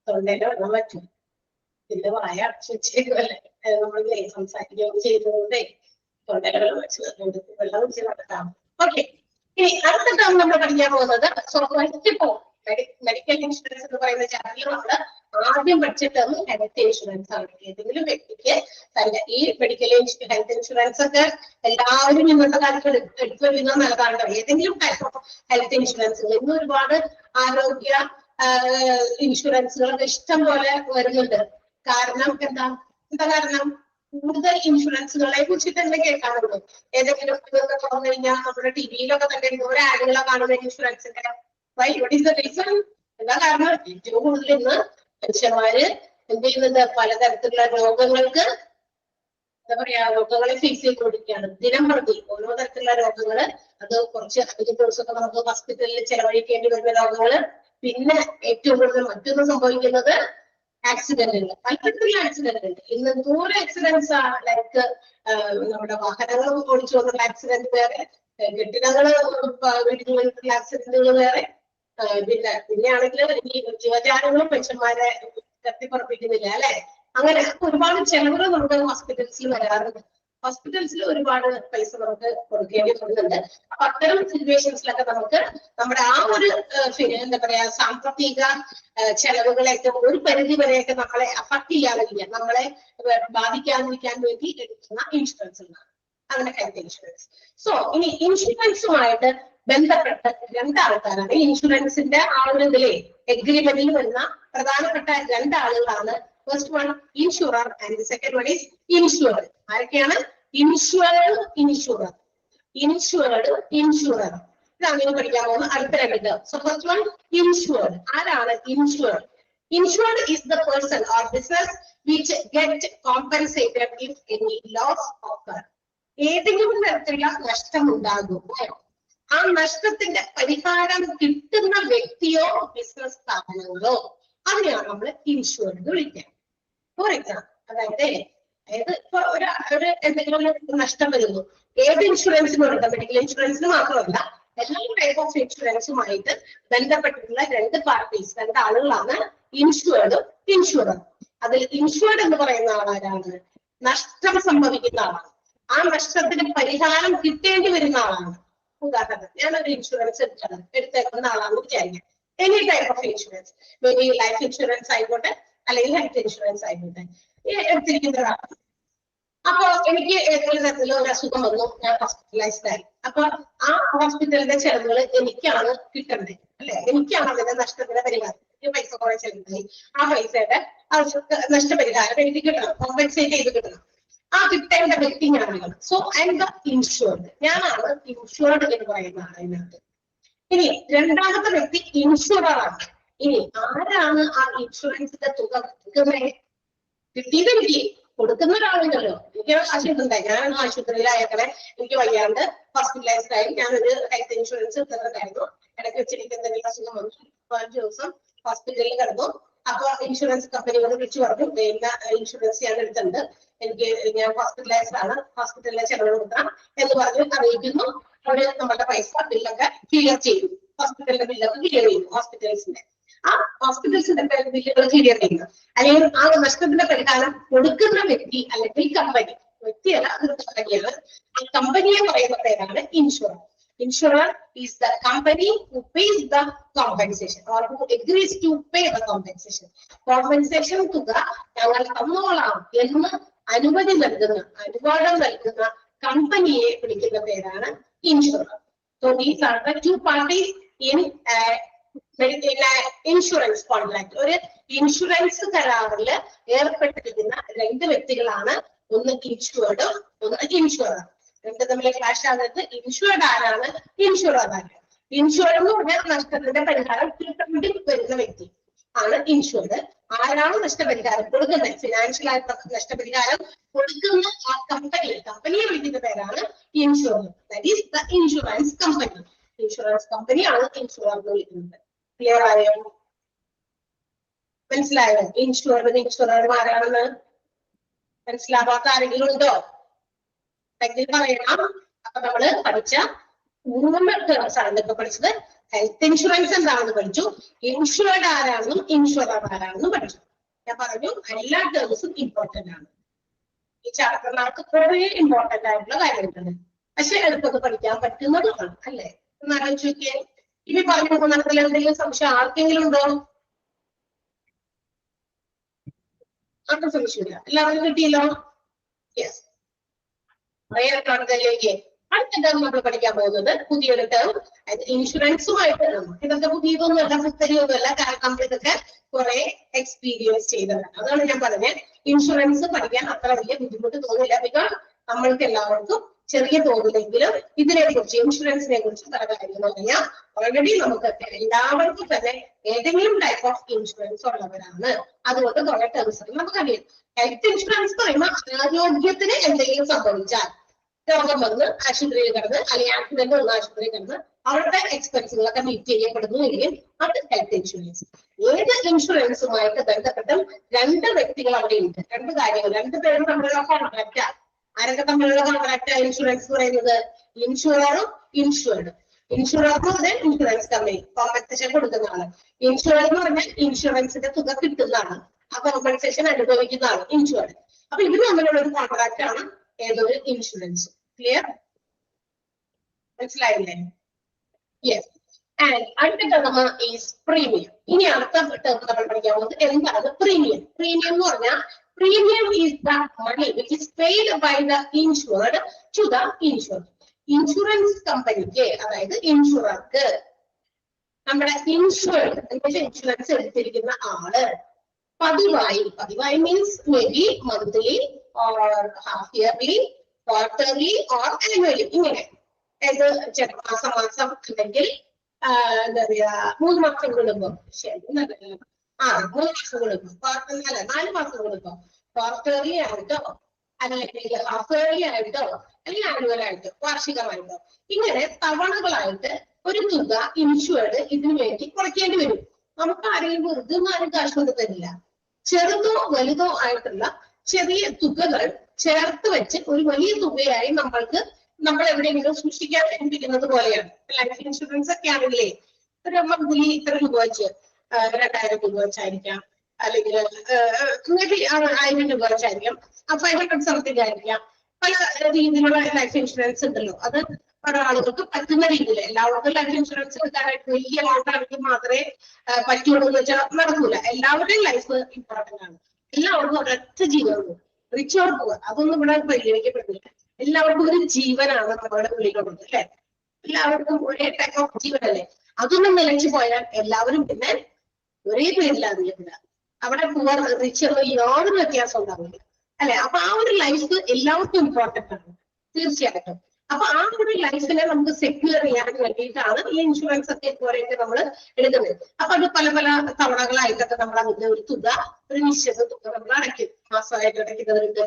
തൊണ്ടയില് വെള്ളം പറ്റും. ഇതിന്റെ വായ അടച്ചു വെച്ചേക്കുമല്ലേ നമ്മൾ സംസാരിക്കുകയൊക്കെ ചെയ്തതുകൊണ്ടേ തൊണ്ടയില് വെള്ളം വെച്ച് വെള്ളം കുടിച്ച് നടത്താം. ഓക്കെ, ഇനി അടുത്ത ടേം നമ്മൾ പഠിക്കാൻ പോകുന്നത് മെഡിക്കൽ ഇൻഷുറൻസ് എന്ന് പറയുന്ന ചാപ്റ്ററിൽ നമ്മൾ ആദ്യം പഠിച്ച ടേം ഹെൽത്ത് ഇൻഷുറൻസ് ആണ്. ഏതെങ്കിലും വ്യക്തിക്ക് തന്റെ ഈ മെഡിക്കൽ ഹെൽത്ത് ഇൻഷുറൻസ് ഒക്കെ എല്ലാവരും ഇന്നത്തെ കാലത്ത് എടുത്തു വരുന്നത് നല്ലതാണല്ലോ. ഏതെങ്കിലും ടൈപ്പ് ഓഫ് ഹെൽത്ത് ഇൻഷുറൻസുകൾ ഇന്ന് ഒരുപാട് ആരോഗ്യ ഇൻഷുറൻസുകൾ ഇഷ്ടം പോലെ വരുന്നുണ്ട്. കാരണം എന്താ കാരണം കൂടുതൽ ഇൻഷുറൻസുകളെ കുറിച്ച് തന്നെ കേൾക്കാറുള്ളൂ. ഏതെങ്കിലും ഇതൊക്കെ തുറന്നു കഴിഞ്ഞാൽ നമ്മുടെ ടിവിയിലൊക്കെ തന്നെ ഓരോ ആഡുകളെ കാണുന്ന ഇൻഷുറൻസിന്റെ എന്താ കാരണം ഏറ്റവും കൂടുതൽ ഇന്ന് മനുഷ്യന്മാര് എന്ത് ചെയ്യുന്നത് പലതരത്തിലുള്ള രോഗങ്ങൾക്ക് എന്താ പറയാ രോഗങ്ങളെ ഫേസ് ചെയ്തുകൊണ്ടിരിക്കുകയാണ്. ദിനം പ്രതി ഓരോ തരത്തിലുള്ള രോഗങ്ങള്, അത് കുറച്ച് അധിക ദിവസമൊക്കെ നമുക്ക് ഹോസ്പിറ്റലിൽ ചെലവഴിക്കേണ്ടി വരുന്ന രോഗങ്ങള്. പിന്നെ ഏറ്റവും കൂടുതൽ മറ്റൊന്ന് സംഭവിക്കുന്നത് ആക്സിഡന്റുകൾ, പലതരത്തിലുള്ള ആക്സിഡന്റ് ഉണ്ട്. ഇന്ന് ദൂരെ ആക്സിഡൻസ് ആണ്. ലൈക്ക് നമ്മുടെ വാഹനങ്ങൾ ഓടിച്ചു വന്നുള്ള ആക്സിഡന്റ് വേറെ, കെട്ടിടങ്ങള് വീടുകളിലുള്ള ആക്സിഡന്റുകൾ വേറെ, പിന്നെയാണെങ്കിൽ ഈ ജീവജാലങ്ങളും മനുഷ്യന്മാരെ തട്ടിപ്പറപ്പിക്കുന്നില്ല അല്ലെ. അങ്ങനെ ഒരുപാട് ചെലവുകൾ നമുക്ക് ഹോസ്പിറ്റൽസിൽ വരാറുണ്ട്. ഹോസ്പിറ്റൽസിൽ ഒരുപാട് പൈസ നമുക്ക് കൊടുക്കേണ്ടി വരുന്നുണ്ട്. അപ്പൊ അത്തരം സിറ്റുവേഷൻസിലൊക്കെ നമുക്ക് നമ്മുടെ ആ ഒരു എന്താ പറയാ സാമ്പത്തിക ചെലവുകളെയൊക്കെ ഒരു പരിധി വരെയൊക്കെ നമ്മളെ അഫക്ട് ചെയ്യാതിരിക്കാൻ, നമ്മളെ ബാധിക്കാതിരിക്കാൻ വേണ്ടി എടുക്കുന്ന ഇൻഷുറൻസുകളാണ് അങ്ങനെ ഹെൽത്ത് ഇൻഷുറൻസ്. സോ ഇനി ഇൻഷുറൻസുമായിട്ട് ബന്ധപ്പെട്ട രണ്ടാൾക്കാരാണ് ഇൻഷുറൻസിന്റെ ആ ഒരു ഇതിലെ എഗ്രിമെന്റിൽ വരുന്ന പ്രധാനപ്പെട്ട രണ്ടാളുകളാണ്. First one insurer and second one is insurer. ആരൊക്കെയാണ്? Insurer, insurer, insured, insurer. ഇതാണ് പഠിക്കാൻ പോകുന്നത് അടുത്ത രണ്ട്. So first one insured. ആരാണ് insured? Insured is the person or business which get compensated if any loss occur. ഏതെങ്കിലും തരത്തിലുള്ള നഷ്ടം ഉണ്ടാകും, ആ നഷ്ടത്തിന്റെ പരിഹാരം കിട്ടുന്ന വ്യക്തിയോ ബിസിനസ് സ്ഥാപനങ്ങളോ അതിനെയാണ് നമ്മൾ ഇൻഷുർഡ് എന്ന് വിളിക്കുക. ഫോർ എക്സാമ്പിൾ, അതായത് ഇപ്പൊ ഒരു എന്തെങ്കിലും നഷ്ടം വരുന്നു, ഏത് ഇൻഷുറൻസിനും ഉണ്ട്, മെഡിക്കൽ ഇൻഷുറൻസിന് മാത്രമല്ല എല്ലാ ടൈപ്പ് ഓഫ് ഇൻഷുറൻസുമായിട്ട് ബന്ധപ്പെട്ടിട്ടുള്ള രണ്ട് പാർട്ടീസ്, രണ്ട് ആളുകളാണ് ഇൻഷുർഡ്, ഇൻഷുറർ. അതിൽ ഇൻഷുർഡ് എന്ന് പറയുന്ന ആളാരാണ്? നഷ്ടം സംഭവിക്കുന്ന ആളാണ്. ആ നഷ്ടത്തിന് പരിഹാരം കിട്ടേണ്ടി വരുന്ന ആളാണ്. ഉദാഹരണം, ഞാനൊരു ഇൻഷുറൻസ് എടുത്തേക്കുന്ന ആളാണെന്ന് വിചാരിക്കാം. Any type of insurance, may be life insurance ആയിക്കോട്ടെ അല്ലെങ്കിൽ ഹെൽത്ത് ഇൻഷുറൻസ് ആയിക്കോട്ടെ, എടുത്തിരിക്കുന്ന ഒരാളാണ്. അപ്പൊ എനിക്ക് ഏതെങ്കിലും തരത്തിലുള്ള ഒരു അസുഖം വന്നു, ഞാൻ ഹോസ്പിറ്റലൈസ്ഡ് ആയി. അപ്പൊ ആ ഹോസ്പിറ്റലിന്റെ ചെലവുകൾ എനിക്കാണ് കിട്ടേണ്ടത് അല്ലെ, എനിക്കാണ് അതിന്റെ നഷ്ടത്തിന്റെ പരിഹാരം. പൈസ കുറെ ചെലവായി, ആ പൈസയുടെ നഷ്ടപരിഹാരം എനിക്ക് കിട്ടണം, കോമ്പൻസേറ്റ് ചെയ്ത് കിട്ടണം. ആ കിട്ടേണ്ട വ്യക്തി ഞാനാണ്. So I M the insured, ഞാനാണ് ഇൻഷുർഡ് എന്ന് പറയുന്ന ആളിനകത്ത്. ഇനി രണ്ടാമത്തെ വ്യക്തി ഇൻഷുറർ ആണ്. ഇനി ആരാണ് ആ ഇൻഷുറൻസിന്റെ തുക കൊടുക്കുന്നത്? കിട്ടിയത് കിട്ടി, കൊടുക്കുന്ന ഒരാളുണ്ടല്ലോ. എനിക്ക് ആശുപത്രി, ഞാനൊന്നും ആശുപത്രിയിലായകളെ എനിക്ക് വയ്യാണ്ട് ഹോസ്പിറ്റലൈസ്ഡ് ആയി, ഞാനൊരു ഹെൽത്ത് ഇൻഷുറൻസ് എടുത്തിട്ടുണ്ടായിരുന്നു. ഇടയ്ക്ക് വെച്ചിരിക്കുന്ന എന്തെങ്കിലും അസുഖം വന്നു, 5 ദിവസം ഹോസ്പിറ്റലിൽ കിടന്നു. അപ്പൊ ഇൻഷുറൻസ് കമ്പനിയോട് വിളിച്ചു പറഞ്ഞു, ഇന്ന ഇൻഷുറൻസ് ഞാൻ എടുത്തിട്ടുണ്ട്, എനിക്ക് ഞാൻ ഹോസ്പിറ്റലൈസ്ഡ് ആണ്, ഹോസ്പിറ്റലിലെ ചെലവ് കൊടുക്കണം എന്ന് പറഞ്ഞ് അറിയിക്കുന്നു. അവര് നമ്മുടെ പൈസ ബില്ലൊക്കെ ക്ലിയർ ചെയ്തു, ഹോസ്പിറ്റലിന്റെ ബില്ലൊക്കെ ക്ലിയർ ചെയ്തു. ഹോസ്പിറ്റൽസിന്റെ ആ ഹോസ്പിറ്റൽസിന്റെ ബില്ലുകൾ ക്ലിയർ ചെയ്യുന്നു. അല്ലെങ്കിൽ ആ നഷ്ടത്തിന്റെ പരിഹാരം കൊടുക്കുന്ന വ്യക്തി അല്ലെങ്കിൽ കമ്പനി, വ്യക്തിയല്ല, അതൊരു കമ്പനിയാണ്. ആ കമ്പനിയെ പറയുന്ന പേരാണ് insurer. Insurer is the company who pays the compensation or who agrees to pay the compensation. Compensation തുക ഞങ്ങൾ തന്നോളാം എന്ന് അനുമതി നൽകുന്ന, അനുവാദം നൽകുന്ന കമ്പനിയെ വിളിക്കുന്ന പേരാണ് insurer. So these are the two parties in insurance contract, ഒരു ഇൻഷുറൻസ് കരാറിൽ ഏർപ്പെട്ടിരിക്കുന്ന രണ്ട് വ്യക്തികളാണ്, ഒന്ന് ഇൻഷുർഡ് ഒന്ന് ഇൻഷുറർ. രണ്ട് തമ്മിൽ ക്ലാഷ് ആകുന്നത് ഇൻഷുർഡ് ആരാണ്, ഇൻഷുറർ ആരാണ്. ഇൻഷുർഡ് എന്ന് പറഞ്ഞാൽ നഷ്ടത്തിന്റെ പരിഹാരം കിട്ടേണ്ടി വരുന്ന വ്യക്തി ആണ് ഇൻഷുർഡ്. ആരാണ് നഷ്ടപരിഹാരം കൊടുക്കുന്നത്, ഫിനാൻഷ്യൽ ആയിട്ട് നഷ്ടപരിഹാരം കൊടുക്കുന്ന ആ കമ്പനിയെ വിളിക്കുന്ന പേരാണ് insurer. That is the insurance company. Insurance കമ്പനിയാണ് ഇൻഷുറർ എന്ന് വിളിക്കുന്നത്. ക്ലിയർ ആയോ? മനസ്സിലായോ? ഇൻഷുറർ ആരാണെന്ന് മനസ്സിലാവാത്ത ആരെങ്കിലും ഉണ്ടോ? പറയണം. അപ്പൊ നമ്മള് പഠിച്ച 3 ടേംസ് ആണ് ഇതൊക്കെ പഠിച്ചത്. ഹെൽത്ത് ഇൻഷുറൻസ് എന്താണെന്ന് പഠിച്ചു, ഇൻഷുർഡ് ആരാണെന്നും ഇൻഷുറർ ആരാണെന്നും പഠിച്ചു. ഞാൻ പറഞ്ഞു എല്ലാ ടേംസും ഇമ്പോർട്ടന്റ് ആണ്. ഈ ചാപ്റ്ററിനകത്ത് കുറെ ഇമ്പോർട്ടന്റ് ആയിട്ടുള്ള കാര്യങ്ങളുണ്ട്, പക്ഷെ എളുപ്പത്തിൽ പഠിക്കാൻ പറ്റുന്നതുമാണ് അല്ലേ? ഒന്ന് ആലോചിച്ച് നോക്കിയേ. ഇനി പറഞ്ഞു പോകുന്നതിൽ എന്തെങ്കിലും സംശയം ആർക്കെങ്കിലും ഉണ്ടോ? ആർക്കും സംശയമില്ല, എല്ലാവർക്കും കിട്ടിയല്ലോ. യെസ്, ലേക്ക് അടുത്ത ടേം നമ്മൾ പഠിക്കാൻ പോകുന്നത് പുതിയൊരു ടേം, ഇൻഷുറൻസുമായിട്ട്. ഇതൊക്കെ പുതിയതൊന്നുമല്ല, പുത്തരിയൊന്നുമല്ല, കാരണം നമ്മളിതൊക്കെ കുറെ എക്സ്പീരിയൻസ് ചെയ്തതാണ്. അതാണ് ഞാൻ പറഞ്ഞത്, ഇൻഷുറൻസ് പഠിക്കാൻ അത്ര വലിയ ബുദ്ധിമുട്ട് തോന്നില്ല. ബിക്കോസ് നമ്മൾക്ക് എല്ലാവർക്കും ചെറിയ തോതിലെങ്കിലും ഇതിനെ കുറിച്ച്, ഇൻഷുറൻസിനെ കുറിച്ച് പല കാര്യങ്ങൾ അറിയാം. ഓൾറെഡി നമുക്കൊക്കെ എല്ലാവർക്കും തന്നെ ഏതെങ്കിലും ടൈപ്പ് ഓഫ് ഇൻഷുറൻസ് ഉള്ളവരാണ്. അതുകൊണ്ട് കുറെ ടേംസ് നമുക്കറിയാം. ഹെൽത്ത് ഇൻഷുറൻസ് പറയുമ്പോൾ ആരോഗ്യത്തിന് എന്തെങ്കിലും സംഭവിച്ചാൽ, രോഗം വന്ന് ആശുപത്രിയിൽ കിടന്ന് അല്ലെങ്കിൽ ആക്സിഡന്റ് വന്ന് ആശുപത്രിയിൽ കിടന്ന് അവരുടെ എക്സ്പെൻസുകളൊക്കെ മീറ്റ് ചെയ്യപ്പെടുന്നുവെങ്കിൽ അത് ഹെൽത്ത് ഇൻഷുറൻസ്. ഏത് ഇൻഷുറൻസുമായിട്ട് ബന്ധപ്പെട്ടും രണ്ട് വ്യക്തികൾ അവിടെ ഉണ്ട്, രണ്ട് കാര്യങ്ങൾ, രണ്ട് പേരും തമ്മിലുള്ള കോൺട്രാക്റ്റാ. ആരൊക്കെ തമ്മിലുള്ള കോൺട്രാക്റ്റാ ഇൻഷുറൻസ് പറയുന്നത്? ഇൻഷുററും ഇൻഷുർഡ്. ഇൻഷുറർ എന്ന് പറഞ്ഞാൽ ഇൻഷുറൻസ് കമ്പനി കോമ്പൻസേഷൻ കൊടുക്കുന്ന ആള്. ഇൻഷുറർ എന്ന് പറഞ്ഞാൽ ഇൻഷുറൻസിന്റെ തുക കിട്ടുന്ന ആള്, ആ കോമ്പൻസേഷൻ അനുഭവിക്കുന്ന ആള് ഇൻഷുർഡ്. അപ്പൊ ഇവര് തമ്മിലുള്ള ഒരു കോൺട്രാക്ട് ആണ് ഏതൊരു ഇൻഷുറൻസ്. ക്ലിയർ? മനസ്സിലായില്ലേ? യെസ്. ആൻഡ് അടുത്ത ടേം ഈസ് പ്രീമിയം. ഇനി അടുത്ത ടേം നമ്മൾ പഠിക്കാൻ പോകുന്നത് എന്താണ് പ്രീമിയം. പ്രീമിയം എന്ന് പറഞ്ഞാൽ premium is the money which is paid by the insured to the insured. Insurance കമ്പനിക്ക്, അതായത് ഇൻഷുറർക്ക്, നമ്മുടെ ഇൻഷുർഡ് ഇൻഷുറൻസ് എടുത്തിരിക്കുന്ന ആള് പതിവായി means may be monthly or half yearly, quarterly or annually, ഇങ്ങനെ ചിലപ്പോൾ മാസം അല്ലെങ്കിൽ എന്താ പറയാ 3 മാസം കൂടുമ്പോ, 3 മാസം കൂടുമ്പോ, 4 മാസം കൂടുമ്പോ, ക്വാർട്ടർലി ആയിട്ടോ അല്ലെങ്കിൽ ഹാഫ് ഇയർലി ആയിട്ടോ അല്ലെങ്കിൽ ആനുവൽ ആയിട്ടോ വാർഷികമായിട്ടോ, ഇങ്ങനെ തവണകളായിട്ട് ഒരു തുക ഇൻഷുർഡ് ഇതിനു വേണ്ടി കുറയ്ക്കേണ്ടി വരും. നമുക്ക് ആരെങ്കിലും വെറുതെ ആരും കാശ് കൊണ്ട് തരില്ല. ചെറുതോ വലുതോ ആയിട്ടുള്ള ചെറിയ തുകകൾ ചേർത്ത് വെച്ച് ഒരു വലിയ തുകയായി നമ്മൾ എവിടെയെങ്കിലും സൂക്ഷിക്കാൻ ഏൽപ്പിക്കുന്നത് പോലെയാണ്. ലൈഫ് ഇൻഷുറൻസ് ഒക്കെ ആണെങ്കിലേ ഒരു മന്ത്ലി ഇത്ര രൂപ വെച്ച് 2000 രൂപ വെച്ചായിരിക്കാം, അല്ലെങ്കിൽ 1000 രൂപ വെച്ചായിരിക്കാം, 500 സംതിങ് ആയിരിക്കാം. പല രീതിയിലുള്ള ലൈഫ് ഇൻഷുറൻസ് ഉണ്ടല്ലോ. അത് പല ആളുകൾക്ക് പറ്റുന്ന രീതിയിൽ, എല്ലാവർക്കും ലൈഫ് ഇൻഷുറൻസ് എടുക്കാനായിട്ട് വലിയ എമൗണ്ട് ആണെങ്കിൽ മാത്രമേ പറ്റുള്ളൂ എന്ന് വെച്ചാൽ നടക്കൂല. എല്ലാവരുടെയും ലൈഫ് ഇമ്പോർട്ടന്റ് ആണ്. എല്ലാവർക്കും ഒരൊറ്റ ജീവനുള്ളൂ, റിച്ച് ഓർ പുവർ അതൊന്നും ഇവിടെ പരിഗണിക്കപ്പെടുന്നില്ല. എല്ലാവർക്കും ഒരു ജീവനാണ് നമ്മുടെ ഉള്ളിലുള്ളത് അല്ലെ. എല്ലാവർക്കും ഒരേ ടൈപ്പ് ഓഫ് ജീവനല്ലേ. അതൊന്നും നിലച്ചു പോയാൽ എല്ലാവരും പിന്നെ ഒരേ പേരിലറിയത്തില്ല. അവിടെ പുവർ റിച്ച് യാതൊരു വ്യത്യാസം ഉണ്ടാവില്ല അല്ലെ. അപ്പൊ ആ ഒരു ലൈഫ് എല്ലാവർക്കും ഇമ്പോർട്ടന്റ് ആണ് തീർച്ചയായിട്ടും. അപ്പൊ ആ ഒരു ലൈഫിനെ നമുക്ക് സെക്യൂർ ചെയ്യാൻ വേണ്ടിയിട്ടാണ് ഈ ഇൻഷുറൻസ് ഒക്കെ കുറെയൊക്കെ നമ്മൾ എടുക്കുന്നത്. അപ്പൊ അത് പല പല തവണകളായിട്ടൊക്കെ നമ്മൾ അതിന്റെ ഒരു തുക, ഒരു നിശ്ചിത തുക നമ്മൾ അടയ്ക്കും. മാസമായിട്ട് അടയ്ക്കുന്നവരുണ്ട്,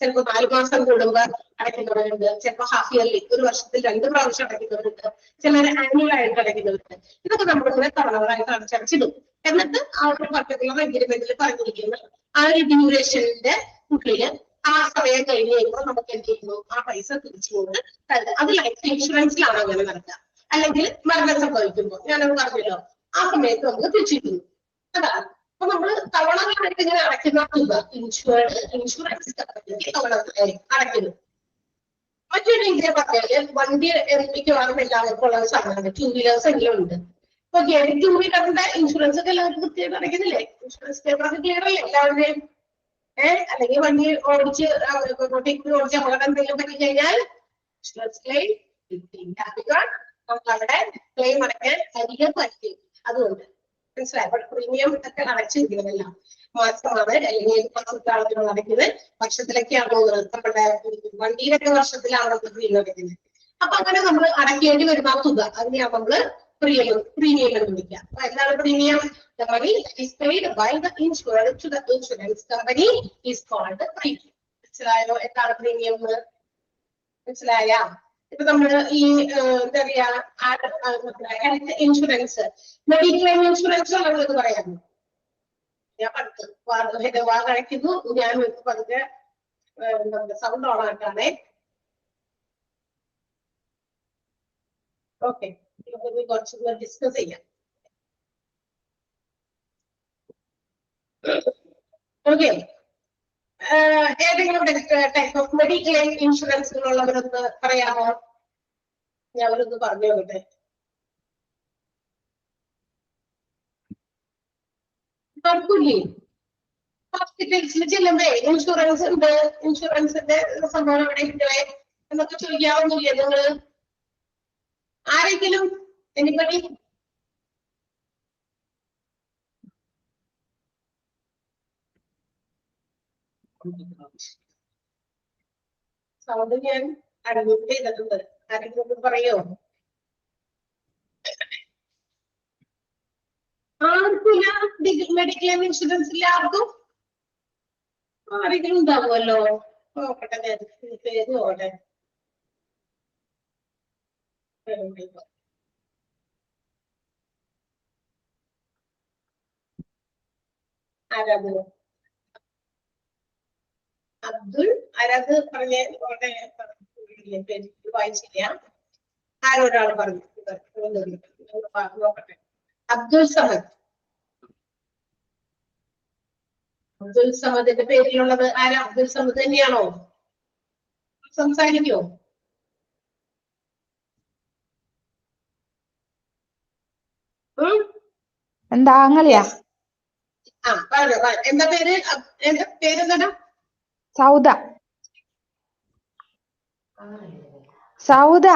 ചിലപ്പോൾ 4 മാസം കൂടുമ്പോ അടയ്ക്കുന്നവരുണ്ട്, ചിലപ്പോൾ ഹാഫ് ഇയർലി 1 വർഷത്തിൽ 2 പ്രാവശ്യം അടയ്ക്കുന്നവരുണ്ട്, ചിലർ ആനുവൽ ആയിട്ട് അടയ്ക്കുന്നവരുണ്ട്. ഇതൊക്കെ നമ്മളിങ്ങനെ തവണകളായിട്ട് അടച്ചടച്ചിടും. എന്നിട്ട് ആ ഒരു പർട്ടിക്കുലർ എഗ്രിമെന്റിൽ പറഞ്ഞിരിക്കുന്ന ആ ഒരു ഡ്യൂറേഷന്റെ ഉള്ളില് ആ സമയം കഴിഞ്ഞ് കഴിയുമ്പോൾ നമുക്ക് എന്ത് ചെയ്യുന്നു, ആ പൈസ തിരിച്ചുകൊണ്ട് തരുന്നത്. അത് ലൈഫ് ഇൻഷുറൻസിലാണ് അങ്ങനെ നടക്കുക. അല്ലെങ്കിൽ മരണം സംഭവിക്കുമ്പോൾ ഞാനത് പറഞ്ഞല്ലോ, ആ സമയത്ത് നമുക്ക് തിരിച്ചു കിട്ടുന്നു. അതാണ്. അപ്പൊ നമ്മൾ തവണകളായിട്ട് ഇങ്ങനെ അടയ്ക്കുന്ന തുക ഇൻഷുറൻസ് കമ്പനിക്ക് തവണകളായി അടയ്ക്കുന്നു. മറ്റൊരു രീതിയിൽ പറഞ്ഞാല് വണ്ടി മിക്കവാറും എല്ലാവർക്കും ഉള്ള സാധനമാണ്. 2 വീലേഴ്സ് എങ്കിലും ഉണ്ട്. ഇപ്പൊ 2 വീലറിന്റെ ഇൻഷുറൻസ് ഒക്കെ എല്ലാവർക്കും കൃത്യമായിട്ട് അടയ്ക്കുന്നില്ലേ? ഇൻഷുറൻസ് പേപ്പറൊക്കെ ക്ലിയർ അല്ലേ എല്ലാവരുടെയും? അല്ലെങ്കിൽ വണ്ടി ഓടിച്ച് അപകടം എന്തെങ്കിലും പറ്റി കഴിഞ്ഞാൽ ഇൻഷുറൻസ് ക്ലെയിം കിട്ടില്ല. അവിടെ ക്ലെയിം അടയ്ക്കാൻ അധികം പറ്റും. അതുകൊണ്ട് മനസ്സിലായോ? പ്രീമിയം ഒക്കെ അടച്ചിരിക്കുന്നതല്ല മാസമാണ് അല്ലെങ്കിൽ മാസത്തിലാണ് നിങ്ങൾ അടയ്ക്കുന്നത്, വർഷത്തിലൊക്കെയാണോ നമ്മുടെ വണ്ടിയിലൊക്കെ വർഷത്തിലാണോ പ്രീമിയം വരുന്നത്. അപ്പൊ അങ്ങനെ നമ്മൾ അടയ്ക്കേണ്ടി വരുന്ന തുക അതിനെയാണ് നമ്മള് പ്രീമിയം എന്ന് വിളിക്കുക. അപ്പൊ എന്താണ് premium? The money that is paid by the insurer to the insurance company is called the premium. മനസ്സിലായോ എന്താണ് പ്രീമിയം എന്ന്? മനസ്സിലായ? ഇപ്പൊ നമ്മള് ഈ എന്താ പറയാ ഹെൽത്ത് ഇൻഷുറൻസ്, മെഡിക്ലെയിം ഇൻഷുറൻസ് ഉള്ളത് പറയാമോ? ഞാൻ പണ്ട് വാങ്ങഴിക്കുന്നു. ഞാൻ പതുക്കെ സൗണ്ട് ഓൺ ആക്കാണേ. ഓക്കെ, കുറച്ചുകൂടെ ഡിസ്കസ് ചെയ്യാം. ഓക്കെ, ഏതെങ്കിലും ടൈപ്പ് ഓഫ് മെഡിക്ലെയിം ഇൻഷുറൻസുകളുള്ളവരൊന്ന് പറയാമോ? ഞാൻ അവരൊന്ന് പറഞ്ഞു നോക്കട്ടെ. ഹോസ്പിറ്റൽസിൽ ചെല്ലുമ്പേ ഇൻഷുറൻസ് ഉണ്ട്, ഇൻഷുറൻസിന്റെ സംഭവം എവിടെ ഉണ്ട് എന്നൊക്കെ ചോദിക്കാവുന്നില്ലേ നിങ്ങള്? ആരെങ്കിലും എനിപ്പറ്റി സൗണ്ട് ഞാൻ അഡ്മിറ്റ് ചെയ്തിട്ടുണ്ട്. ആരെങ്കിലും പറയോ? ആർക്കില്ല മെഡിക്ലെയിം ഇൻഷുറൻസ് ഇല്ല ആർക്കും? ആരെങ്കിലും ഉണ്ടാവുമല്ലോ. നോക്കട്ടെ, പേര് നോക്കട്ടെ. ആരാത്? അബ്ദുൾ ആരാത് പറഞ്ഞ വായിച്ചില്ല. ആരൊരാൾ പറഞ്ഞു നോക്കട്ടെ. അബ്ദുൾ സമദ്. അബ്ദുൾ സമദിന്റെ പേരിലുള്ളത് ആരാ? അബ്ദുൾ സമദ് തന്നെയാണോ? സംസാരിക്കോ? എന്താ ആങ്ങളെയാ? ആ പറഞ്ഞോ. എന്താ പേര്? എന്താ പേരെന്താ? സൗദ. സൗദ.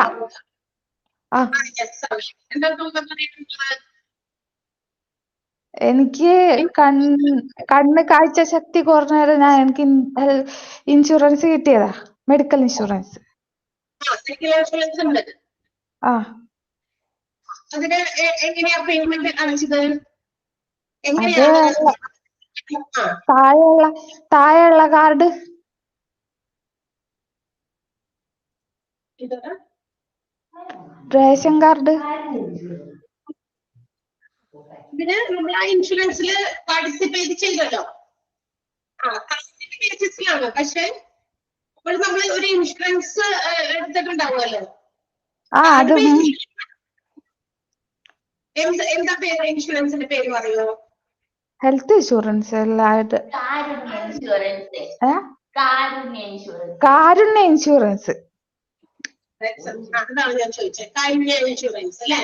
ആ, എനിക്ക് കണ്ണ് കാഴ്ച ശക്തി കുറഞ്ഞത് ഞാൻ എനിക്ക് ഇൻഷുറൻസ് കിട്ടിയതാ, മെഡിക്കൽ ഇൻഷുറൻസ്. ഇൻഷുറൻസ് ഉണ്ട്. ആ, അതിന് എങ്ങനെയാ പേയ്മെന്റ് അടച്ചത്? അത് താഴെയുള്ള കാർഡ്, റേഷൻ കാർഡ്. ഇതിന് നമ്മൾ ആ ഇൻഷുറൻസിൽ പാർട്ടിസിപ്പേറ്റ് ചെയ്തല്ലോ. ബേസിസിലാണ്. പക്ഷെ ഇപ്പോൾ നമ്മൾ ഒരു ഇൻഷുറൻസ് എടുത്തിട്ടുണ്ടാവുമല്ലോ. അത് എന്താ പേര്? ഇൻഷുറൻസിന്റെ പേര് പറയോ? ഹെൽത്ത് ഇൻഷുറൻസ് അല്ലാതെ കാരുണ്യ ഇൻഷുറൻസ്. അതാണ് ഞാൻ ചോദിച്ചത്, കാരുണ്യ ഇൻഷുറൻസ് അല്ലെ?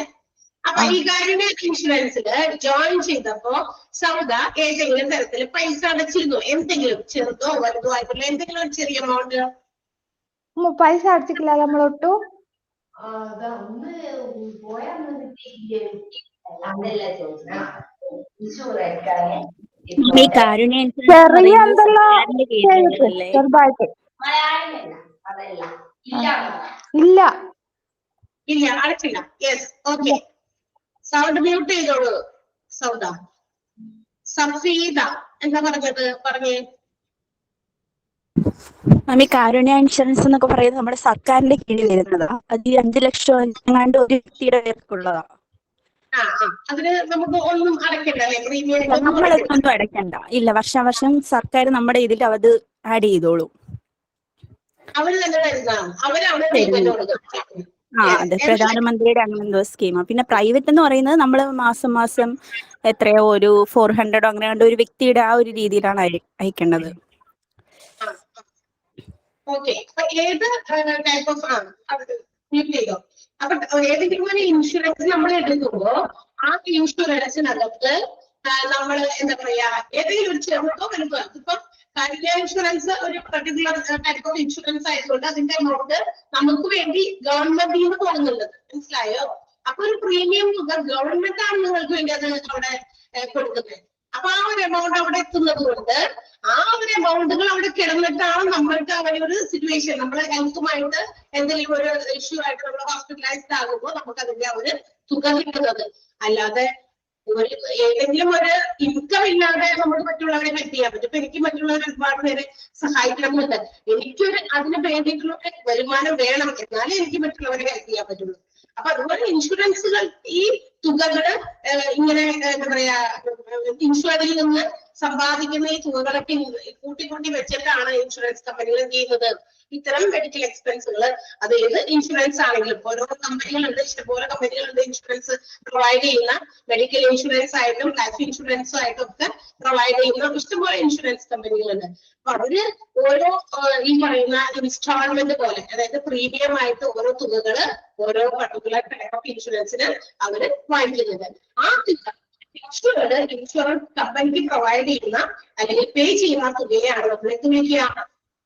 അപ്പൊ ഈ കാരുണ്യ ഇൻഷുറൻസിൽ ജോയിൻ ചെയ്തപ്പോ സൗദ ഏതെങ്കിലും തരത്തിൽ പൈസ അടച്ചിരുന്നു? എന്തെങ്കിലും ചെറുതോ വലുതോ ആയിട്ടുള്ള എന്തെങ്കിലും ഒരു ചെറിയ എമൗണ്ട്? പൈസ അടച്ചിട്ടില്ല നമ്മളൊട്ടു. ചെറിയ എന്തെല്ലാം ചെറുതായിട്ട്. ഇല്ല ഇല്ല, അടച്ചില്ല. Yes, okay. സൗണ്ട് മ്യൂട്ട് ചെയ്തോളൂ സൗദ. സഫീദ എന്താ പറഞ്ഞത്? പറഞ്ഞേ. മാമി, കാരുണ്യ ഇൻഷുറൻസ് എന്നൊക്കെ പറയുന്നത് നമ്മുടെ സർക്കാരിന്റെ കീഴിൽ വരുന്നതാ. അത് 5 ലക്ഷം എങ്ങാണ്ട് ഒരു വ്യക്തിയുടെ പേർക്കുള്ളതാ. അതിന് നമുക്ക് ഒന്നും അടയ്ക്കണ്ട അല്ലെ? പ്രീമിയം നമ്മളൊന്നും അടയ്ക്കണ്ട. ഇല്ല, വർഷാവർഷം സർക്കാർ നമ്മുടെ ഇതിൽ അത് ആഡ് ചെയ്തോളൂ. അവര് തന്നെ തരുന്നതാണ്. അവരാണ് ട്രീറ്റ്മെന്റ് കൊടുക്കുന്നത്. അതെ, പ്രധാനമന്ത്രിയുടെ അങ്ങനെ എന്തോ സ്കീമാ. പിന്നെ പ്രൈവറ്റ് എന്ന് പറയുന്നത് നമ്മൾ മാസം മാസം എത്രയോ ഒരു 400 അങ്ങനെ ഒരു വ്യക്തിയുടെ ആ ഒരു രീതിയിലാണ് അയക്കേണ്ടത്. ഓക്കെ, ഏത് ടൈപ്പ് ഓഫ് ചെയ്തോ? അപ്പൊ ഏതെങ്കിലും ഒരു ഇൻഷുറൻസ് നമ്മൾ എടുക്കുമ്പോ ആ ഇൻഷുറൻസിനകത്ത് നമ്മൾ എന്താ പറയാ ഏതെങ്കിലും ഒരു ചെറുതോ വലുതോ. ഇപ്പൊ കാരുണ്യ ഇൻഷുറൻസ് ഒരു പർട്ടിക്കുലർ ടൈപ്പ് ഓഫ് ഇൻഷുറൻസ് ആയതുകൊണ്ട് അതിന്റെ എമൗണ്ട് നമുക്ക് വേണ്ടി ഗവൺമെന്റിൽ നിന്ന് പോകുന്നുള്ളത്. മനസ്സിലായോ? അപ്പൊ ഒരു പ്രീമിയം തുക ഗവൺമെന്റ് ആണ് നിങ്ങൾക്ക് വേണ്ടി അത് അവിടെ കൊടുക്കുന്നത്. അപ്പൊ ആ ഒരു എമൗണ്ട് അവിടെ എത്തുന്നത് കൊണ്ട് ആ ഒരു എമൗണ്ടുകൾ അവിടെ കിടന്നിട്ടാണ് നമ്മൾക്ക് അങ്ങനെ ഒരു സിറ്റുവേഷൻ, നമ്മളെ ഹെൽത്തുമായിട്ട് എന്തെങ്കിലും ഒരു ഇഷ്യൂ ആയിട്ട് നമ്മൾ ഹോസ്പിറ്റലൈസ്ഡ് ആകുമ്പോൾ നമുക്ക് അതിന്റെ ഒരു തുക കിട്ടുന്നത്. അല്ലാതെ ഒരു ഏതെങ്കിലും ഒരു ഇൻകം ഇല്ലാതെ നമുക്ക് മറ്റുള്ളവരെ ഹെൽപ്പ് ചെയ്യാൻ പറ്റും. ഇപ്പൊ എനിക്ക് മറ്റുള്ളവരെ ഒരുപാട് പേരെ സഹായിക്കണമെന്നുണ്ട്, എനിക്കൊരു അതിന് വേണ്ടിയിട്ടുള്ള വരുമാനം വേണം, എന്നാലേ എനിക്ക് മറ്റുള്ളവരെ ഹെൽപ്പ് ചെയ്യാൻ പറ്റുള്ളൂ. അപ്പൊ അതുപോലെ ഇൻഷുറൻസുകൾ ഈ തുകകള് ഇങ്ങനെ എന്താ പറയാ ഇൻഷുറൻസിൽ നിന്ന് സമ്പാദിക്കുന്ന ഈ തുകകളൊക്കെ കൂട്ടി വെച്ചിട്ടാണ് ഇൻഷുറൻസ് കമ്പനികൾ ചെയ്യുന്നത്. ഇത്തരം മെഡിക്കൽ എക്സ്പെൻസുകൾ അത് ഏത് ഇൻഷുറൻസ് ആണെങ്കിലും ഓരോ കമ്പനികളുണ്ട്, ഇഷ്ടംപോലെ കമ്പനികളുണ്ട് ഇൻഷുറൻസ് പ്രൊവൈഡ് ചെയ്യുന്ന, മെഡിക്കൽ ഇൻഷുറൻസ് ആയിട്ടും ലൈഫ് ഇൻഷുറൻസും ആയിട്ടും ഒക്കെ പ്രൊവൈഡ് ചെയ്യുന്ന ഇഷ്ടംപോലെ ഇൻഷുറൻസ് കമ്പനികളുണ്ട്. അപ്പൊ അവര് ഓരോ ഈ പറയുന്ന ഇൻസ്റ്റാൾമെന്റ് പോലെ, അതായത് പ്രീമിയം ആയിട്ട് ഓരോ തുകകള് ഓരോ പർട്ടിക്കുലർ ടൈപ്പ് ഓഫ് ഇൻഷുറൻസിന് അവര് വാങ്ങിക്കുന്നത്. ആ തുക ഇൻഷുറൻസ് കമ്പനിക്ക് പ്രൊവൈഡ് ചെയ്യുന്ന അല്ലെങ്കിൽ പേ ചെയ്യുന്ന തുകയാണ് നമ്മൾ എന്ത് വിളിക്കുക,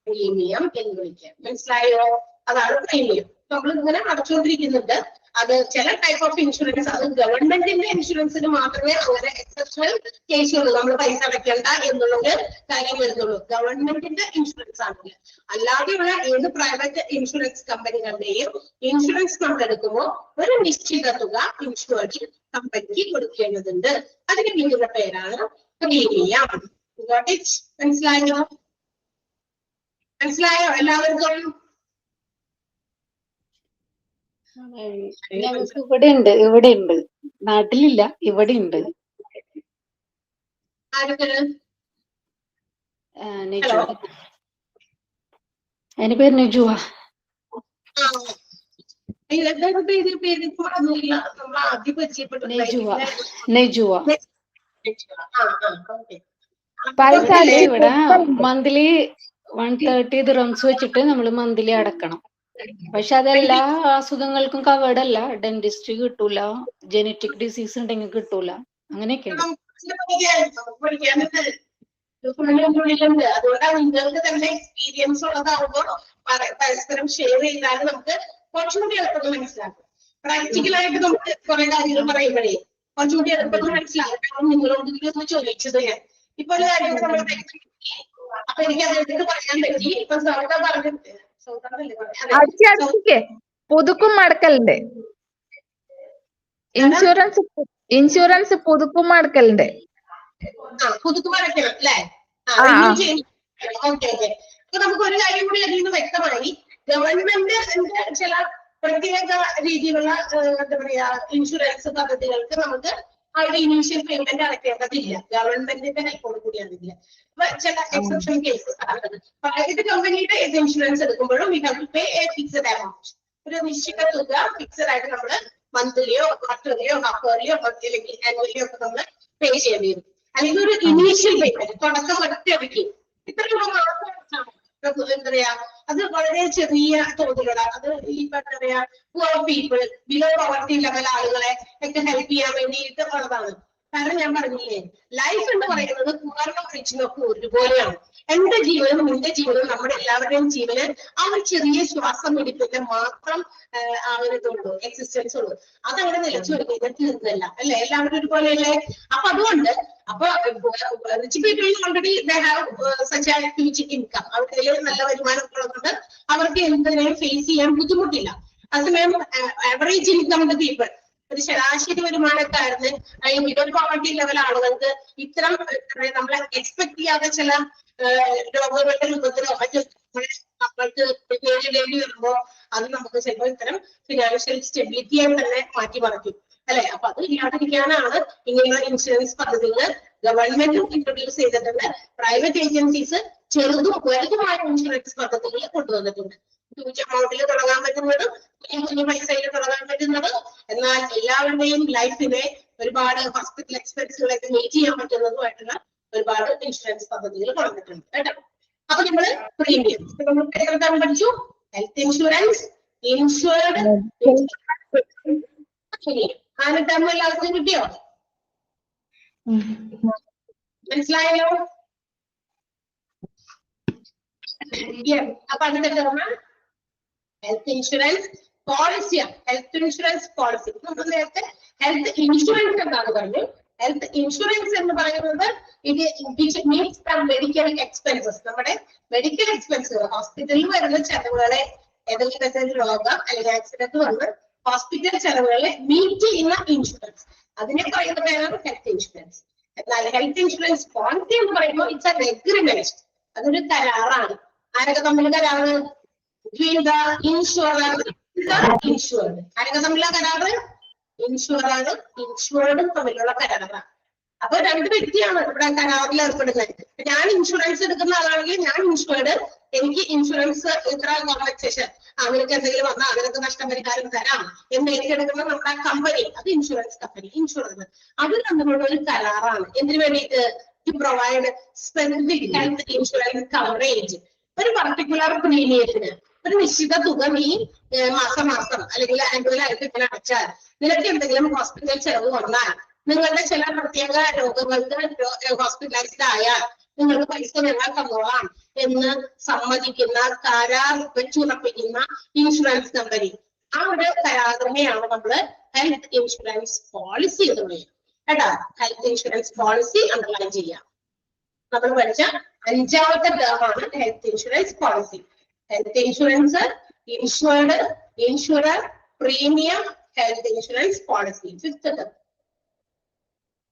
പ്രീമിയം എന്ന് വിളിക്കുക. മനസ്സിലായോ? അതാണ് പ്രീമിയം. നമ്മൾ ഇങ്ങനെ അടച്ചുകൊണ്ടിരിക്കുന്നുണ്ട്. അത് ചില ടൈപ്പ് ഓഫ് ഇൻഷുറൻസ്, അത് ഗവൺമെന്റിന്റെ ഇൻഷുറൻസിന് മാത്രമേ അങ്ങനെ എക്സെപ്ഷണൽ കേസുള്ളൂ, നമ്മൾ പൈസ അടയ്ക്കേണ്ട എന്നുള്ളൊരു കാര്യം വരുന്നുള്ളൂ. ഗവൺമെന്റിന്റെ ഇൻഷുറൻസ് ആണെങ്കിൽ, അല്ലാതെയുള്ള ഏത് പ്രൈവറ്റ് ഇൻഷുറൻസ് കമ്പനികളുടെയും ഇൻഷുറൻസ് നമ്മൾ എടുക്കുമ്പോൾ ഒരു നിശ്ചിത തുക ഇൻഷുറൻസ് കമ്പനിക്ക് കൊടുക്കേണ്ടതുണ്ട്. അതിന് വിളിക്കുന്ന പേരാണ് പ്രീമിയം. മനസ്സിലായോ? മനസ്സിലായോ എല്ലാവർക്കും? ഞങ്ങൾക്ക് ഇവിടെ ഉണ്ട്, നാട്ടിലില്ല, ഇവിടെ ഉണ്ട്. എന്റെ പേര് നെജുവ. ഇവിടെ മന്ത്ലി 130 ദിർഹംസ് വെച്ചിട്ട് നമ്മൾ മന്ത്ലി അടക്കണം. പക്ഷെ അതെല്ലാ അസുഖങ്ങൾക്കും കവേർഡ് അല്ല. ഡെന്റിസ്റ്റ് കിട്ടൂല, ജനറ്റിക് ഡിസീസ് ഉണ്ടെങ്കിൽ കിട്ടൂല, അങ്ങനെയൊക്കെ ഉണ്ട്. അതുകൊണ്ടാണ് നിങ്ങൾക്ക് തന്നെ എക്സ്പീരിയൻസ് ഉള്ളതാവുമ്പോൾ പരസ്പരം ഷെയർ ചെയ്താൽ നമുക്ക് കുറച്ചുകൂടി എളുപ്പത്തിൽ മനസ്സിലാക്കും. പ്രാക്ടിക്കലായിട്ട് നമുക്ക് കുറെ കാര്യങ്ങൾ പറയുമ്പോഴേ കുറച്ചുകൂടി എളുപ്പത്തിൽ മനസ്സിലാക്കാം. നിങ്ങളോട് ഒന്ന് ചോദിച്ചത് ഞാൻ ഇപ്പൊ ഒരു കാര്യം നമ്മൾ അപ്പൊ എനിക്ക് അതെടുത്ത് പറയാൻ പറ്റി. ഇപ്പൊ സൗദ പറഞ്ഞിട്ട് പുതുക്കും അടക്കലുണ്ട്, ഇൻഷുറൻസ് പുതുക്കും അടക്കലുണ്ട്. പുതുക്കും അടക്കണം അല്ലേ? Okay okay. അപ്പൊ നമുക്ക് ഒരു കാര്യം കൂടി അതിൽ നിന്ന് വ്യക്തമായി. ഗവൺമെന്റ് ചില പ്രത്യേക രീതിയിലുള്ള എന്താ പറയാ ഇൻഷുറൻസ് പദ്ധതികൾക്ക് നമുക്ക് അവരുടെ ഇനീഷ്യൽ പേയ്മെന്റ് അടയ്ക്കേണ്ടതില്ല, ഗവൺമെന്റിന്റെ ഹെൽപ്പോട് കൂടിയാണില്ല. അപ്പൊ ചില എക്സെപ്ഷൻ കേസസ് ആണ്. പ്രൈവറ്റ് കമ്പനിയുടെ ഏത് ഇൻഷുറൻസ് എടുക്കുമ്പോഴും we have to pay a fixed amount. ഒരു നിശ്ചിത തുക ഫിക്സഡ് ആയിട്ട് നമ്മൾ മന്ത്ലിയോ ക്വാർട്ടർലിയോ ഹാഫ് ഇയർലിയോ അല്ലെങ്കിൽ ആനുവലിയോ ഒക്കെ നമ്മൾ പേ ചെയ്യേണ്ടി വരും. അല്ലെങ്കിൽ ഒരു ഇനീഷ്യൽ പേയ്മെന്റ് തുടക്കം ഒറ്റയടിക്ക് ഇത്ര രൂപ മാത്രം എന്താ പറയാ, അത് വളരെ ചെറിയ തോതിലുള്ള, അത് ഈ എന്താ പറയാ poor people, below poverty level ആളുകളെ ഒക്കെ ഹെൽപ്പ് ചെയ്യാൻ വേണ്ടിയിട്ട് ഉള്ളതാണ്. കാരണം ഞാൻ പറഞ്ഞില്ലേ, ലൈഫ് എന്ന് പറയുന്നത് പുവറിനും റിച്ചിനൊക്കെ ഒരുപോലെയാണ്. എന്റെ ജീവനും നിന്റെ ജീവനും നമ്മുടെ എല്ലാവരുടെയും ജീവന് ആ ഒരു ചെറിയ ശ്വാസം പിടിപ്പിന്റെ മാത്രം ആ ഒരു ഇതുള്ളൂ, എക്സിസ്റ്റൻസ് ഉള്ളൂ. അതങ്ങനെ നിലച്ചു വരുന്നത് തീർന്നല്ല അല്ലെ? എല്ലാവരും ഒരുപോലെയല്ലേ? അപ്പൊ അതുകൊണ്ട് അപ്പൊ rich people already they have such an huge income, അവരുടെ നല്ല വരുമാനം ഉള്ളതുകൊണ്ട് അവർക്ക് എന്തിനേയും ഫേസ് ചെയ്യാൻ ബുദ്ധിമുട്ടില്ല. അതേസമയം ആവറേജ് ഇൻകം പീപ്പിൾ, ഒരു ശരാശരി വരുമാനക്കാരന് അല്ലെങ്കിൽ മിഡിൽ പോവർട്ടി ലെവൽ ആളുകൾക്ക് ഇത്തരം നമ്മളെ എക്സ്പെക്ട് ചെയ്യാതെ ചില രോഗങ്ങളുടെ രൂപത്തിലോ മറ്റു നമ്മൾക്ക് നേരിടേണ്ടി വരുമ്പോ അത് നമുക്ക് ചിലപ്പോൾ ഇത്തരം ഫിനാൻഷ്യൽ സ്റ്റെബിലിറ്റിയെ തന്നെ മാറ്റിമറിക്കും അല്ലെ? അപ്പൊ അത് ഇല്ലാതിരിക്കാനാണ് ഇങ്ങനെയുള്ള ഇൻഷുറൻസ് പദ്ധതികൾ ഗവൺമെന്റും ഇൻട്രൊഡ്യൂസ് ചെയ്തിട്ടുണ്ട്. പ്രൈവറ്റ് ഏജൻസീസ് ചെറുതും വലുതുമായ ഇൻഷുറൻസ് പദ്ധതികൾ കൊണ്ടുവന്നിട്ടുണ്ട്. ഹ്യൂജ് എമൗണ്ടിൽ തുടങ്ങാൻ പറ്റുന്നതും കുഞ്ഞു പൈസയിൽ തുടങ്ങാൻ പറ്റുന്നതും എന്നാൽ എല്ലാവരുടെയും ലൈഫിനെ ഒരുപാട് ഹോസ്പിറ്റൽ എക്സ്പെൻസുകളൊക്കെ മീറ്റ് ചെയ്യാൻ പറ്റുന്നതുമായിട്ടുള്ള ഒരുപാട് ഇൻഷുറൻസ് പദ്ധതികൾ കൊണ്ടുവന്നിട്ടുണ്ട് കേട്ടോ. അപ്പൊ നമ്മള് പ്രീമിയം നമ്മൾ പഠിച്ചു. ഹെൽത്ത് ഇൻഷുറൻസ്, ഇൻഷുർഡ്, അതിന്റെ ടേം എല്ലാവർക്കും കിട്ടിയോ? മനസ്സിലായല്ലോ? അപ്പൊ അതിന്റെ ടേം ഹെൽത്ത് ഇൻഷുറൻസ്, പോളിസിയാണ്, ഹെൽത്ത് ഇൻഷുറൻസ് പോളിസി. നമ്മൾ നേരത്തെ ഹെൽത്ത് ഇൻഷുറൻസ് എന്നാണ് പറഞ്ഞു. ഹെൽത്ത് ഇൻഷുറൻസ് എന്ന് പറയുന്നത് it means the medical expenses. നമ്മുടെ മെഡിക്കൽ എക്സ്പെൻസുകൾ, ഹോസ്പിറ്റലിൽ വരുന്ന ചെലവുകളെ, ഏതെങ്കിലും തരത്തിലുള്ള രോഗം അല്ലെങ്കിൽ ആക്സിഡന്റ് വന്ന് ഹോസ്പിറ്റൽ ചെലവുകളെ മീറ്റ് ചെയ്യുന്ന ഇൻഷുറൻസ്, അതിനെ പറയുന്ന പേരാണ് ഹെൽത്ത് ഇൻഷുറൻസ്. എന്നാൽ ഹെൽത്ത് ഇൻഷുറൻസ് പോളിസി എന്ന് പറയുമ്പോൾ ഇറ്റ്സ് ആൻ എഗ്രിമെന്റ്, അതൊരു കരാറാണ്. ആരൊക്കെ തമ്മിൽ കരാറ്? Between the insurer insured. ആരൊക്കെ തമ്മിലുള്ള കരാറ്? ഇൻഷുററും ഇൻഷുർഡും തമ്മിലുള്ള കരാറാണ്. അപ്പൊ രണ്ട് വ്യക്തിയാണ് ഇവിടെ കരാറിൽ ഏർപ്പെടുന്നത്. ഞാൻ ഇൻഷുറൻസ് എടുക്കുന്ന ആളാണെങ്കിൽ ഞാൻ ഇൻഷുർഡ്, എനിക്ക് ഇൻഷുറൻസ് ഇത്ര കോമ്പൻസേഷൻ, അവർക്ക് എന്തെങ്കിലും വന്നാൽ അവർക്ക് നഷ്ടപരിഹാരം തരാം എന്ന് ഏറ്റെടുക്കുന്ന നമ്മുടെ കമ്പനി, അത് ഇൻഷുറൻസ് കമ്പനി, ഇൻഷുറൻസ്. അത് തമ്മിലുള്ള ഒരു കരാറാണ്. എന്തിനു വേണ്ടിയിട്ട്? To provide specific health insurance coverage. ഒരു പർട്ടിക്കുലർ പ്രീമിയത്തിന് ഒരു നിശ്ചിത തുക നീ മാസം അല്ലെങ്കിൽ ആനുവലായിട്ട് ഇങ്ങനെ അടച്ചാൽ നിനക്ക് എന്തെങ്കിലും ഹോസ്പിറ്റൽ ചെലവ് വന്നാൽ, നിങ്ങളുടെ ചില പ്രത്യേക രോഗങ്ങൾക്ക് ഹോസ്പിറ്റലൈസ്ഡ് ആയാൽ നിങ്ങൾക്ക് പൈസ ഞങ്ങൾ തന്നോളാം എന്ന് സമ്മതിക്കുന്ന, കരാർ വെച്ചുറപ്പിക്കുന്ന ഇൻഷുറൻസ് കമ്പനി. ആ ഒരു കരാറിനെയാണ് നമ്മള് ഹെൽത്ത് ഇൻഷുറൻസ് പോളിസി എന്ന് പറയുന്നത്. കേട്ടാ, ഹെൽത്ത് ഇൻഷുറൻസ് പോളിസി അണ്ടർലൈൻ ചെയ്യാം. നമ്മൾ പഠിച്ച അഞ്ചാമത്തെ ടേമാണ് health insurance policy. Health insurance, insured, insurer, premium, health insurance policy.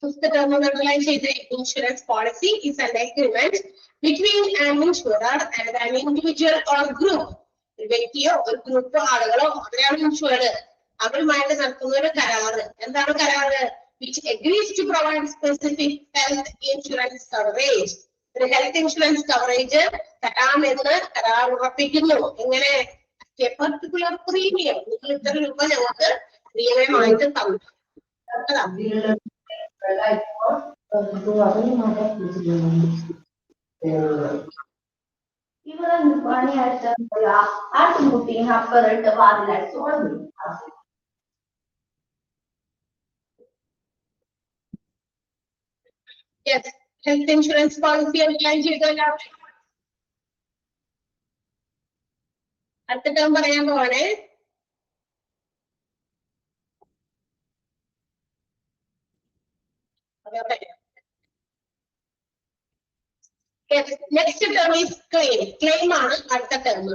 Fifth term underline ചെയ്ത് insurance policy is an agreement between an insurer and an individual or group. ഒരു വ്യക്തിയോ ഒരു ഗ്രൂപ്പോ ആളുകളോ അവരെയാണ് ഇൻഷുർഡ്, അവരുമായിട്ട് നടത്തുന്ന ഒരു കരാറ്. എന്താണ് കരാറ്? which agrees to provide specific health insurance coverage. ഒരു ഹെൽത്ത് ഇൻഷുറൻസ് കവറേജ് തരാമെന്ന് കരാർ ഉറപ്പിക്കുന്നു. എങ്ങനെ? പർട്ടിക്കുലർ പ്രീമിയം, നിങ്ങൾ ഇത്ര രൂപ ഞങ്ങൾക്ക് പ്രീമിയമായിട്ട് തന്നു. ഇവരൊന്ന് പണിയായിട്ട് ആട്ടുമുട്ടി അപ്പറിട്ട് വാതിലായിട്ട് ഓടുന്നു. ഹെൽത്ത് ഇൻഷുറൻസ് പോളിസി അപ്ലൈ ചെയ്തല്ലോ. അടുത്ത ടേം പറയാൻ പോവാണേ. Next term is claim. Claim ആണ് അടുത്ത ടേം.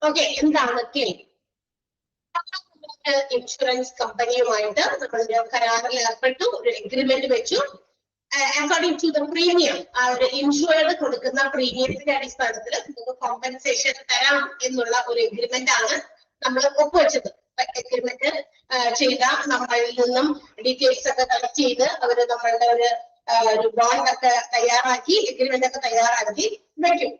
ഓക്കെ, എന്താണ് ക്ലെയിം? ഇൻഷുറൻസ് കമ്പനിയുമായിട്ട് നമ്മളൊരു കരാറിൽ ഏർപ്പെട്ടു, ഒരു എഗ്രിമെന്റ് വെച്ചു. അക്കോർഡിംഗ് ടു ദ പ്രീമിയം, ആ ഒരു ഇൻഷുർഡ് കൊടുക്കുന്ന പ്രീമിയത്തിന്റെ അടിസ്ഥാനത്തിൽ നമുക്ക് കോമ്പൻസേഷൻ തരാം എന്നുള്ള ഒരു എഗ്രിമെന്റ് ആണ് നമ്മൾ ഒപ്പുവെച്ചത്. എഗ്രിമെന്റ് ചെയ്ത നമ്മളിൽ നിന്നും ഡീറ്റെയിൽസ് ഒക്കെ കളക്ട് ചെയ്ത് അവര് നമ്മളുടെ ഒരു ബോണ്ട് ഒക്കെ തയ്യാറാക്കി, എഗ്രിമെന്റ് ഒക്കെ തയ്യാറാക്കി വെക്കും.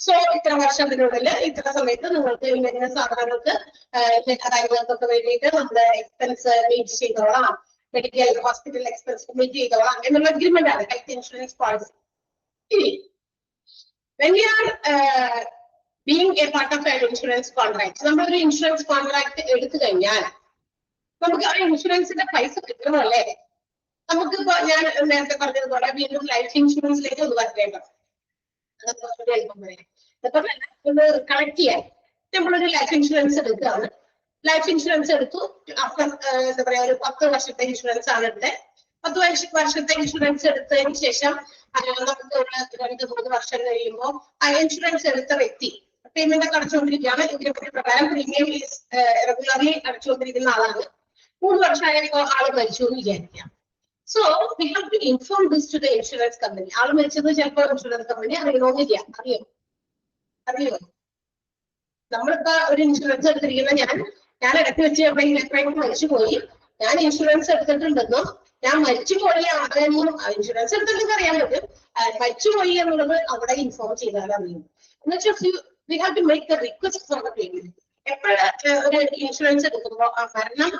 സോ ഇത്ര വർഷത്തിനുള്ളിൽ ഇത്ര സമയത്ത് നിങ്ങൾക്ക് ഇന്ന സാധനങ്ങൾക്ക് കാര്യങ്ങൾക്കൊക്കെ വേണ്ടിയിട്ട് നമ്മുടെ എക്സ്പെൻസ് മീറ്റ് ചെയ്തോളാം, മെഡിക്കൽ ഹോസ്പിറ്റൽ എക്സ്പെൻസ് മീറ്റ് ചെയ്തോളാം എന്നുള്ള അഗ്രിമെന്റ് ആണ് ഹെൽത്ത് ഇൻഷുറൻസ് പോളിസി. ഇനി when we are being a part of an insurance contract, നമ്മളൊരു ഇൻഷുറൻസ് കോൺട്രാക്ട് എടുത്തു കഴിഞ്ഞാൽ നമുക്ക് ആ ഇൻഷുറൻസിന്റെ പൈസ കിട്ടണമല്ലേ? നമുക്കിപ്പോ ഞാൻ നേരത്തെ പറഞ്ഞതുപോലെ വീണ്ടും ലൈഫ് ഇൻഷുറൻസിലേക്ക് ഒന്ന് വരേണ്ടത്, ഒന്ന് കളക്ട് ചെയ്യാൻ നമ്മളൊരു ലൈഫ് ഇൻഷുറൻസ് എടുക്കുകയാണ്. ലൈഫ് ഇൻഷുറൻസ് എടുത്തു, അപ്പൊ എന്താ പറയാ, ഒരു 10 വർഷത്തെ ഇൻഷുറൻസ് ആണ് എടുത്തത്. 10 വർഷത്തെ ഇൻഷുറൻസ് എടുത്തതിന് ശേഷം നമുക്ക് ഒരു 2-3 വർഷം കഴിയുമ്പോൾ ആ ഇൻഷുറൻസ് എടുത്ത വ്യക്തി പേയ്മെന്റ് ഒക്കെ അടച്ചുകൊണ്ടിരിക്കുകയാണ്. ഇതിന്റെ പ്രകാരം പ്രീമിയം റെഗുലർലി അടച്ചുകൊണ്ടിരിക്കുന്ന ആളാണ്. 3 വർഷമായപ്പോ ആള് മരിച്ചു എന്ന് വിചാരിക്കാം. So we have to inform this to the insurance company. ആള് മരിച്ചത് ചിലപ്പോൾ ഇൻഷുറൻസ് കമ്പനി അറിയണമെന്നില്ല. അറിയോ നമ്മളിപ്പോ ഒരു ഇൻഷുറൻസ് എടുത്തിരിക്കുന്ന ഞാൻ ഇടയ്ക്ക് വെച്ച് എപ്പോഴെങ്കിലും മരിച്ചുപോയി, ഞാൻ ഇൻഷുറൻസ് എടുത്തിട്ടുണ്ടെന്നും ഞാൻ മരിച്ചുപോയി ആണെന്നും ഇൻഷുറൻസ് എടുത്തിട്ടുണ്ടെങ്കിൽ അറിയാൻ പറ്റും. മരിച്ചുപോയി എന്നുള്ളത് അവിടെ ഇൻഫോം ചെയ്താൽ അറിയും. എന്നുവെച്ചാൽ we have to make the request for the payment. എപ്പോഴും ഒരു ഇൻഷുറൻസ് എടുക്കുമ്പോൾ ആ മരണം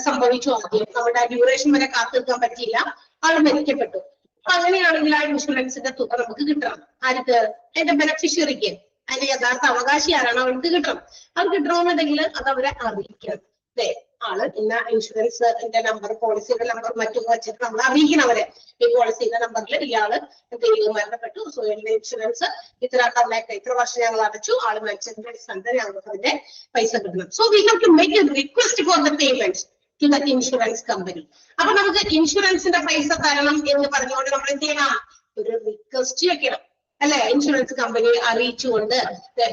സംഭവിച്ചു, ആദ്യം നമ്മുടെ ഡ്യൂറേഷൻ വരെ കാത്തിരിക്കാൻ പറ്റിയില്ല, ആൾ മരിക്കപ്പെട്ടു. അപ്പൊ അങ്ങനെയാണെങ്കിൽ ആ ഇൻഷുറൻസിന്റെ തുക നമുക്ക് കിട്ടണം. ആർക്ക്? എന്റെ ബെനഫിഷ്യറിക്ക്. അതിന്റെ യഥാർത്ഥ അവകാശി ആരാണ് അവർക്ക് കിട്ടണം. അത് കിട്ടണമെന്നുണ്ടെങ്കിൽ അത് അവരെ അറിയിക്കണം. അല്ലേ, ആള് ഇന്ന ഇൻഷുറൻസിന്റെ നമ്പർ, പോളിസിയുടെ നമ്പർ മറ്റും വെച്ചിട്ട് നമ്മൾ അറിയിക്കണം അവരെ. ഈ പോളിസിയുടെ നമ്പറിൽ ഇയാള് എന്തെങ്കിലും മരണപ്പെട്ടു, സോ എന്റെ ഇൻഷുറൻസ് ഇത്ര തവണയൊക്കെ ഇത്ര വർഷം ഞങ്ങൾ അടച്ചു, ആള് മരിച്ചതിന്റെ അടിസ്ഥാനത്തിൽ ഞങ്ങൾക്ക് അതിന്റെ പൈസ കിട്ടണം. So we have to make a request for the payment to the insurance company. അപ്പൊ നമുക്ക് ഇൻഷുറൻസിന്റെ പൈസ തരണം എന്ന് പറഞ്ഞുകൊണ്ട് നമ്മൾ എന്ത് ചെയ്യണം, ഒരു റിക്വസ്റ്റ് വെക്കണം അല്ലെ, ഇൻഷുറൻസ് കമ്പനിയെ അറിയിച്ചുകൊണ്ട്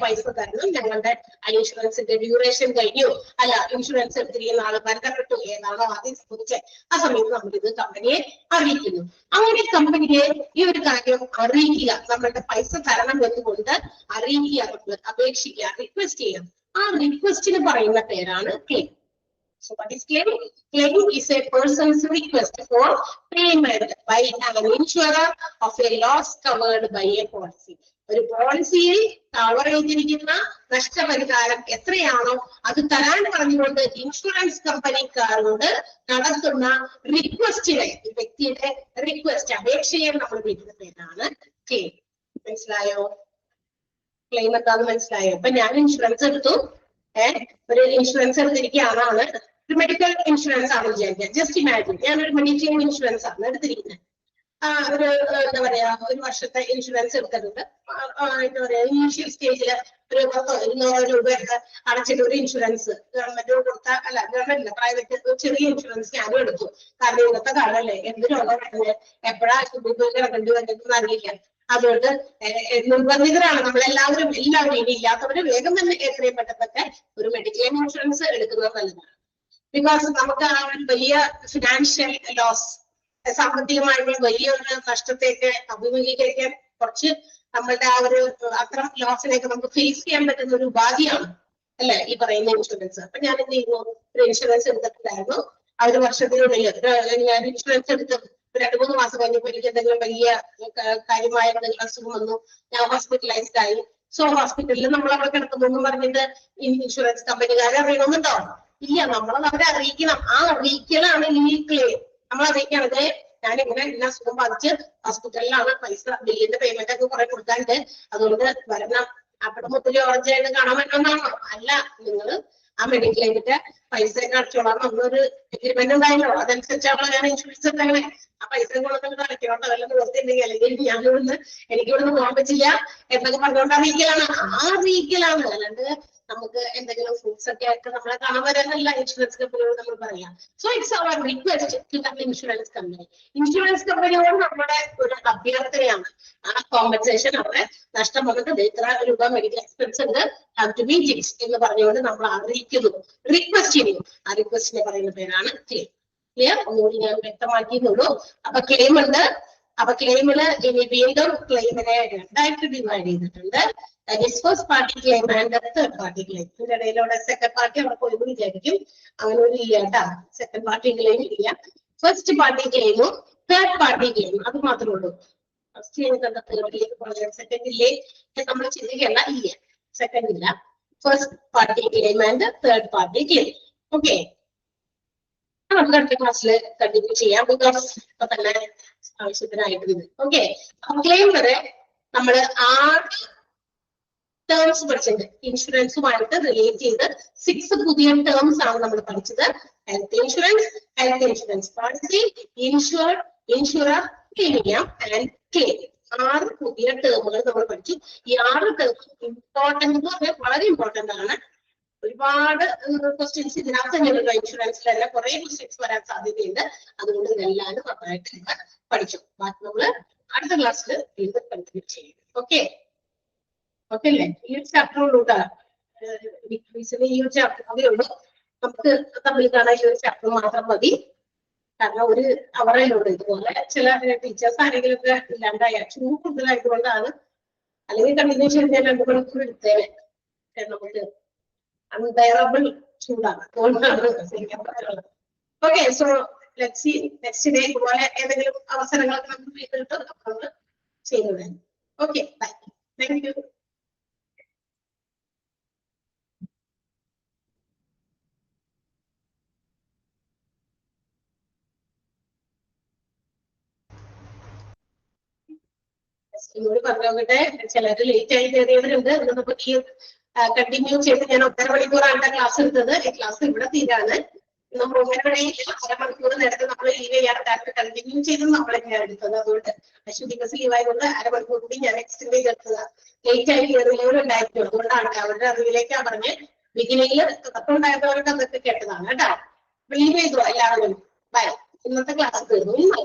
പൈസ തരണം, ഞങ്ങളുടെ ഇൻഷുറൻസിന്റെ ഡ്യൂറേഷൻ കഴിഞ്ഞു, അല്ല ഇൻഷുറൻസ് എടുത്തിരിക്കുന്ന ആള് മരണപ്പെട്ടു, ഏതാണോ ആദ്യം സംഭവിച്ചത് ആ സമയത്ത് നമ്മളിത് കമ്പനിയെ അറിയിക്കുന്നു. അങ്ങനെ കമ്പനിയെ ഈ ഒരു കാര്യം അറിയിക്കുക, നമ്മളുടെ പൈസ തരണം എന്നുകൊണ്ട് അറിയിക്കുക, നമ്മൾ അപേക്ഷിക്കുക, റിക്വസ്റ്റ് ചെയ്യാം. ആ റിക്വസ്റ്റിന് പറയുന്ന പേരാണ് claim. So what is claim? Claim is a person's request for payment by an insurer of a loss covered by a policy. ഒരു പോളിസിയിൽ കവർ ചെയ്തിരിക്കുന്ന നഷ്ടപരിഹാരം എത്രയാണോ അത് തരാൻ പറഞ്ഞുകൊണ്ട് ഇൻഷുറൻസ് കമ്പനിക്കാരോട് നടത്തുന്ന റിക്വസ്റ്റിനെ, വ്യക്തിയുടെ റിക്വസ്റ്റ്, അപേക്ഷയെ നമ്മൾ വിളിക്കുന്ന പേരാണ് ക്ലെയിം. മനസ്സിലായോ? ക്ലെയിം എന്താന്ന് മനസ്സിലായോ? ഇപ്പൊ ഞാൻ ഇൻഷുറൻസ് എടുത്തു, ഒരു ഇൻഷുറൻസ് എടുത്തിരിക്കുകയാണ്, ഒരു മെഡിക്കൽ ഇൻഷുറൻസ് ആണ് വിചാരിക്കുക. ജസ്റ്റ് ഇമാജിൻ, ഞാനൊരു മെഡിക്ലെയിം ഇൻഷുറൻസ് ആണ് എടുത്തിരിക്കുന്നത്. ഒരു എന്താ പറയാ, ഒരു വർഷത്തെ ഇൻഷുറൻസ് എടുത്തിട്ടുണ്ട്. എന്താ പറയാ, ഇനീഷ്യൽ സ്റ്റേജില് ഒരു 100 രൂപയൊക്കെ അടച്ചിട്ട് ഒരു ഇൻഷുറൻസ് ഗവൺമെന്റ് കൊടുത്ത, അല്ല ഗവൺമെന്റ് പ്രൈവറ്റ് ചെറിയ ഇൻഷുറൻസ് ഞാനും എടുത്തു. കാരണം ഇന്നത്തെ കാലമല്ലേ, എന്ത് രോഗം വരുന്നത് എപ്പോഴാ കിടക്കേണ്ടി വരുന്നതെന്ന് അറിയില്ല. അതുകൊണ്ട് നിർബന്ധിതരാണ് നമ്മളെല്ലാവരും, ഇനി ഇല്ലാത്തവര് വേഗം തന്നെ എത്രയും പെട്ടെന്നൊക്കെ ഒരു മെഡിക്ലെയിം ഇൻഷുറൻസ് എടുക്കുന്നത് നല്ലതാണ്. ബിക്കോസ് നമുക്ക് ആ ഒരു വലിയ ഫിനാൻഷ്യൽ ലോസ്, സാമ്പത്തികമായിട്ടുള്ള വലിയൊരു നഷ്ടത്തെയൊക്കെ അഭിമുഖീകരിക്കാൻ കുറച്ച് നമ്മളുടെ ആ ഒരു അത്തരം ലോസിനെയൊക്കെ നമുക്ക് ഫേസ് ചെയ്യാൻ പറ്റുന്ന ഒരു ഉപാധിയാണ് അല്ലെ ഈ പറയുന്ന ഇൻഷുറൻസ്. അപ്പൊ ഞാൻ എന്ത് ചെയ്യുന്നു, ഒരു ഇൻഷുറൻസ് എടുത്തിട്ടുണ്ടായിരുന്നു. ആ ഒരു വർഷത്തിനുള്ളിൽ ഞാൻ ഇൻഷുറൻസ് എടുത്ത് 2-3 മാസം കഴിഞ്ഞപ്പോൾ എനിക്ക് എന്തെങ്കിലും വലിയ കാര്യമായ എന്തെങ്കിലും അസുഖം വന്നു, ഞാൻ ഹോസ്പിറ്റലൈസ്ഡ് ആയി. സോ ഹോസ്പിറ്റലിൽ നമ്മൾ അവിടെ കിടക്കുന്നു പറഞ്ഞിട്ട് ഇൻഷുറൻസ് കമ്പനിക്കാരെ അറിയണമെന്നുണ്ടോ? ഇല്ല, നമ്മളത് അവരെ അറിയിക്കണം. ആ അറിയിക്കലാണ് ഈ ക്ലെയിം. നമ്മൾ അറിയിക്കണത് ഞാനിങ്ങനെ എല്ലാ അസുഖം ബാധിച്ച് ഹോസ്പിറ്റലിലാണ്, പൈസ ബില്ലിന്റെ പേയ്മെന്റ് ഒക്കെ കുറെ കൊടുക്കാണ്ട്, അതുകൊണ്ട് വരണം, അവിടെ മുതൽ ഓറഞ്ചായിട്ട് കാണാൻ പറ്റുന്നതാണോ? അല്ല, നിങ്ങൾ ആ മെഡിക്ലെയിമിന്റെ പൈസ ഒക്കെ അടച്ചോളാം, നമ്മളൊരു എഗ്രിമെന്റ് ഉണ്ടായല്ലോ, അതനുസരിച്ചാണല്ലോ ഞാൻ ഇൻഷുറൻസ് എടുത്തങ്ങനെ. ആ പൈസ കൊടുക്കുന്നത് അടയ്ക്കണോട്ടോ, വല്ല നിവർത്തിയുണ്ടെങ്കിൽ, അല്ലെങ്കിൽ എനിക്കിവിടുന്ന് പോകാൻ പറ്റില്ല എന്നൊക്കെ പറഞ്ഞുകൊണ്ട് അറിയിക്കലാണ്. ആ അറിയിക്കലാണ്, അല്ലാണ്ട് നമുക്ക് എന്തെങ്കിലും ഫ്രൂട്ട്സ് ഒക്കെ ആയിട്ട് നമ്മളെ കാണാൻ വരാനല്ല ഇൻഷുറൻസ് കമ്പനിയോട് നമ്മൾ പറയാം. So it's our request to the insurance company. Insurance കമ്പനിയോട് നമ്മുടെ ഒരു അഭ്യർത്ഥനയാണ്, ആ കോമ്പൻസേഷൻ, അവിടെ നഷ്ടം വന്നിട്ട് ഇത്ര രൂപ മെഡിക്കൽ എക്സ്പെൻസ് ഉണ്ട്, ഹാവ് ടു ബി ജിറ്റ് എന്ന് പറഞ്ഞുകൊണ്ട് നമ്മൾ അറിയിക്കുന്നു, റിക്വസ്റ്റ് ചെയ്യുന്നു. ആ റിക്വസ്റ്റിനെ പറയുന്ന പേരാണ് ക്ലെയിം. ക്ലിയർ? ഒന്നുകൂടി ഞാൻ വ്യക്തമാക്കിയെന്നുള്ളൂ. അപ്പൊ ക്ലെയിം ഉണ്ട്. അപ്പൊ ക്ലെയിമില് ഇനി വീണ്ടും ക്ലെയിമിനെ 2ആയിട്ട് ഡിവൈഡ് ചെയ്തിട്ടുണ്ട്. First party claim and third party claim. ഇതിന്റെ ഇടയിലൂടെ സെക്കൻഡ് പാർട്ടി അവിടെ പോയി വിചാരിക്കും, അങ്ങനെ ഒരു ഇല്ല കേട്ടാ, സെക്കൻഡ് പാർട്ടി ക്ലെയിം ഇല്ല. ഫസ്റ്റ് പാർട്ടി ക്ലെയിമും തേർഡ് പാർട്ടി ക്ലെയിം അത് മാത്രമേ ഉള്ളൂ. ഫസ്റ്റ് തേർഡ് സെക്കൻഡ് ഇല്ലേ നമ്മൾ ചിന്തിക്കല്ല, ഇല്ല, സെക്കൻഡ് ഇല്ല. First party claim and third party claim. Okay, നമുക്ക് അടുത്ത ക്ലാസ്സിൽ കണ്ടിന്യൂ ചെയ്യാം, ബിക്കോസ് ഇപ്പൊ തന്നെ ആവശ്യത്തിനായിട്ട്. ഓക്കെ, ക്ലെയിം വരെ നമ്മൾ 6 ടേംസ് പഠിച്ചിട്ടുണ്ട്. ഇൻഷുറൻസുമായിട്ട് റിലേറ്റ് ചെയ്ത് 6 പുതിയ ടേംസ് ആണ് നമ്മൾ പഠിച്ചത്. Health insurance policy, insurer, premium and claim. 6 പുതിയ ടേമുകൾ നമ്മൾ പഠിച്ചു. ഈ 6 ടേം ഇമ്പോർട്ടന്റ് എന്ന് പറഞ്ഞാൽ വളരെ ഇമ്പോർട്ടന്റ് ആണ്. ഒരുപാട് ക്വസ്റ്റ്യൻസ് ഇതിനകത്ത് തന്നെയുള്ള ഇൻഷുറൻസിൽ തന്നെ കുറെ ക്വസ്റ്റ്യൻസ് വരാൻ സാധ്യതയുണ്ട്. അതുകൊണ്ട് ഇതെല്ലാവരും നന്നായിട്ട് പഠിച്ചു. ബാക്കി നമ്മള് അടുത്ത ക്ലാസ്സിൽ വീണ്ടും കണ്ടിന്യൂ ചെയ്യും. ഓക്കെ അല്ലേ? ഈ ഒരു ചാപ്റ്റർ ഉള്ളൂ കേട്ടോ, ഈ ഒരു ചാപ്റ്റർ അതേ ഉള്ളൂ. നമുക്ക് തമ്മിൽ കാണാൻ ഈ ഒരു ചാപ്റ്റർ മാത്രം മതി. കാരണം ഒരു അവറയിലുണ്ട്. ഇതുപോലെ ചില ടീച്ചേഴ്സ് ആരെങ്കിലും ഒക്കെ ഇല്ലാണ്ടായ ചൂട് കൂടുതലായതുകൊണ്ടാണ്, അല്ലെങ്കിൽ കണ്ടിന്യൂ ചെയ്ത് ഞാൻ 2 മണിക്കൂർ എടുത്തേനെ. നമുക്ക് അൺബെയറബിൾ ചൂടാണ്, അതുകൊണ്ടാണ് സഹിക്കാൻ പറ്റുള്ളത്. Okay, so let's see next day ഇതുപോലെ ഏതെങ്കിലും അവസരങ്ങളൊക്കെ നമുക്ക് കിട്ടും, നമ്മൾ ചെയ്യുന്നത്. Okay, bye, thank you. എന്നോട് പറഞ്ഞോട്ടെ, ചിലര് ലേറ്റ് ആയി കയറിയവരുണ്ട്. അത് നമുക്ക് ഈ കണ്ടിന്യൂ ചെയ്ത് ഞാൻ 1.5 മണിക്കൂറാണ് ക്ലാസ് എടുത്തത്. ഈ ക്ലാസ് ഇവിടെ തീരാണ്. നമ്മൾ 1.5 അരമണിക്കൂർ നേരത്തെ നമ്മൾ ലീവ് ചെയ്യാറുണ്ടായിരുന്നു. കണ്ടിന്യൂ ചെയ്ത് നമ്മൾ തന്നെയാണ് എടുത്തത്. അതുകൊണ്ട് അശ്വതി ബസ് ലീവായതുകൊണ്ട് അരമണിക്കൂർ കൂടി ഞാൻ എക്സ്റ്റെൻഡ് ചെയ്തെടുത്തതാണ്. ലേറ്റ് ആയി കയറിയവരുണ്ടായിരുന്നു. അതുകൊണ്ടാണ് അവരുടെ അറിവിലേക്കാണ് പറഞ്ഞ് ബിഗിനിങ്ങിൽ ഉണ്ടായിരുന്നവർക്ക് അതൊക്കെ കേട്ടതാണ് കേട്ടോ. ലീവ് ചെയ്തു എല്ലാവരും. ബൈ. ഇന്നത്തെ ക്ലാസ് തീർന്നു.